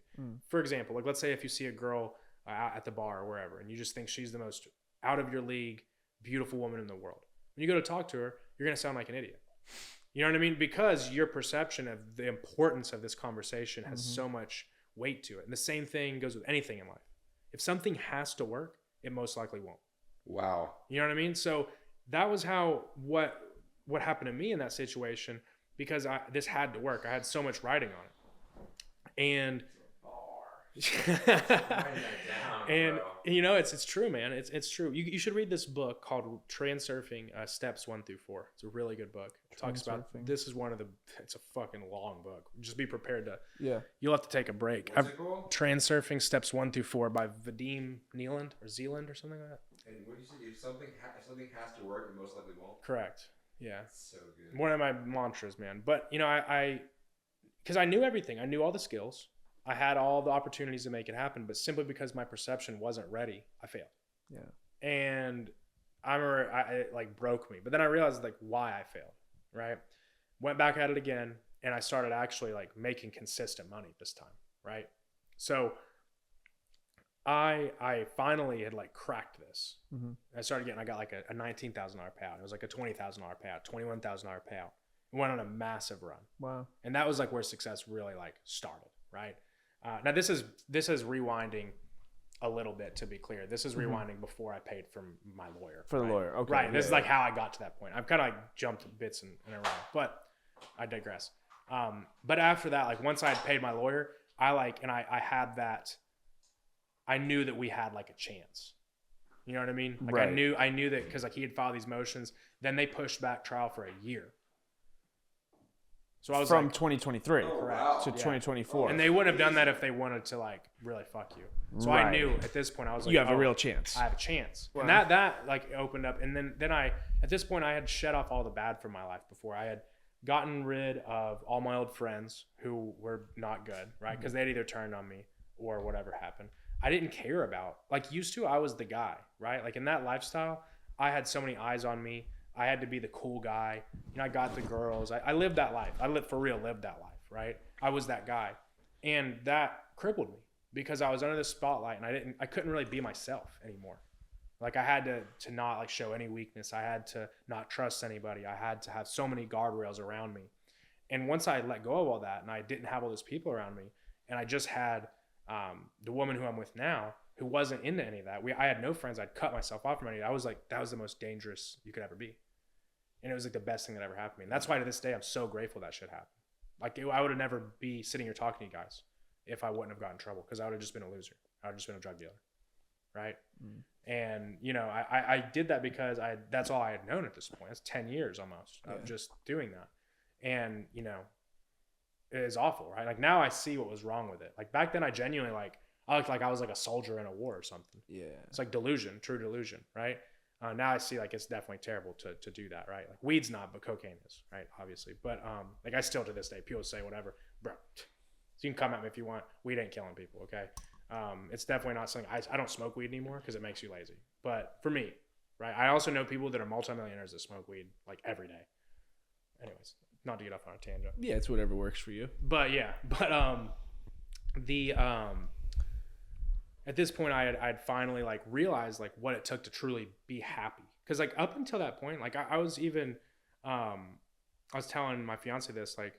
For example, like let's say if you see a girl out at the bar or wherever, and you just think she's the most out of your league, beautiful woman in the world. When you go to talk to her, you're going to sound like an idiot. You know what I mean? Because your perception of the importance of this conversation has so much weight to it. And the same thing goes with anything in life. If something has to work, it most likely won't. Wow. You know what I mean? So that was what happened to me in that situation, because this had to work. I had so much riding on it. And and it's true, man. It's true. You should read this book called Transurfing Steps 1 through 4. It's a really good book. It talks about this is it's a fucking long book. Just be prepared to you'll have to take a break. What's it called? Transurfing Steps 1 through 4 by Vadim Neeland or Zealand or something like that. And what do you say? If something has to work, it most likely won't. Correct. Yeah. That's so good. One of my mantras, man. But I because I knew everything. I knew all the skills. I had all the opportunities to make it happen, but simply because my perception wasn't ready, I failed. Yeah. And I remember it like broke me, but then I realized like why I failed, right? Went back at it again, and I started actually like making consistent money this time, right? So I finally had like cracked this. Mm-hmm. I got like a $19,000 payout. It was like a $20,000 payout, $21,000 payout. Went on a massive run. Wow. And that was like where success really like started, right? Now this is rewinding a little bit, to be clear. This is rewinding before I paid for my lawyer. For the lawyer, okay. Right. This is like how I got to that point. I've kind of like jumped bits in a row, but I digress. But after that, like once I had paid my lawyer, I had that. I knew that we had like a chance. You know what I mean? Like right. I knew that because like he had filed these motions. Then they pushed back trial for a year. So I was from like, 2023 correct, to 2024, and they wouldn't have done that if they wanted to like really fuck you. So right. I knew at this point I was like, you have a real chance. I have a chance, wow. And that like opened up. And then I at this point I had shed off all the bad from my life before. I had gotten rid of all my old friends who were not good, right? Because they'd either turned on me or whatever happened. I didn't care about like used to. I was the guy, right? Like in that lifestyle, I had so many eyes on me. I had to be the cool guy. I got the girls. I lived that life. I lived that life, right? I was that guy. And that crippled me because I was under the spotlight and I couldn't really be myself anymore. Like I had to not like show any weakness. I had to not trust anybody. I had to have so many guardrails around me. And once I let go of all that and I didn't have all those people around me and I just had the woman who I'm with now who wasn't into any of that. I had no friends. I'd cut myself off from any of that. I was like, that was the most dangerous you could ever be. And it was like the best thing that ever happened to me. And that's why to this day, I'm so grateful that shit happened. Like I would have never be sitting here talking to you guys if I wouldn't have gotten in trouble because I would have just been a loser. I would have just been a drug dealer. right? And you know, I did that because that's all I had known at this point. That's 10 years almost of just doing that. And you know, it is awful, right? Like now I see what was wrong with it. Like back then I genuinely I looked like I was like a soldier in a war or something. Yeah. It's like delusion, true delusion, right? Now I see like it's definitely terrible to do that, right? Like weed's not, but cocaine is, right? Obviously. But like I still to this day, people say whatever, bro. So you can come at me if you want. Weed ain't killing people, okay? It's definitely not something I don't smoke weed anymore because it makes you lazy. But for me, right? I also know people that are multimillionaires that smoke weed like every day. Anyways, not to get off on a tangent. Yeah, it's whatever works for you. But yeah, at this point I'd finally like realized like what it took to truly be happy. Cause like up until that point, like I was even, I was telling my fiance this, like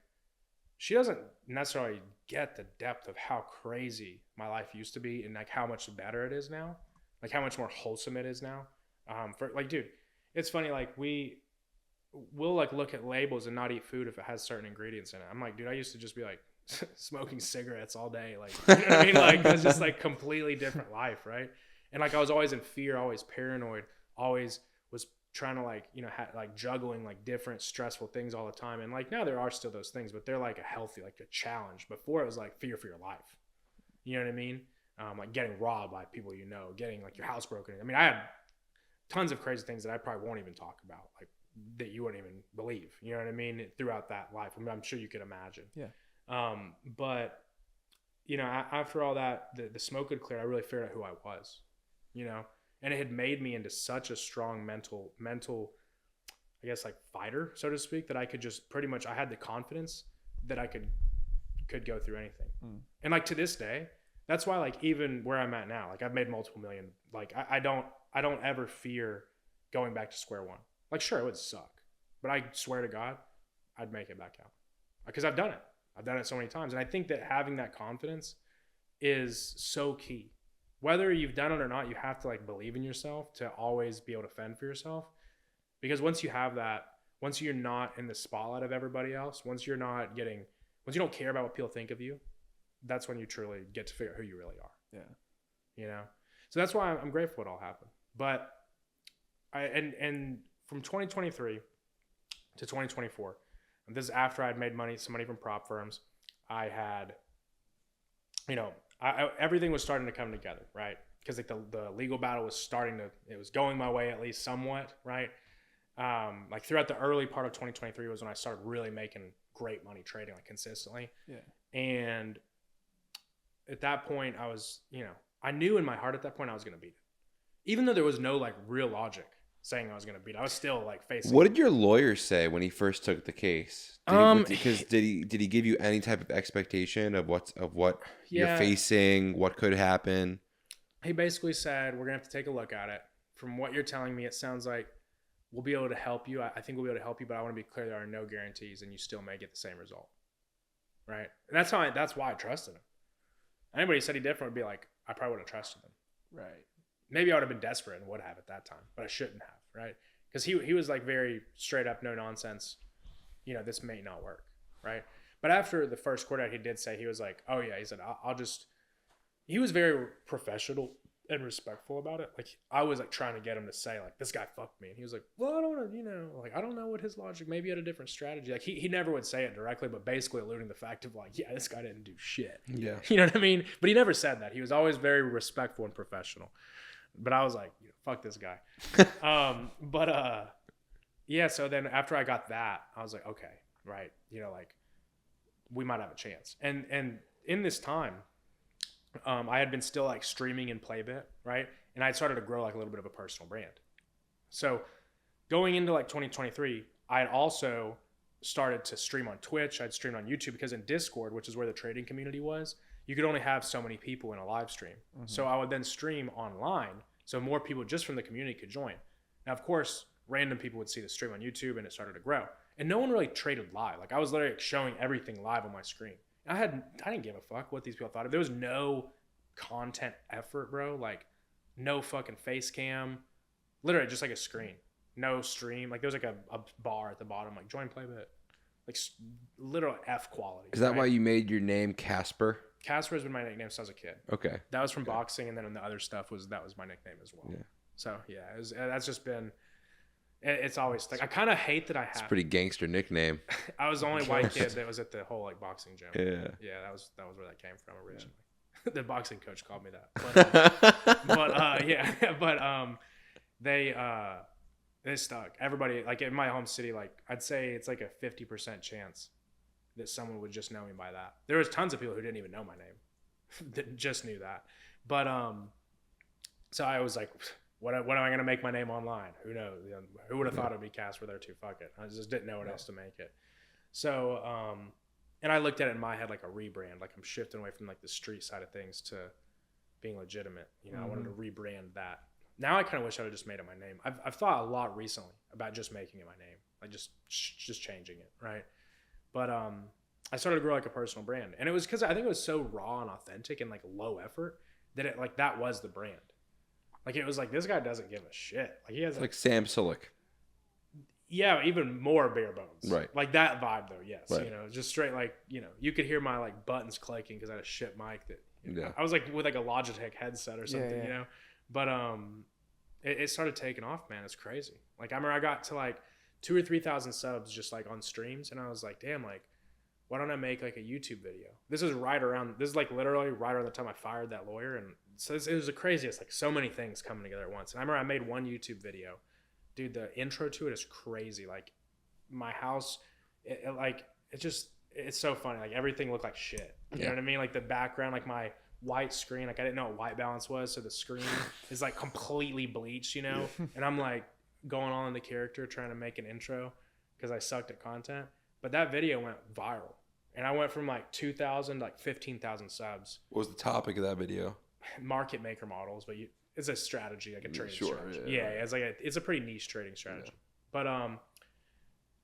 she doesn't necessarily get the depth of how crazy my life used to be and like how much better it is now, like how much more wholesome it is now. For like, dude, it's funny. Like we'll like look at labels and not eat food if it has certain ingredients in it. I'm like, dude, I used to just be like smoking cigarettes all day. Like, you know what I mean? Like it's just like completely different life. Right. And like, I was always in fear, always paranoid, always was trying to like, you know, like juggling like different stressful things all the time. And like, now there are still those things, but they're like a healthy, like a challenge. Before it was like fear for your life. You know what I mean? Like getting robbed by people, you know, getting like your house broken. I mean, I had tons of crazy things that I probably won't even talk about. Like, that you wouldn't even believe, you know what I mean? Throughout that life. I mean, I'm sure you could imagine. Yeah. But you know, after all that, the smoke had cleared, I really figured out who I was, you know, and it had made me into such a strong mental, I guess like fighter, so to speak, that I could just pretty much, I had the confidence that I could go through anything. And like to this day, that's why like even where I'm at now, like I've made multiple million, like I don't ever fear going back to square one. Like, sure, it would suck, but I swear to God, I'd make it back out because I've done it. I've done it so many times. And I think that having that confidence is so key. Whether you've done it or not, you have to like believe in yourself to always be able to fend for yourself. Because once you have that, once you're not in the spotlight of everybody else, once you don't care about what people think of you, that's when you truly get to figure out who you really are. Yeah. You know? So that's why I'm grateful it all happened. But and from 2023 to 2024, and this is after I'd made some money from prop firms. I had, you know, everything was starting to come together, right? Because like the legal battle was it was going my way at least somewhat, right? Like throughout the early part of 2023 was when I started really making great money trading like consistently. Yeah. And at that point I was, you know, I knew in my heart at that point I was going to beat it. Even though there was no like real logic saying I was going to beat it, I was still like facing. What did your lawyer say when he first took the case? Did he give you any type of expectation of what you're facing, what could happen? He basically said, we're going to have to take a look at it. From what you're telling me, it sounds like we'll be able to help you. I think we'll be able to help you, but I want to be clear there are no guarantees and you still may get the same result. Right? And that's why I trusted him. Anybody who said he different would be like, I probably would have trusted him. Right. Maybe I would have been desperate and would have at that time, but I shouldn't have, right? Because he was like very straight up, no nonsense. You know, this may not work, right? But after the first quarter, he did say, he was like, oh yeah, he said, he was very professional and respectful about it. Like I was like trying to get him to say like, this guy fucked me. And he was like, well, I don't know, you know, like, I don't know what his logic, maybe he had a different strategy. Like he never would say it directly, but basically alluding to the fact of like, yeah, this guy didn't do shit. Yeah. You know what I mean? But he never said that. He was always very respectful and professional. But I was like, fuck this guy. Yeah. So then after I got that, I was like, okay, right. You know, like we might have a chance. And in this time, I had been still like streaming in Playbit, right? And I started to grow like a little bit of a personal brand. So going into like 2023, I had also started to stream on Twitch. I'd streamed on YouTube because in Discord, which is where the trading community was, you could only have so many people in a live stream. Mm-hmm. So I would then stream online so more people just from the community could join. Now, of course, random people would see the stream on YouTube and it started to grow. And no one really traded live. Like I was literally showing everything live on my screen. I didn't give a fuck what these people thought. There was no content effort, bro. Like no fucking face cam. Literally just like a screen. No stream. Like there was like a bar at the bottom, like join Playbit. Like literal F quality. Is that why you made your name Casper? Casper has been my nickname since I was a kid. Okay. That was from boxing, and then the other stuff was my nickname as well. Yeah. So yeah, that's just been. It's always like I kind of hate that I have. It's a pretty gangster nickname. I was the only white kid that was at the whole like boxing gym. Yeah. Yeah, that was where that came from originally. The boxing coach called me that. They stuck. Everybody, like in my home city, like I'd say it's like a 50% chance that someone would just know me by that. There was tons of people who didn't even know my name that just knew that. But so I was like, what am I gonna make my name online? Who knows? Who would have thought it'd be Casper there too? Fuck it. I just didn't know what else to make it. So and I looked at it in my head like a rebrand, like I'm shifting away from like the street side of things to being legitimate. You know, I wanted to rebrand that. Now I kind of wish I would have just made it my name. I've thought a lot recently about just making it my name, like just changing it, right? But I started to grow like a personal brand, and it was because I think it was so raw and authentic and like low effort that it like that was the brand. Like it was like this guy doesn't give a shit. Like he has Like Sam Sulek. yeah, even more bare bones. Right. Like that vibe though. Yes. Right. You know, just straight like you could hear my like buttons clicking because I had a shit mic that Yeah. I was like with like a Logitech headset or something. Yeah. You know, but it started taking off, man. It's crazy. Like I remember I got to like 2,000 or 3,000 subs just like on streams, and I was like, damn, like why don't I make like a YouTube video? This is like literally right around the time I fired that lawyer, and so it was the craziest, like so many things coming together at once. And I remember I made one YouTube video, dude. The intro to it is crazy. Like my house, it's so funny. Like everything looked like shit. You know what I mean? Like the background, like my white screen, like I didn't know what white balance was, so the screen is like completely bleached, you know. And I'm like going on in the character trying to make an intro because I sucked at content. But that video went viral, and I went from like 2,000 to like 15,000 subs. What was the topic of that video? Market maker models, but it's a strategy, like a trading Sure, strategy. yeah. It's a pretty niche trading strategy. But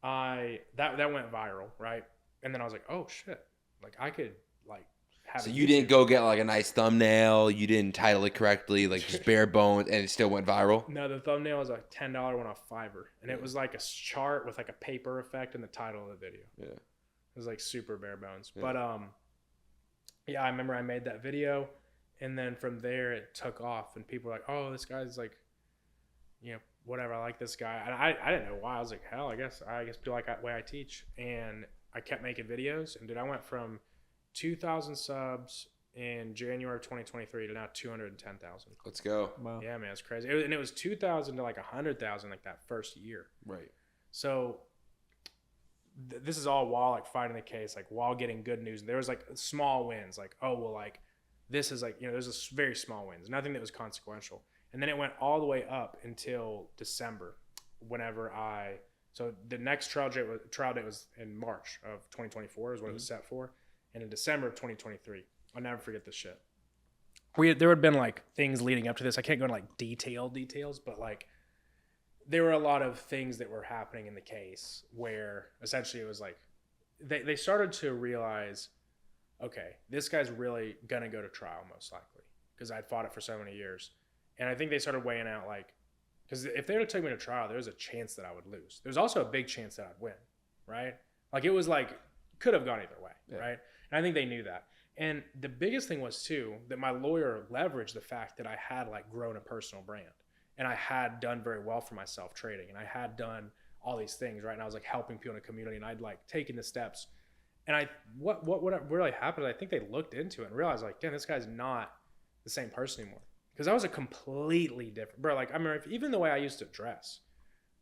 that went viral, right? And then I was like, oh shit, like I could like have. So a you YouTube- didn't go get like a nice thumbnail. You didn't title it correctly, like just bare bones, and it still went viral. No, the thumbnail was a $10 one off Fiverr, and it was like a chart with like a paper effect in the title of the video. Yeah. It was like super bare bones. Yeah. But yeah, I remember I made that video, and then from there it took off, and people were like, oh, this guy's like, you know, whatever, I like this guy. And I didn't know why. I was like, hell, I guess people like the way I teach. And I kept making videos, and dude, I went from 2,000 subs in January of 2023 to now 210,000. Let's go. Wow. Yeah, man, it's crazy. And it was 2,000 to like 100,000 like that first year. Right. So this is all while like fighting the case, like while getting good news. There was like small wins, like, oh, well, like this is like, you know, there's a very small wins, nothing that was consequential. And then it went all the way up until December, so the next trial date was in March of 2024 is what it was set for. And in December of 2023, I'll never forget this shit. There had been like things leading up to this. I can't go into like details, but like there were a lot of things that were happening in the case where essentially it was like they started to realize, okay, this guy's really gonna go to trial most likely because I'd fought it for so many years. And I think they started weighing out like, because if they would have taken me to trial, there was a chance that I would lose. There's also a big chance that I'd win, right? Like it was like, could have gone either way, right? And I think they knew that. And the biggest thing was too, that my lawyer leveraged the fact that I had like grown a personal brand and I had done very well for myself trading and I had done all these things, right? And I was like helping people in the community and I'd like taken the steps. And what really happened, I think they looked into it and realized like, damn, this guy's not the same person anymore. Because I was a completely different, bro. Like I remember even the way I used to dress,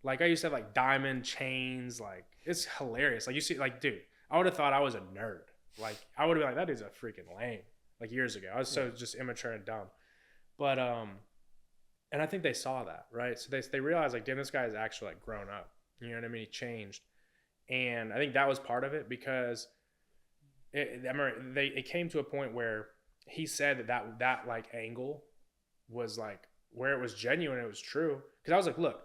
like I used to have like diamond chains, like it's hilarious. Like you see, like dude, I would have thought I was a nerd. Like I would have been like, that dude's a freaking lame. Like years ago, I was so just immature and dumb. But and I think they saw that, right? So they realized like, damn, this guy has actually like grown up. You know what I mean? He changed, and I think that was part of it because it came to a point where he said that like angle was like where it was genuine, it was true. Because I was like, look,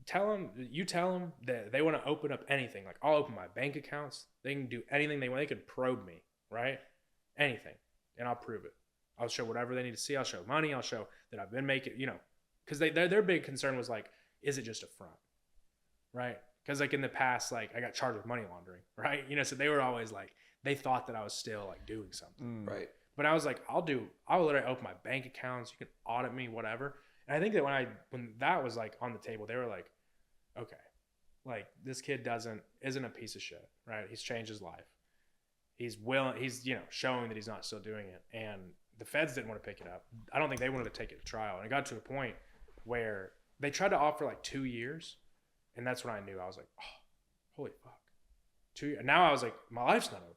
tell them that they want to open up anything. Like I'll open my bank accounts. They can do anything they want. They could probe me, right? Anything, and I'll prove it. I'll show whatever they need to see. I'll show money. I'll show that I've been making, you know, because their big concern was like, is it just a front, right? Because like in the past, like I got charged with money laundering, right? You know, so they were always like, they thought that I was still like doing something. Right. But I was like, I will literally open my bank accounts. You can audit me, whatever. And I think that when that was like on the table, they were like, okay, like this kid isn't a piece of shit, right? He's changed his life. He's showing that he's not still doing it. And the feds didn't want to pick it up. I don't think they wanted to take it to trial. And it got to a point where they tried to offer like 2 years. And that's when I knew. I was like, oh, holy fuck. 2 years. And now I was like, my life's not over.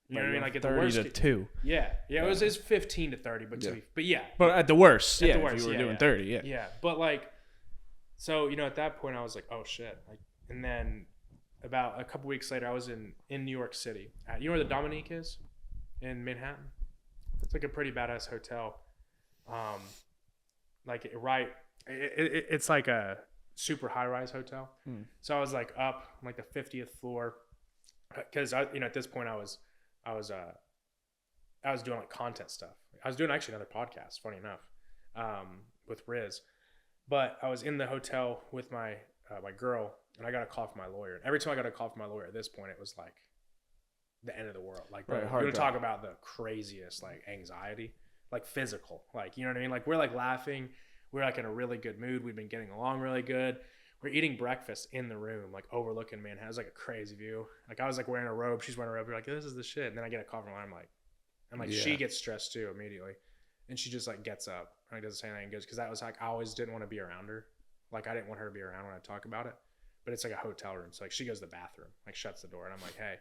You know what I mean? Like at the 30 worst. to 2. Yeah. It was 15 to 30, but yeah. But at the worst, At yeah. the worst, if you were yeah, doing yeah. 30, yeah. Yeah. But like, so, at that point I was like, oh shit. Like, and then about a couple weeks later, I was in New York City. You know where the Dominique is? In Manhattan? It's like a pretty badass hotel. It's like a super high-rise hotel. So I was like up on like the 50th floor because at this point I was doing like content stuff. I was doing actually another podcast, funny enough, with Riz. But I was in the hotel with my girl, and I got a call from my lawyer. And every time I got a call from my lawyer at this point, it was like the end of the world. Like, bro, Right, we're gonna talk about the craziest like anxiety, like physical, like, you know what I mean? Like we're like laughing, we're like in a really good mood. We've been getting along really good. We're eating breakfast in the room, like overlooking Manhattan. It was like a crazy view. Like I was like wearing a robe, she's wearing a robe. We're like, this is the shit. And then I get a call from her. I'm like, she gets stressed too immediately, and she just like gets up and doesn't say anything good because that was like I always didn't want to be around her. Like I didn't want her to be around when I talk about it. But it's like a hotel room, so like she goes to the bathroom, like shuts the door, and I'm like, hey,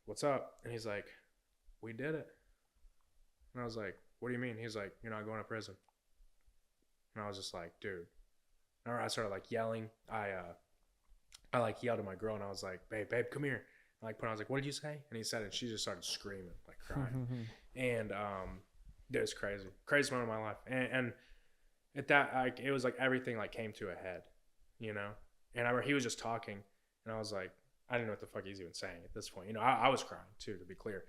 what's up? And he's like, we did it. And I was like, what do you mean? He's like, you're not going to prison. And I was just like, dude. And I started like yelling. I like yelled at my girl, and I was like, babe, come here. And I was like, what did you say? And he said it, and she just started screaming, like crying. And it was crazy moment of my life. And at that, like, it was like everything like came to a head, And I remember he was just talking, and I was like, I didn't know what the fuck he's even saying at this point. I was crying too, to be clear.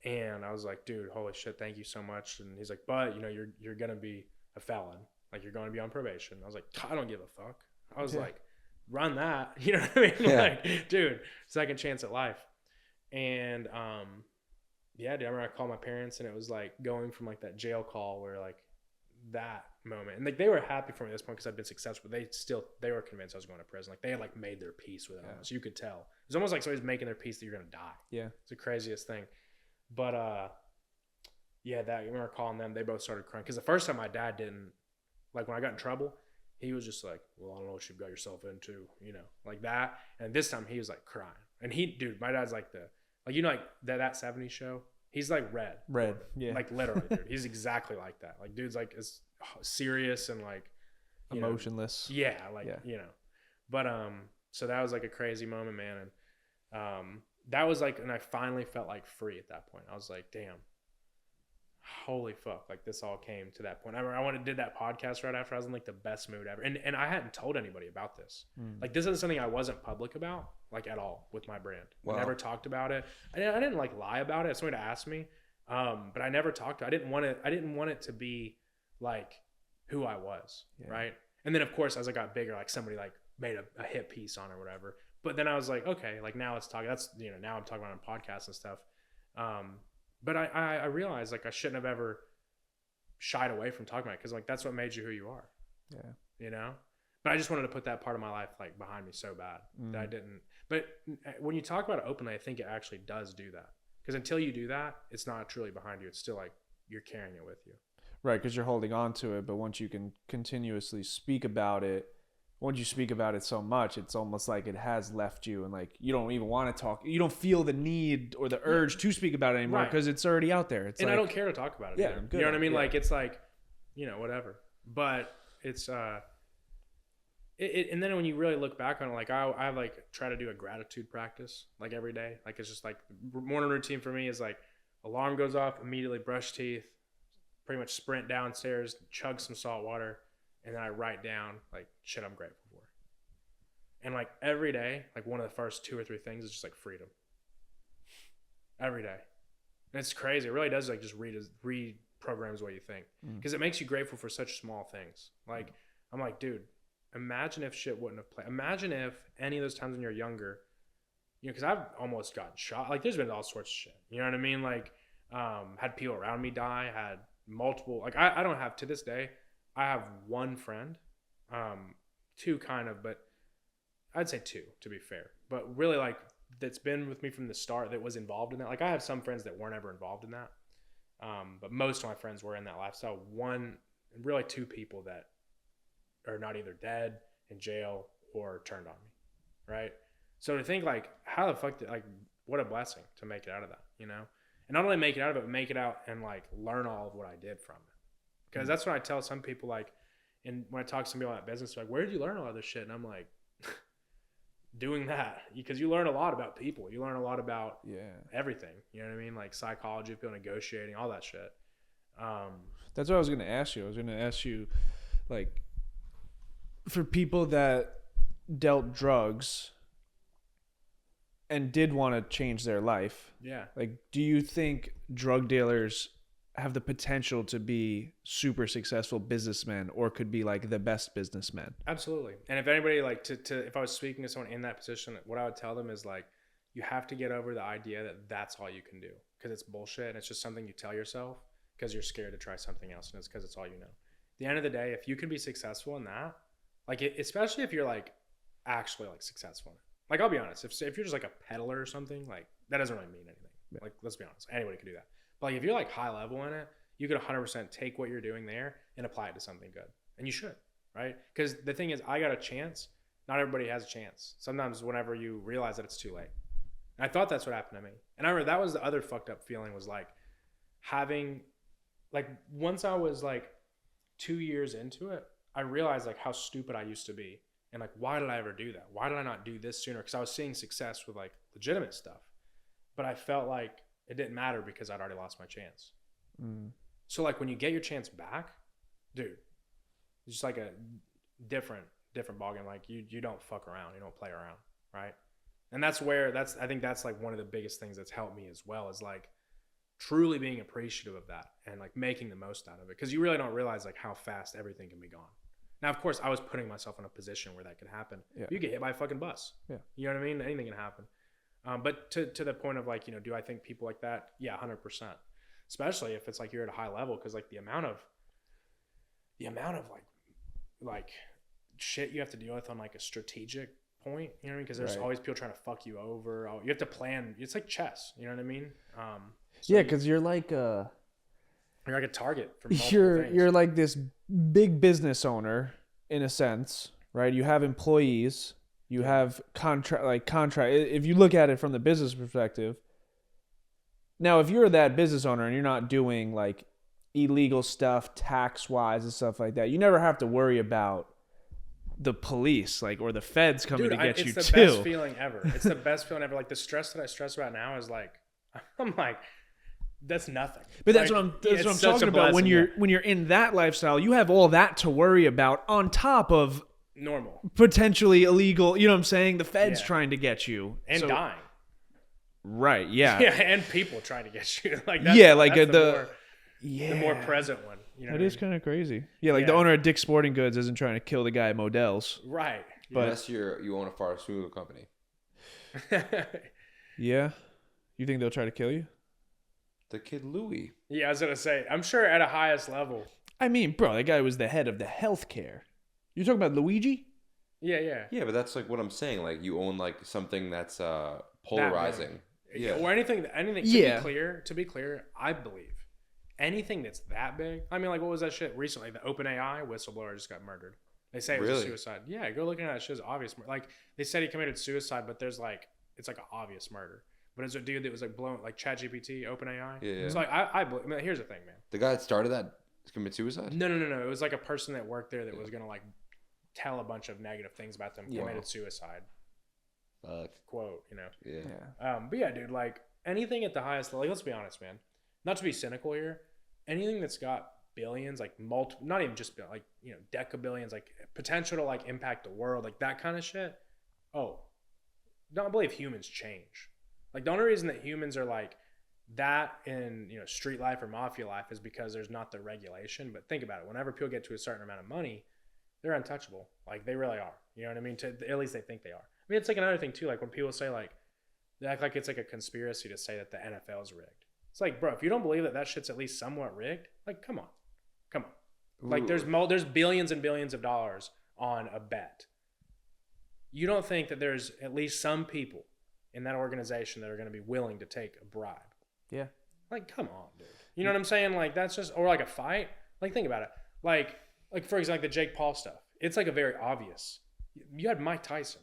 And I was like, dude, holy shit, thank you so much. And he's like, but you're gonna be a felon, like you're going to be on probation. I was like, I don't give a fuck. I was like, run that, you know what I mean? Like, dude, second chance at life. And dude, I remember I called my parents, and it was like going from like that jail call where like that moment, and like they were happy for me at this point because I'd been successful, but they were convinced I was going to prison. Like they had like made their peace with it. So you could tell it was almost like somebody's making their peace that you're gonna die. It's the craziest thing. But I remember calling them. They both started crying because the first time my dad didn't, like when I got in trouble, he was just like, well, I don't know what you've got yourself into, like that. And this time he was like crying, and my dad's like like that 70s show. He's like red, yeah, like literally, dude. He's exactly like that. Like dude's like is serious and like emotionless. But so that was like a crazy moment, man. And that was like, and I finally felt like free at that point. I was like, damn, holy fuck, like this all came to that point. I remember I did that podcast right after. I was in like the best mood ever, and I hadn't told anybody about this. Like this isn't something I wasn't public about, like at all, with my brand. Wow. I never talked about it. I didn't like lie about it. If somebody asked me, but I never talked to it. I didn't want it to be like who I was, right? And then of course as I got bigger, like somebody like made a hit piece on it or whatever. But then I was like, okay, like now let's talk. That's now I'm talking about it on podcasts and stuff. But I realized like I shouldn't have ever shied away from talking about it because like that's what made you who you are. But I just wanted to put that part of my life like behind me so bad that I didn't. But when you talk about it openly, I think it actually does do that, because until you do that, it's not truly behind you. It's still like you're carrying it with you. Right, because you're holding on to it. But once you can continuously speak about it, once you speak about it so much, it's almost like it has left you, and like you don't even want to talk. You don't feel the need or the urge to speak about it anymore because it's already out there. It's and like, I don't care to talk about it. Yeah, either. I'm good. You know what I mean? Yeah. Like it's like, whatever. But it's and then when you really look back on it, like I like try to do a gratitude practice like every day. Like it's just like morning routine for me is like alarm goes off, immediately brush teeth, pretty much sprint downstairs, chug some salt water. And then I write down like shit I'm grateful for. And like every day, like one of the first 2 or 3 things is just like freedom. Every day. And it's crazy. It really does like just reprograms what you think. Because it makes you grateful for such small things. Like I'm like, dude, imagine if shit wouldn't have played. Imagine if any of those times when you're younger, you know, because I've almost gotten shot. Like, there's been all sorts of shit. You know what I mean? Like, had people around me die, had multiple, like, I don't have, to this day, I have one friend, two kind of, but I'd say two, to be fair. But really, like, that's been with me from the start, that was involved in that. Like, I have some friends that weren't ever involved in that. But most of my friends were in that lifestyle. One, really two people that are not either dead, in jail, or turned on me, right? So to think, like, how the fuck did, like, what a blessing to make it out of that, you know? And not only make it out of it, but make it out and, like, learn all of what I did from it. Because that's what I tell some people, like, and when I talk to some people about business, like, where did you learn all this shit? And I'm like, doing that, because you learn a lot about people. You learn a lot about everything. You know what I mean? Like psychology, people negotiating, all that shit. That's what I was going to ask you. I was going to ask you, like, for people that dealt drugs and did want to change their life, like, do you think drug dealers have the potential to be super successful businessmen, or could be like the best businessmen? Absolutely. And if anybody, like, if I was speaking to someone in that position, what I would tell them is, like, you have to get over the idea that that's all you can do, because it's bullshit and it's just something you tell yourself because you're scared to try something else, and it's because it's all you know. At the end of the day, if you can be successful in that, like, especially if you're, like, actually, like, successful in it. Like, I'll be honest, if you're just like a peddler or something, like, that doesn't really mean anything. Like, let's be honest, anybody can do that. But, like, if you're, like, high level in it, you could 100% take what you're doing there and apply it to something good. And you should, right? Because the thing is, I got a chance. Not everybody has a chance. Sometimes whenever you realize that it's too late. And I thought that's what happened to me. And I remember that was the other fucked up feeling, was, like, having, like, once I was, like, 2 years into it, I realized, like, how stupid I used to be. And, like, why did I ever do that? Why did I not do this sooner? Because I was seeing success with, like, legitimate stuff. But I felt like it didn't matter because I'd already lost my chance. So, like, when you get your chance back, dude, it's just like a different ballgame. Like, you don't fuck around, you don't play around, right? And I think that's like one of the biggest things that's helped me as well, is, like, truly being appreciative of that and, like, making the most out of it, because you really don't realize, like, how fast everything can be gone. Now, of course, I was putting myself in a position where that could happen. You get hit by a fucking bus. You know what I mean? Anything can happen. But to the point of, like, you know, do I think people like that? Yeah, 100%. Especially if it's, like, you're at a high level, because, like, the amount of like shit you have to deal with on, like, a strategic point, you know what I mean? Because there's always people trying to fuck you over. You have to plan. It's like chess. You know what I mean? Because you're like you're like a target for multiple things. You're like this big business owner in a sense, right? You have employees, you have contract. If you look at it from the business perspective, now if you're that business owner and you're not doing, like, illegal stuff tax wise and stuff like that, you never have to worry about the police, like, or the feds coming to get you too. It's the best feeling ever. It's the best feeling ever. Like, the stress that I stress about now is, like, I'm like, that's nothing. But that's what I'm talking about. When you're in that lifestyle, you have all that to worry about on top of normal, potentially illegal. You know what I'm saying? The feds trying to get you and dying. Right. Yeah. Yeah, and people trying to get you. Like, that's the more present one. You know, that is kind of crazy. Yeah, like the owner of Dick's Sporting Goods isn't trying to kill the guy at Modell's. Right. But unless you own a pharmaceutical company. Yeah. You think they'll try to kill you? The kid Louis. Yeah, I was gonna say, I'm sure at a highest level. I mean, bro, that guy was the head of the healthcare. You're talking about Luigi? Yeah. Yeah, but that's, like, what I'm saying. Like, you own, like, something that's polarizing. Or anything. To be clear, I believe anything that's that big. I mean, like, what was that shit recently? The OpenAI whistleblower just got murdered. They say it was a suicide. Yeah, go look at that shit. It's obvious. Like, they said he committed suicide, but there's, like, it's like an obvious murder. But it's a dude that was, like, blown, like, ChatGPT, OpenAI. Yeah. It's like, I believe. I mean, here's the thing, man. The guy that started that committed suicide? No. It was, like, a person that worked there that was gonna, like, tell a bunch of negative things about them. Committed suicide. Quote, you know. Yeah. But yeah, dude, like, anything at the highest level, like, let's be honest, man. Not to be cynical here, anything that's got billions, like, not even just like, you know, decabillions, like, potential to, like, impact the world, like, that kind of shit. Oh, don't believe humans change. Like, the only reason that humans are like that in, you know, street life or mafia life is because there's not the regulation. But think about it. Whenever people get to a certain amount of money, they're untouchable. Like they really are. You know what I mean? At least they think they are. I mean, it's like another thing too. Like when people say like they act like it's like a conspiracy to say that the NFL is rigged. It's like, bro, if you don't believe that shit's at least somewhat rigged, like come on. Like there's billions and billions of dollars on a bet. You don't think that there's at least some people in that organization that are going to be willing to take a bribe? Yeah. Like, come on, dude. You know what I'm saying? Like, that's just, or like a fight. Like, think about it. Like for example, like the Jake Paul stuff. It's like a very obvious. You had Mike Tyson.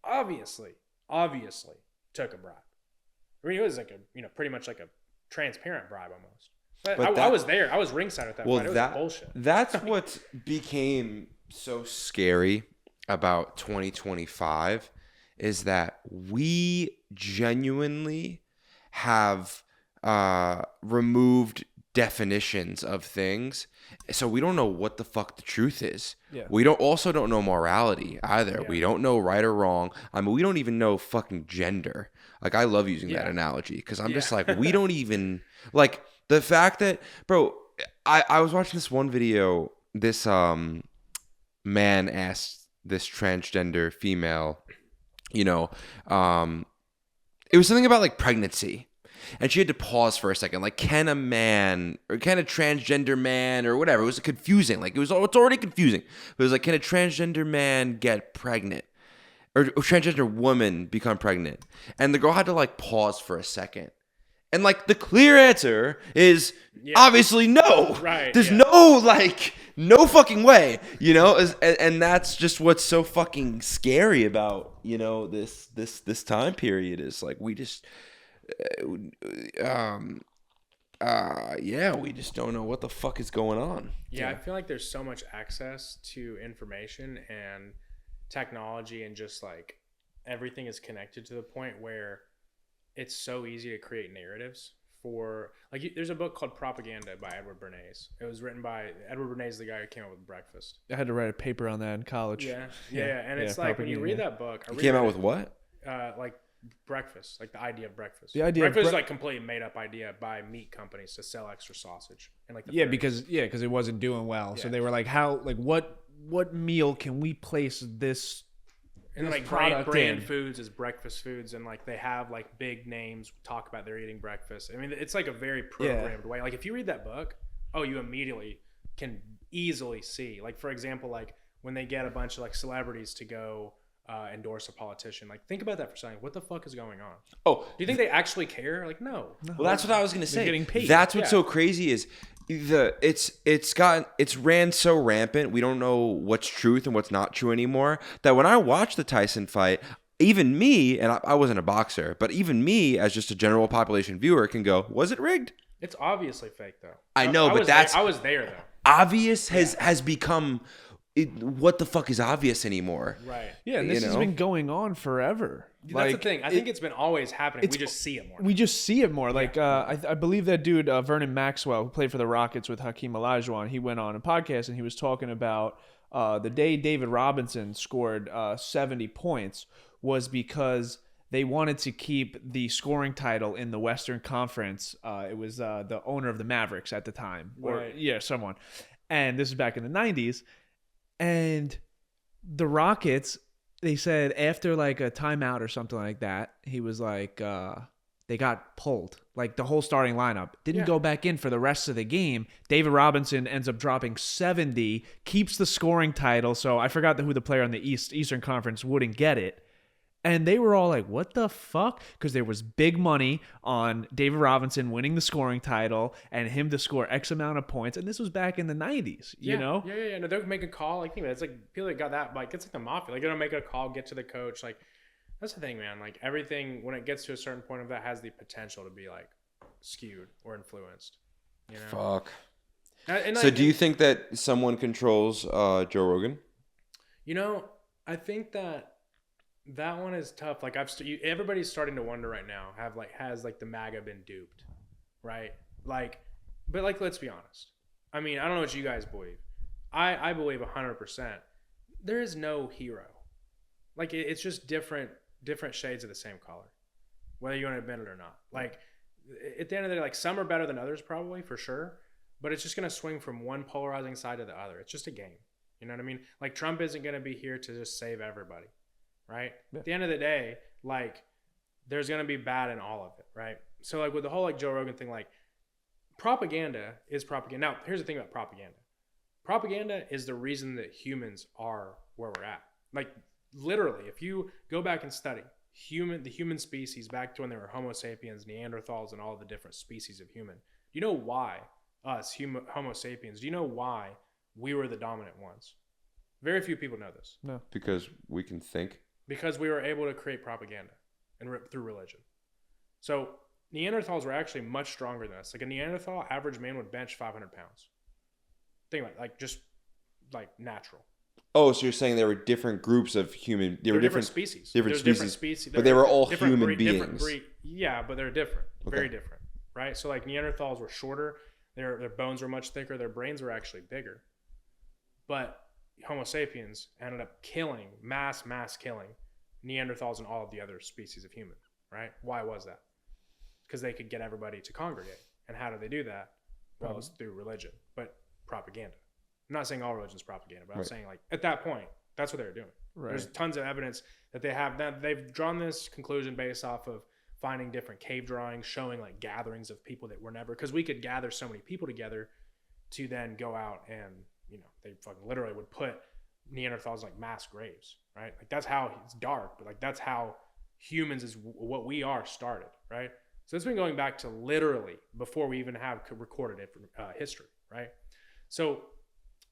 Obviously took a bribe. I mean, it was like pretty much like a transparent bribe almost. But I was there. I was ringside at that fight. It was bullshit. That's what became so scary about 2025 is that we genuinely have removed definitions of things, so we don't know what the fuck the truth is. Yeah. We also don't know morality either. Yeah. We don't know right or wrong. I mean, we don't even know fucking gender. Like, I love using that analogy because I'm just like, we don't even like the fact that, bro. I was watching this one video. This man asked this transgender female, it was something about like pregnancy. And she had to pause for a second. Like, can a transgender man or whatever? It was confusing. Like, it's already confusing. It was like, can a transgender man get pregnant? Or transgender woman become pregnant? And the girl had to like pause for a second. And like the clear answer is obviously no. Right. There's no fucking way, and that's just what's so fucking scary about, this time period is like we just we just don't know what the fuck is going on. Yeah, I feel like there's so much access to information and technology, and just like everything is connected to the point where it's so easy to create narratives for like. There's a book called Propaganda by Edward Bernays. It was written by Edward Bernays, the guy who came up with breakfast. I had to write a paper on that in college. Yeah. And it's like when you read that book, He came out with what? Like breakfast, like the idea of breakfast. The idea breakfast of is like completely made up idea by meat companies to sell extra sausage and like the 30s. because it wasn't doing well. So Yeah. they were like, what meal can we place this? And this like product brand in? foods is breakfast foods, and like they have like big names talk about they're eating breakfast. I mean, it's like a very programmed way. Like if you read that book, you immediately can easily see. Like for example, like when they get a bunch of like celebrities to go endorse a politician, like think about that for a second. What the fuck is going on? Oh, Do you think they actually care? Like no. well, that's what I was gonna say. getting paid. That's what's so crazy is it's ran so rampant. We don't know what's truth and what's not true anymore. That when I watched the Tyson fight, even me, and I wasn't a boxer, but even me as just a general population viewer can go, was it rigged? It's obviously fake though. I know, but I was there though. Obvious has become. What the fuck is obvious anymore? Right. Yeah, and this has been going on forever. That's the thing. I think it's been always happening. We just see it more. We just see it more. Like I believe that dude Vernon Maxwell, who played for the Rockets with Hakeem Olajuwon, he went on a podcast and he was talking about the day David Robinson scored 70 points was because they wanted to keep the scoring title in the Western Conference. It was the owner of the Mavericks at the time, someone. And this is back in the 90s. And the Rockets, they said after like a timeout or something like that, he was like, they got pulled. Like the whole starting lineup didn't go back in for the rest of the game. David Robinson ends up dropping 70, keeps the scoring title. So I forgot who the player on the Eastern Conference wouldn't get it. And they were all like, what the fuck? Because there was big money on David Robinson winning the scoring title and him to score X amount of points. And this was back in the 90s, you know? Yeah. No, they'll make a call. Like, think about it. It's like people that got that, like, it's like the mafia. Like, they'll make a call, get to the coach. Like, that's the thing, man. Like, everything, when it gets to a certain point of that, has the potential to be, like, skewed or influenced. You know? Fuck. And So do you think that someone controls Joe Rogan? You know, I think that one is tough. Like everybody's starting to wonder right now. Has the MAGA been duped, right? But let's be honest. I mean, I don't know what you guys believe. I believe 100%. There is no hero. Like it's just different shades of the same color, whether you want to admit it or not. Like at the end of the day, like some are better than others, probably for sure. But it's just gonna swing from one polarizing side to the other. It's just a game. You know what I mean? Like Trump isn't going to be here to just save everybody, right? At the end of the day, like there's going to be bad in all of it, right? So like with the whole like Joe Rogan thing, like propaganda is propaganda. Now, here's the thing about propaganda. Propaganda is the reason that humans are where we're at. Like literally, if you go back and study the human species back to when there were Homo sapiens, Neanderthals, and all the different species of human, do you know why us, Homo sapiens, do you know why we were the dominant ones? Very few people know this. No. Because we can think. Because we were able to create propaganda and through religion. So Neanderthals were actually much stronger than us. Like a Neanderthal, average man would bench 500 pounds. Think about it, like just like natural. Oh, so you're saying there were different groups of human. There were different species. Different There's species. different species. But they were all different human breed, different beings. breed. Yeah, but they're different. Okay. Very different. Right? So like Neanderthals were shorter. Their bones were much thicker. Their brains were actually bigger. But Homo sapiens ended up killing, mass killing Neanderthals and all of the other species of human. Right? Why was that? Because they could get everybody to congregate. And how do they do that? Well, it's through religion, but propaganda. I'm not saying all religion's propaganda, but I'm saying like at that point, that's what they were doing. Right. There's tons of evidence that they have that they've drawn this conclusion based off of finding different cave drawings showing like gatherings of people that were never, because we could gather so many people together to then go out and, you know, they fucking literally would put Neanderthals in like mass graves, right? Like that's how it's dark, but like that's how humans is what we are started, right? So it's been going back to literally before we even have recorded history, right? So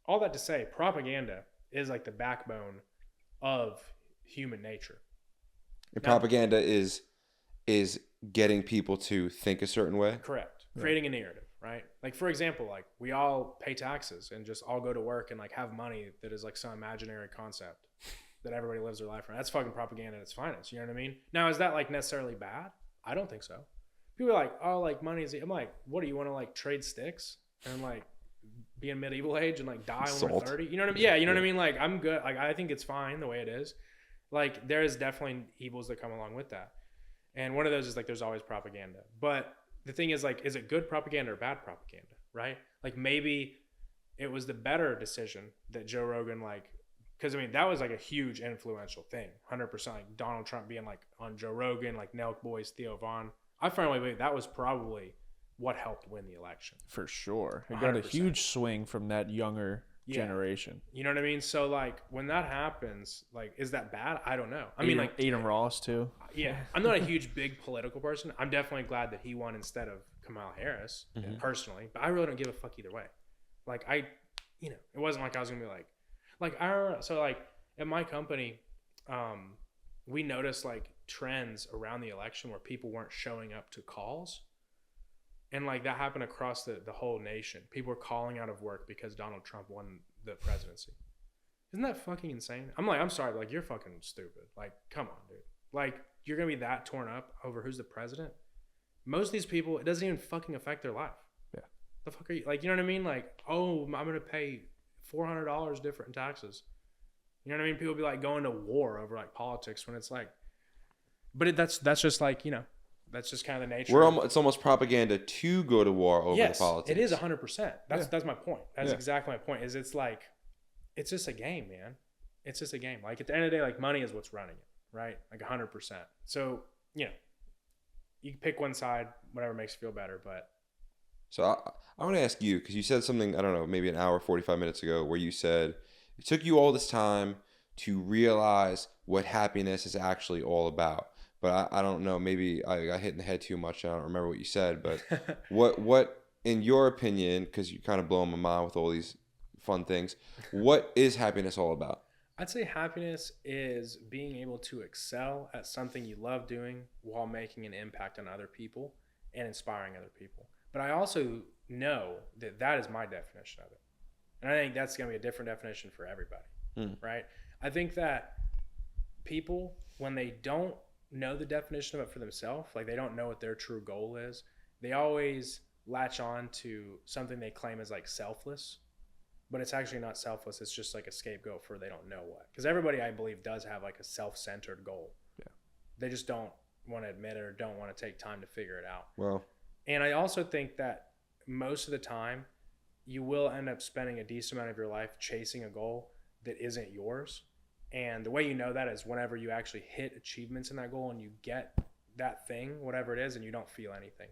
all that to say, propaganda is like the backbone of human nature. And propaganda is getting people to think a certain way. Correct. Creating a narrative, right? Like for example, like we all pay taxes and just all go to work and like have money that is like some imaginary concept that everybody lives their life around. That's fucking propaganda at its finest. You know what I mean? Now, is that like necessarily bad? I don't think so. People are like, oh, like money is. I'm like, what do you want to like trade sticks and like be in medieval age and like die when we're 30? You know what I mean? Yeah, you know what I mean? Like I'm good. Like I think it's fine the way it is. Like there is definitely evils that come along with that. And one of those is like there's always propaganda. But the thing is like, is it good propaganda or bad propaganda? Right? Like maybe it was the better decision that Joe Rogan like, because I mean that was like a huge influential thing. 100% like Donald Trump being like on Joe Rogan, like Nelk Boys, Theo Vaughn. I firmly believe that was probably what helped win the election. For sure. It got a 100%. huge swing from that younger generation. You know what I mean? So like when that happens, like is that bad? I don't know. I mean, mean like Adin Ross too. Yeah, I'm not a huge big political person. I'm definitely glad that he won instead of Kamala Harris personally, but I really don't give a fuck either way. Like you know, it wasn't like I was gonna be like I remember, so like at my company, we noticed like trends around the election where people weren't showing up to calls. And like that happened across the whole nation. People were calling out of work because Donald Trump won the presidency. Isn't that fucking insane? I'm like, I'm sorry, but like you're fucking stupid. Like, come on, dude. Like, you're gonna be that torn up over who's the president? Most of these people, it doesn't even fucking affect their life. Yeah. The fuck are you like, you know what I mean? Like, oh, I'm gonna pay $400 different in taxes. You know what I mean? People be like going to war over like politics when it's like, but that's just like, you know, that's just kind of the nature. It's almost propaganda to go to war over the politics. It is 100%. That's my point. That's exactly my point. Is it's like, it's just a game, man. It's just a game. Like at the end of the day, like money is what's running it, right? Like 100%. So you know, you can pick one side, whatever makes you feel better. But so I want to ask you, because you said something, I don't know, maybe an hour, 45 minutes ago, where you said it took you all this time to realize what happiness is actually all about. But I don't know, maybe I got hit in the head too much. I don't remember what you said, but what in your opinion, because you're kind of blowing my mind with all these fun things, what is happiness all about? I'd say happiness is being able to excel at something you love doing while making an impact on other people and inspiring other people. But I also know that that is my definition of it. And I think that's going to be a different definition for everybody, right? I think that people, when they don't know the definition of it for themselves, like they don't know what their true goal is, they always latch on to something they claim is like selfless, but it's actually not selfless. It's just like a scapegoat for they don't know what. Because everybody, I believe, does have like a self-centered goal. Yeah. They just don't want to admit it or don't want to take time to figure it out. Well, and I also think that most of the time you will end up spending a decent amount of your life chasing a goal that isn't yours. And the way you know that is whenever you actually hit achievements in that goal and you get that thing, whatever it is, and you don't feel anything.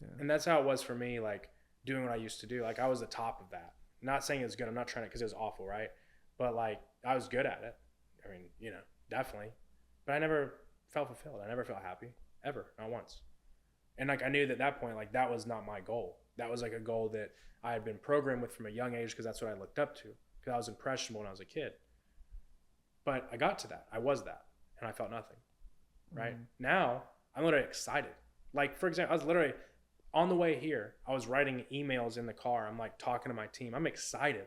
Yeah. And that's how it was for me, like doing what I used to do. Like I was the top of that. Not saying it's good. I'm not trying to, because it was awful, right? But like I was good at it. I mean, you know, definitely. But I never felt fulfilled. I never felt happy, ever, not once. And like I knew that at that point, like that was not my goal. That was like a goal that I had been programmed with from a young age because that's what I looked up to. Because I was impressionable when I was a kid. But I got to that. I was that. And I felt nothing. Right? Mm-hmm. Now, I'm literally excited. Like, for example, I was literally on the way here. I was writing emails in the car. I'm like talking to my team. I'm excited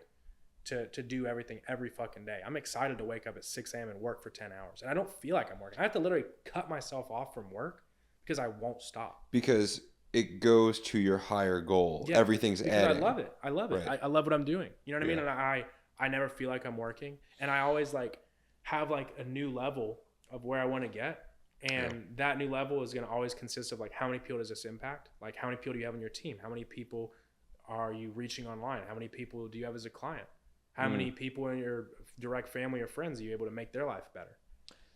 to do everything every fucking day. I'm excited to wake up at 6 a.m. and work for 10 hours. And I don't feel like I'm working. I have to literally cut myself off from work because I won't stop. Because it goes to your higher goal. Yeah, everything's adding. I love it. I love it. Right. I love what I'm doing. You know what I mean? And I never feel like I'm working. And I always like have like a new level of where I want to get. And that new level is going to always consist of like, how many people does this impact? Like, how many people do you have on your team? How many people are you reaching online? How many people do you have as a client? How many people in your direct family or friends are you able to make their life better?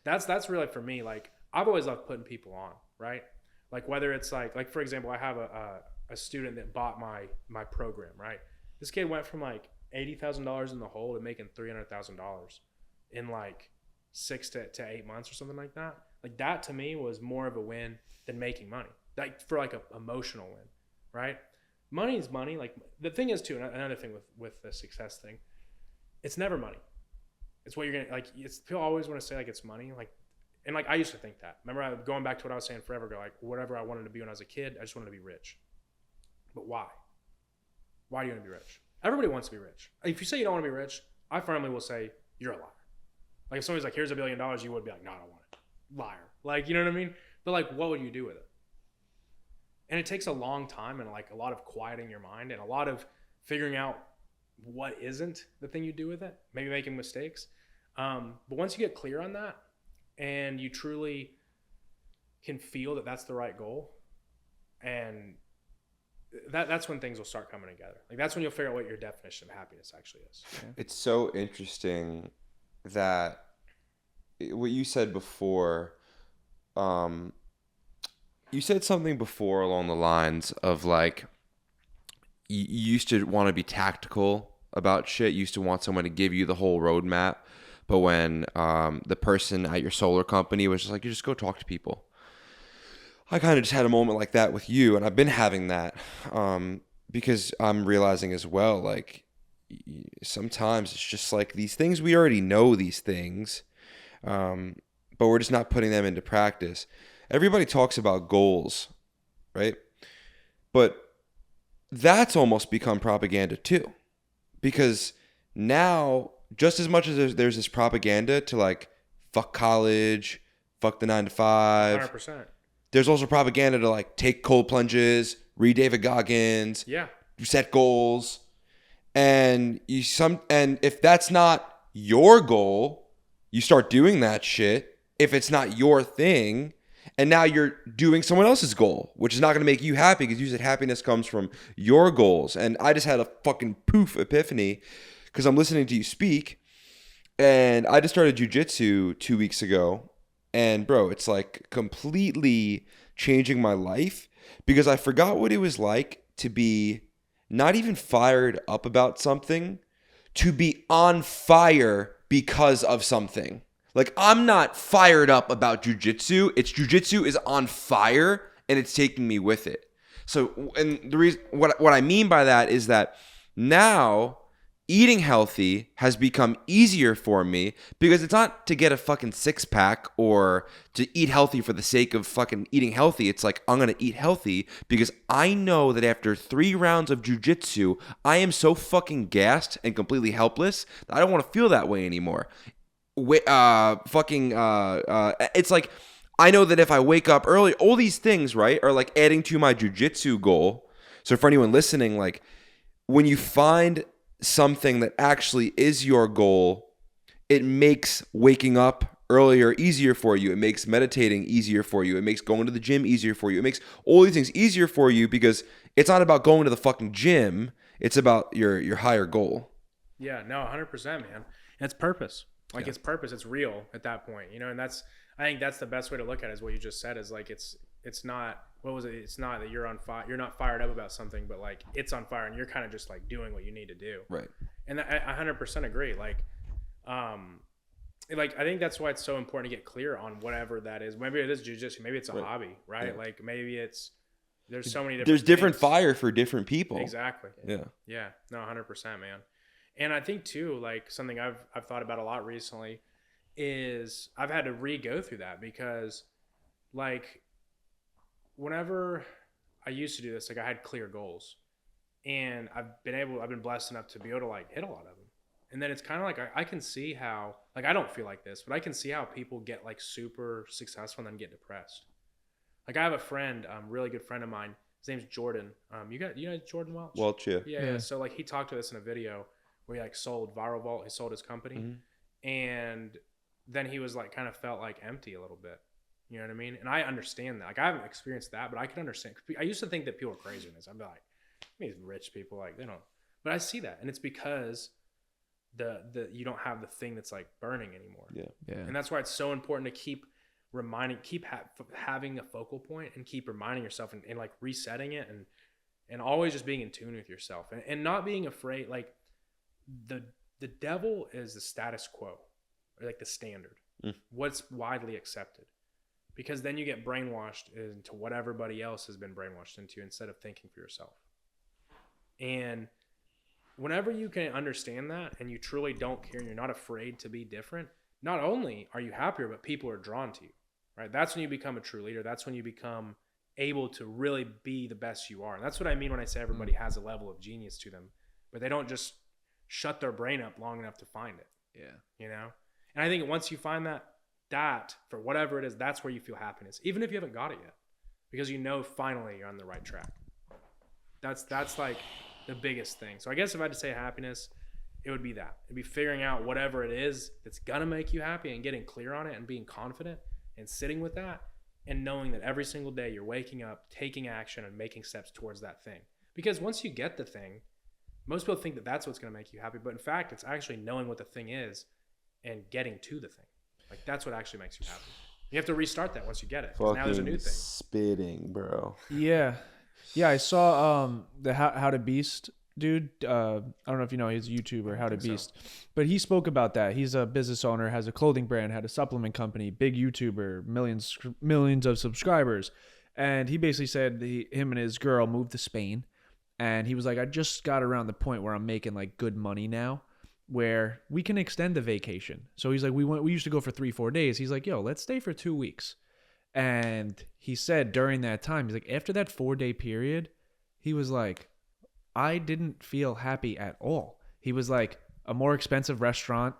That's really for me. Like, I've always loved putting people on, right? Like whether it's like for example, I have a student that bought my program, right? This kid went from like $80,000 in the hole to making $300,000 in like 6 to 8 months or something like that. Like that to me was more of a win than making money. Like for like a emotional win, right? Money is money. Like the thing is too, another thing with the success thing, it's never money. It's what you're gonna like. People always want to say like it's money, like. And like I used to think that. Remember, going back to what I was saying forever ago, like whatever I wanted to be when I was a kid, I just wanted to be rich. But why? Why do you want to be rich? Everybody wants to be rich. If you say you don't want to be rich, I firmly will say you're a liar. Like if somebody's like, here's $1 billion, you would be like, no, I don't want it. Liar. Like, you know what I mean? But like, what would you do with it? And it takes a long time and like a lot of quieting your mind and a lot of figuring out what isn't the thing you do with it, maybe making mistakes. But once you get clear on that, and you truly can feel that that's the right goal, and that's when things will start coming together. Like that's when you'll figure out what your definition of happiness actually is. It's so interesting that what you said before, you said something before along the lines of like, you used to want to be tactical about shit. You used to want someone to give you the whole roadmap. But when the person at your solar company was just like, you just go talk to people. I kind of just had a moment like that with you. And I've been having that because I'm realizing as well, like sometimes it's just like these things, we already know these things, but we're just not putting them into practice. Everybody talks about goals, right? But that's almost become propaganda too. Because now, just as much as there's this propaganda to like fuck college, fuck the 9 to 5. 100%. There's also propaganda to like take cold plunges, read David Goggins, set goals, and if that's not your goal, you start doing that shit. If it's not your thing, and now you're doing someone else's goal, which is not going to make you happy because you said happiness comes from your goals. And I just had a fucking poof epiphany. Because I'm listening to you speak, and I just started jiu-jitsu 2 weeks ago, and bro, it's like completely changing my life because I forgot what it was like to be not even fired up about something, to be on fire because of something. Like I'm not fired up about jiu-jitsu, it's jiu-jitsu is on fire and it's taking me with it. So, and the reason, what I mean by that is that now eating healthy has become easier for me because it's not to get a fucking 6-pack or to eat healthy for the sake of fucking eating healthy. It's like, I'm going to eat healthy because I know that after 3 rounds of jiu-jitsu, I am so fucking gassed and completely helpless that I don't want to feel that way anymore. It's like, I know that if I wake up early, all these things, right, are like adding to my jiu-jitsu goal. So for anyone listening, like when you find something that actually is your goal, it makes waking up earlier easier for you. It makes meditating easier for you. It makes going to the gym easier for you. It makes all these things easier for you because it's not about going to the fucking gym. It's about your higher goal. Yeah, no, 100%, man. And it's purpose. Like Yeah. it's purpose. It's real at that point, you know. And I think that's the best way to look at it. Is what you just said. Is like it's not. What was it? It's not that you're on fire. You're not fired up about something, but like it's on fire, and you're kind of just like doing what you need to do. Right. And I 100% agree. Like I think that's why it's so important to get clear on whatever that is. Maybe it is jujitsu. Maybe it's a Right. hobby, right? Yeah. Like maybe there's so many different. There's different things. fire for different people. Exactly. Yeah. Yeah, no, 100%, man. And I think too, like something I've thought about a lot recently is I've had to re-go through that because, like, whenever I used to do this, like I had clear goals, and I've been blessed enough to be able to like hit a lot of them. And then it's kind of like I can see how, like, I don't feel like this, but I can see how people get like super successful and then get depressed. Like I have a friend, really good friend of mine. His name's Jordan. You know Jordan Welch? Welch, yeah. Yeah. So like he talked to us in a video where he like sold Viral Vault. He sold his company, and then he was like kind of felt like empty a little bit. You know what I mean? And I understand that. Like I haven't experienced that, but I can understand. I used to think that people were crazy in this. I'd be like, these rich people, like they don't. But I see that, and it's because the you don't have the thing that's like burning anymore. Yeah. Yeah. And that's why it's so important to keep reminding, having a focal point and keep reminding yourself and like resetting it and always just being in tune with yourself and not being afraid. Like the devil is the status quo, or like the standard, what's widely accepted, because then you get brainwashed into what everybody else has been brainwashed into instead of thinking for yourself. And whenever you can understand that and you truly don't care and you're not afraid to be different, not only are you happier, but people are drawn to you, right? That's when you become a true leader. That's when you become able to really be the best you are. And that's what I mean when I say everybody has a level of genius to them, but they don't just shut their brain up long enough to find it. Yeah. You know? And I think once you find that for whatever it is, that's where you feel happiness, even if you haven't got it yet, because you know finally you're on the right track. That's like the biggest thing. So I guess if I had to say happiness, it would be that. It'd be figuring out whatever it is that's gonna make you happy and getting clear on it and being confident and sitting with that and knowing that every single day you're waking up, taking action and making steps towards that thing. Because once you get the thing, most people think that that's what's gonna make you happy, but in fact, it's actually knowing what the thing is and getting to the thing. Like that's what actually makes you happy. You have to restart that once you get it. 'Cause now there's a new thing. Spitting, bro. Yeah. Yeah, I saw the How to Beast dude. I don't know if you know, he's a YouTuber, How to Beast. But he spoke about that. He's a business owner, has a clothing brand, had a supplement company, big YouTuber, millions of subscribers. And he basically said him and his girl moved to Spain. And he was like, I just got around the point where I'm making like good money now, where we can extend the vacation. So he's like, we used to go for 3-4 days. He's like, yo, let's stay for 2 weeks. And he said during that time, he's like, after that 4-day period, he was like, I didn't feel happy at all. He was like, a more expensive restaurant,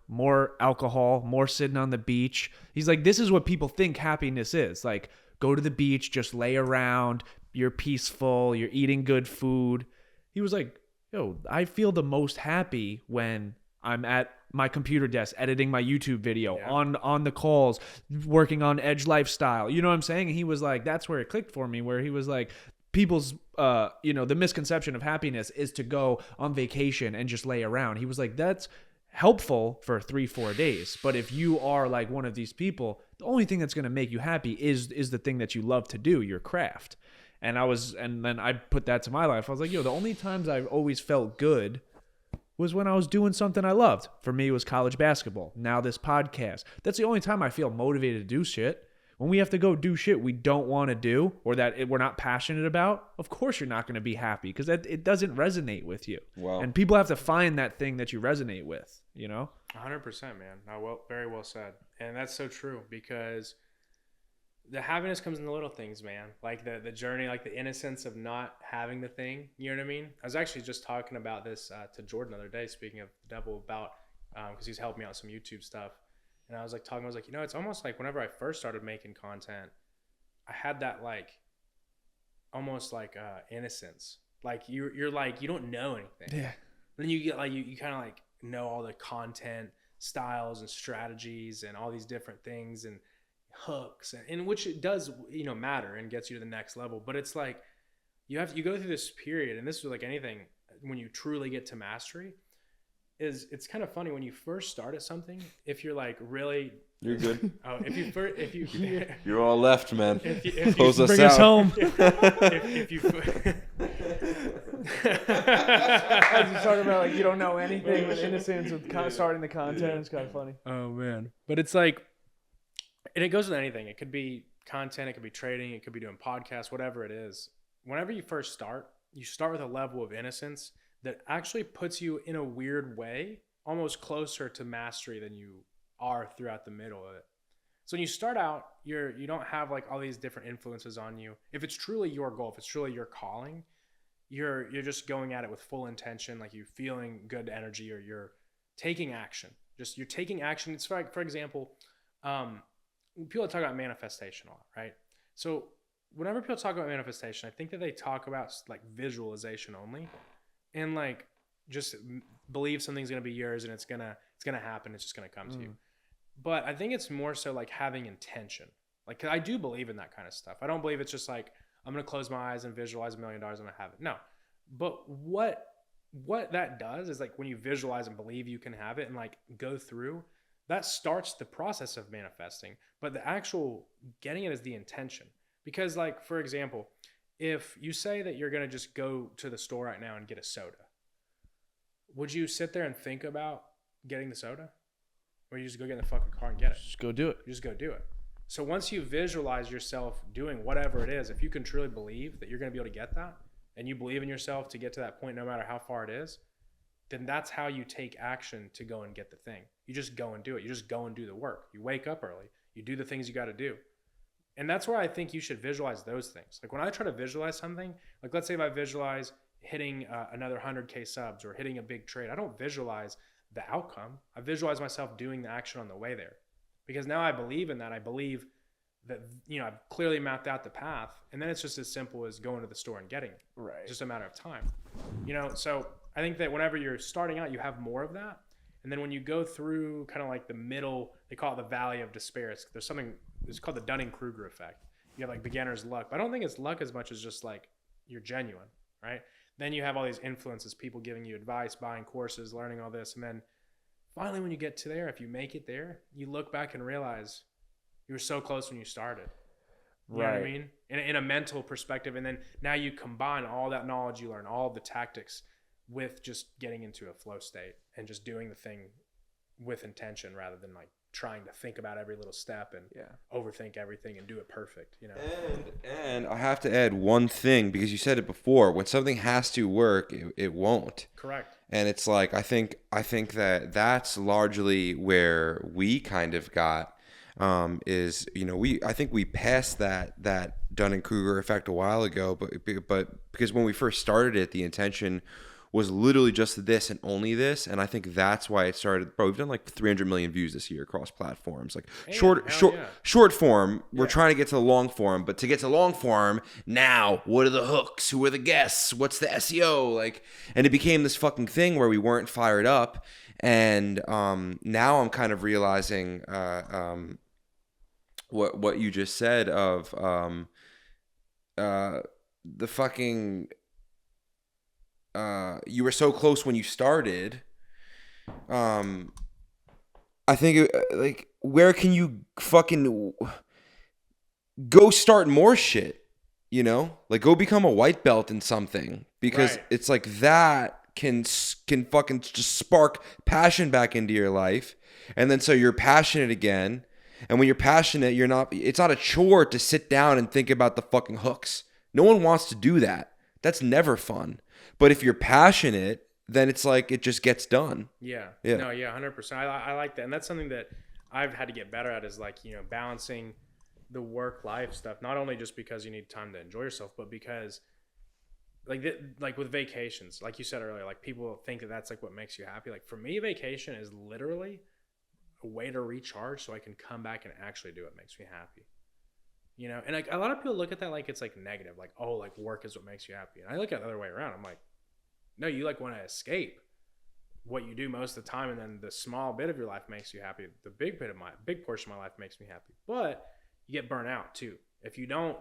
more alcohol, more sitting on the beach. He's like, this is what people think happiness is. Like, go to the beach, just lay around, you're peaceful, you're eating good food. He was like, yo, I feel the most happy when I'm at my computer desk editing my YouTube video, on the calls, working on Edge Lifestyle. You know what I'm saying? And he was like, that's where it clicked for me, where he was like, people's, the misconception of happiness is to go on vacation and just lay around. He was like, that's helpful for 3-4 days. But if you are like one of these people, the only thing that's going to make you happy is the thing that you love to do, your craft. And then I put that to my life. I was like, yo, the only times I've always felt good was when I was doing something I loved. For me, it was college basketball. Now this podcast. That's the only time I feel motivated to do shit. When we have to go do shit we don't want to do or that we're not passionate about, of course you're not going to be happy because it doesn't resonate with you. Wow. And people have to find that thing that you resonate with, you know? 100%, man. Very well said. And that's so true because the happiness comes in the little things, man. Like the journey, like the innocence of not having the thing. You know what I mean? I was actually just talking about this to Jordan the other day, speaking of the devil, about because he's helped me out with some YouTube stuff. And I was like, it's almost like whenever I first started making content, I had that like, almost like innocence. Like you're like, you don't know anything. Yeah. Then you get like, you kind of like know all the content styles and strategies and all these different things and hooks and which it does, matter and gets you to the next level. But it's like, you go through this period, and this was like anything, when you truly get to mastery is it's kind of funny when you first start at something, if you're like really, You're good. oh, if you You're all left, man. if you Close us Bring out. us home. if you I was just talking about like you don't know anything with innocence with starting the content. It's kind of funny. Oh man, but it's like, and it goes with anything. It could be content, it could be trading, it could be doing podcasts, whatever it is. Whenever you first start, you start with a level of innocence that actually puts you in a weird way, almost closer to mastery than you are throughout the middle of it. So when you start out, you don't have like all these different influences on you. If it's truly your goal, if it's truly your calling, you're just going at it with full intention, like you're feeling good energy, or you're taking action. Just you're taking action. It's like, for example, people talk about manifestation a lot, right? So whenever people talk about manifestation, I think that they talk about like visualization only, and like just believe something's gonna be yours and it's gonna happen. It's just gonna come to you. But I think it's more so like having intention. Like, 'cause I do believe in that kind of stuff. I don't believe it's just like I'm gonna close my eyes and visualize $1 million and I have it. No, but what that does is like when you visualize and believe you can have it and like go through, that starts the process of manifesting. But the actual getting it is the intention. Because like, for example, if you say that you're going to just go to the store right now and get a soda, would you sit there and think about getting the soda? Or you just go get in the fucking car and get it? Just go do it. You just go do it. So once you visualize yourself doing whatever it is, if you can truly believe that you're going to be able to get that, and you believe in yourself to get to that point no matter how far it is, then that's how you take action to go and get the thing. You just go and do it. You just go and do the work. You wake up early. You do the things you got to do. And that's where I think you should visualize those things. Like when I try to visualize something, like let's say if I visualize hitting another 100K subs or hitting a big trade, I don't visualize the outcome. I visualize myself doing the action on the way there. Because now I believe in that. I believe that, you know, I've clearly mapped out the path. And then it's just as simple as going to the store and getting it. Right. It's just a matter of time. You know, so I think that whenever you're starting out, you have more of that. And then when you go through kind of like the middle, they call it the valley of despair. There's something, it's called the Dunning-Kruger effect. You have like beginner's luck. But I don't think it's luck as much as just like you're genuine, right? Then you have all these influences, people giving you advice, buying courses, learning all this. And then finally, when you get to there, if you make it there, you look back and realize you were so close when you started. You know what I mean? In a mental perspective. And then now you combine all that knowledge you learn, all the tactics, with just getting into a flow state and just doing the thing with intention rather than like trying to think about every little step and overthink everything and do it perfect, you know? And I have to add one thing, because you said it before, when something has to work, it won't. Correct. And it's like, I think that that's largely where we kind of got, is, you know, I think we passed that Dunning-Kruger effect a while ago, but because when we first started it, the intention was literally just this and only this, and I think that's why it started. Bro, we've done like 300 million views this year across platforms. Like short form, we're trying to get to the long form, but to get to long form, now what are the hooks? Who are the guests? What's the SEO? Like, and it became this fucking thing where we weren't fired up, and now I'm kind of realizing what you just said of the fucking. You were so close when you started. I think like, where can you fucking go start more shit? You know, like go become a white belt in something, because it's like that can fucking just spark passion back into your life, and then so you're passionate again. And when you're passionate, it's not a chore to sit down and think about the fucking hooks. No one wants to do that. That's never fun. But if you're passionate, then it's like it just gets done. Yeah. No, yeah, 100%. I like that. And that's something that I've had to get better at, is like, you know, balancing the work-life stuff, not only just because you need time to enjoy yourself, but because like with vacations, like you said earlier, like people think that that's like what makes you happy. Like for me, vacation is literally a way to recharge so I can come back and actually do what makes me happy. You know, and like a lot of people look at that like it's like negative, like, oh, like work is what makes you happy. And I look at it the other way around. I'm like, no, you like want to escape what you do most of the time, and then the small bit of your life makes you happy. The big portion of my life makes me happy. But you get burnt out too if you don't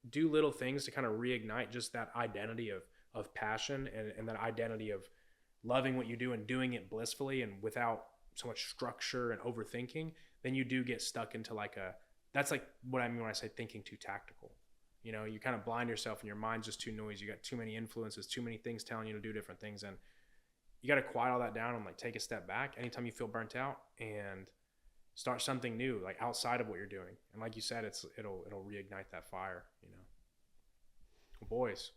do little things to kind of reignite just that identity of of passion and that identity of loving what you do and doing it blissfully and without so much structure and overthinking, then you do get stuck into that's like what I mean when I say thinking too tactical. You know, you kind of blind yourself and your mind's just too noisy. You got too many influences, too many things telling you to do different things. And you got to quiet all that down and like take a step back anytime you feel burnt out and start something new, like outside of what you're doing. And like you said, it'll reignite that fire, you know. Well, boys,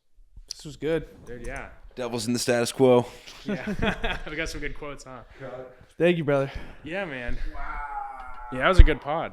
This was good. dude, yeah. Devil's in the status quo. Yeah. We got some good quotes, huh? Thank you, brother. Yeah, man. Wow. Yeah, that was a good pod.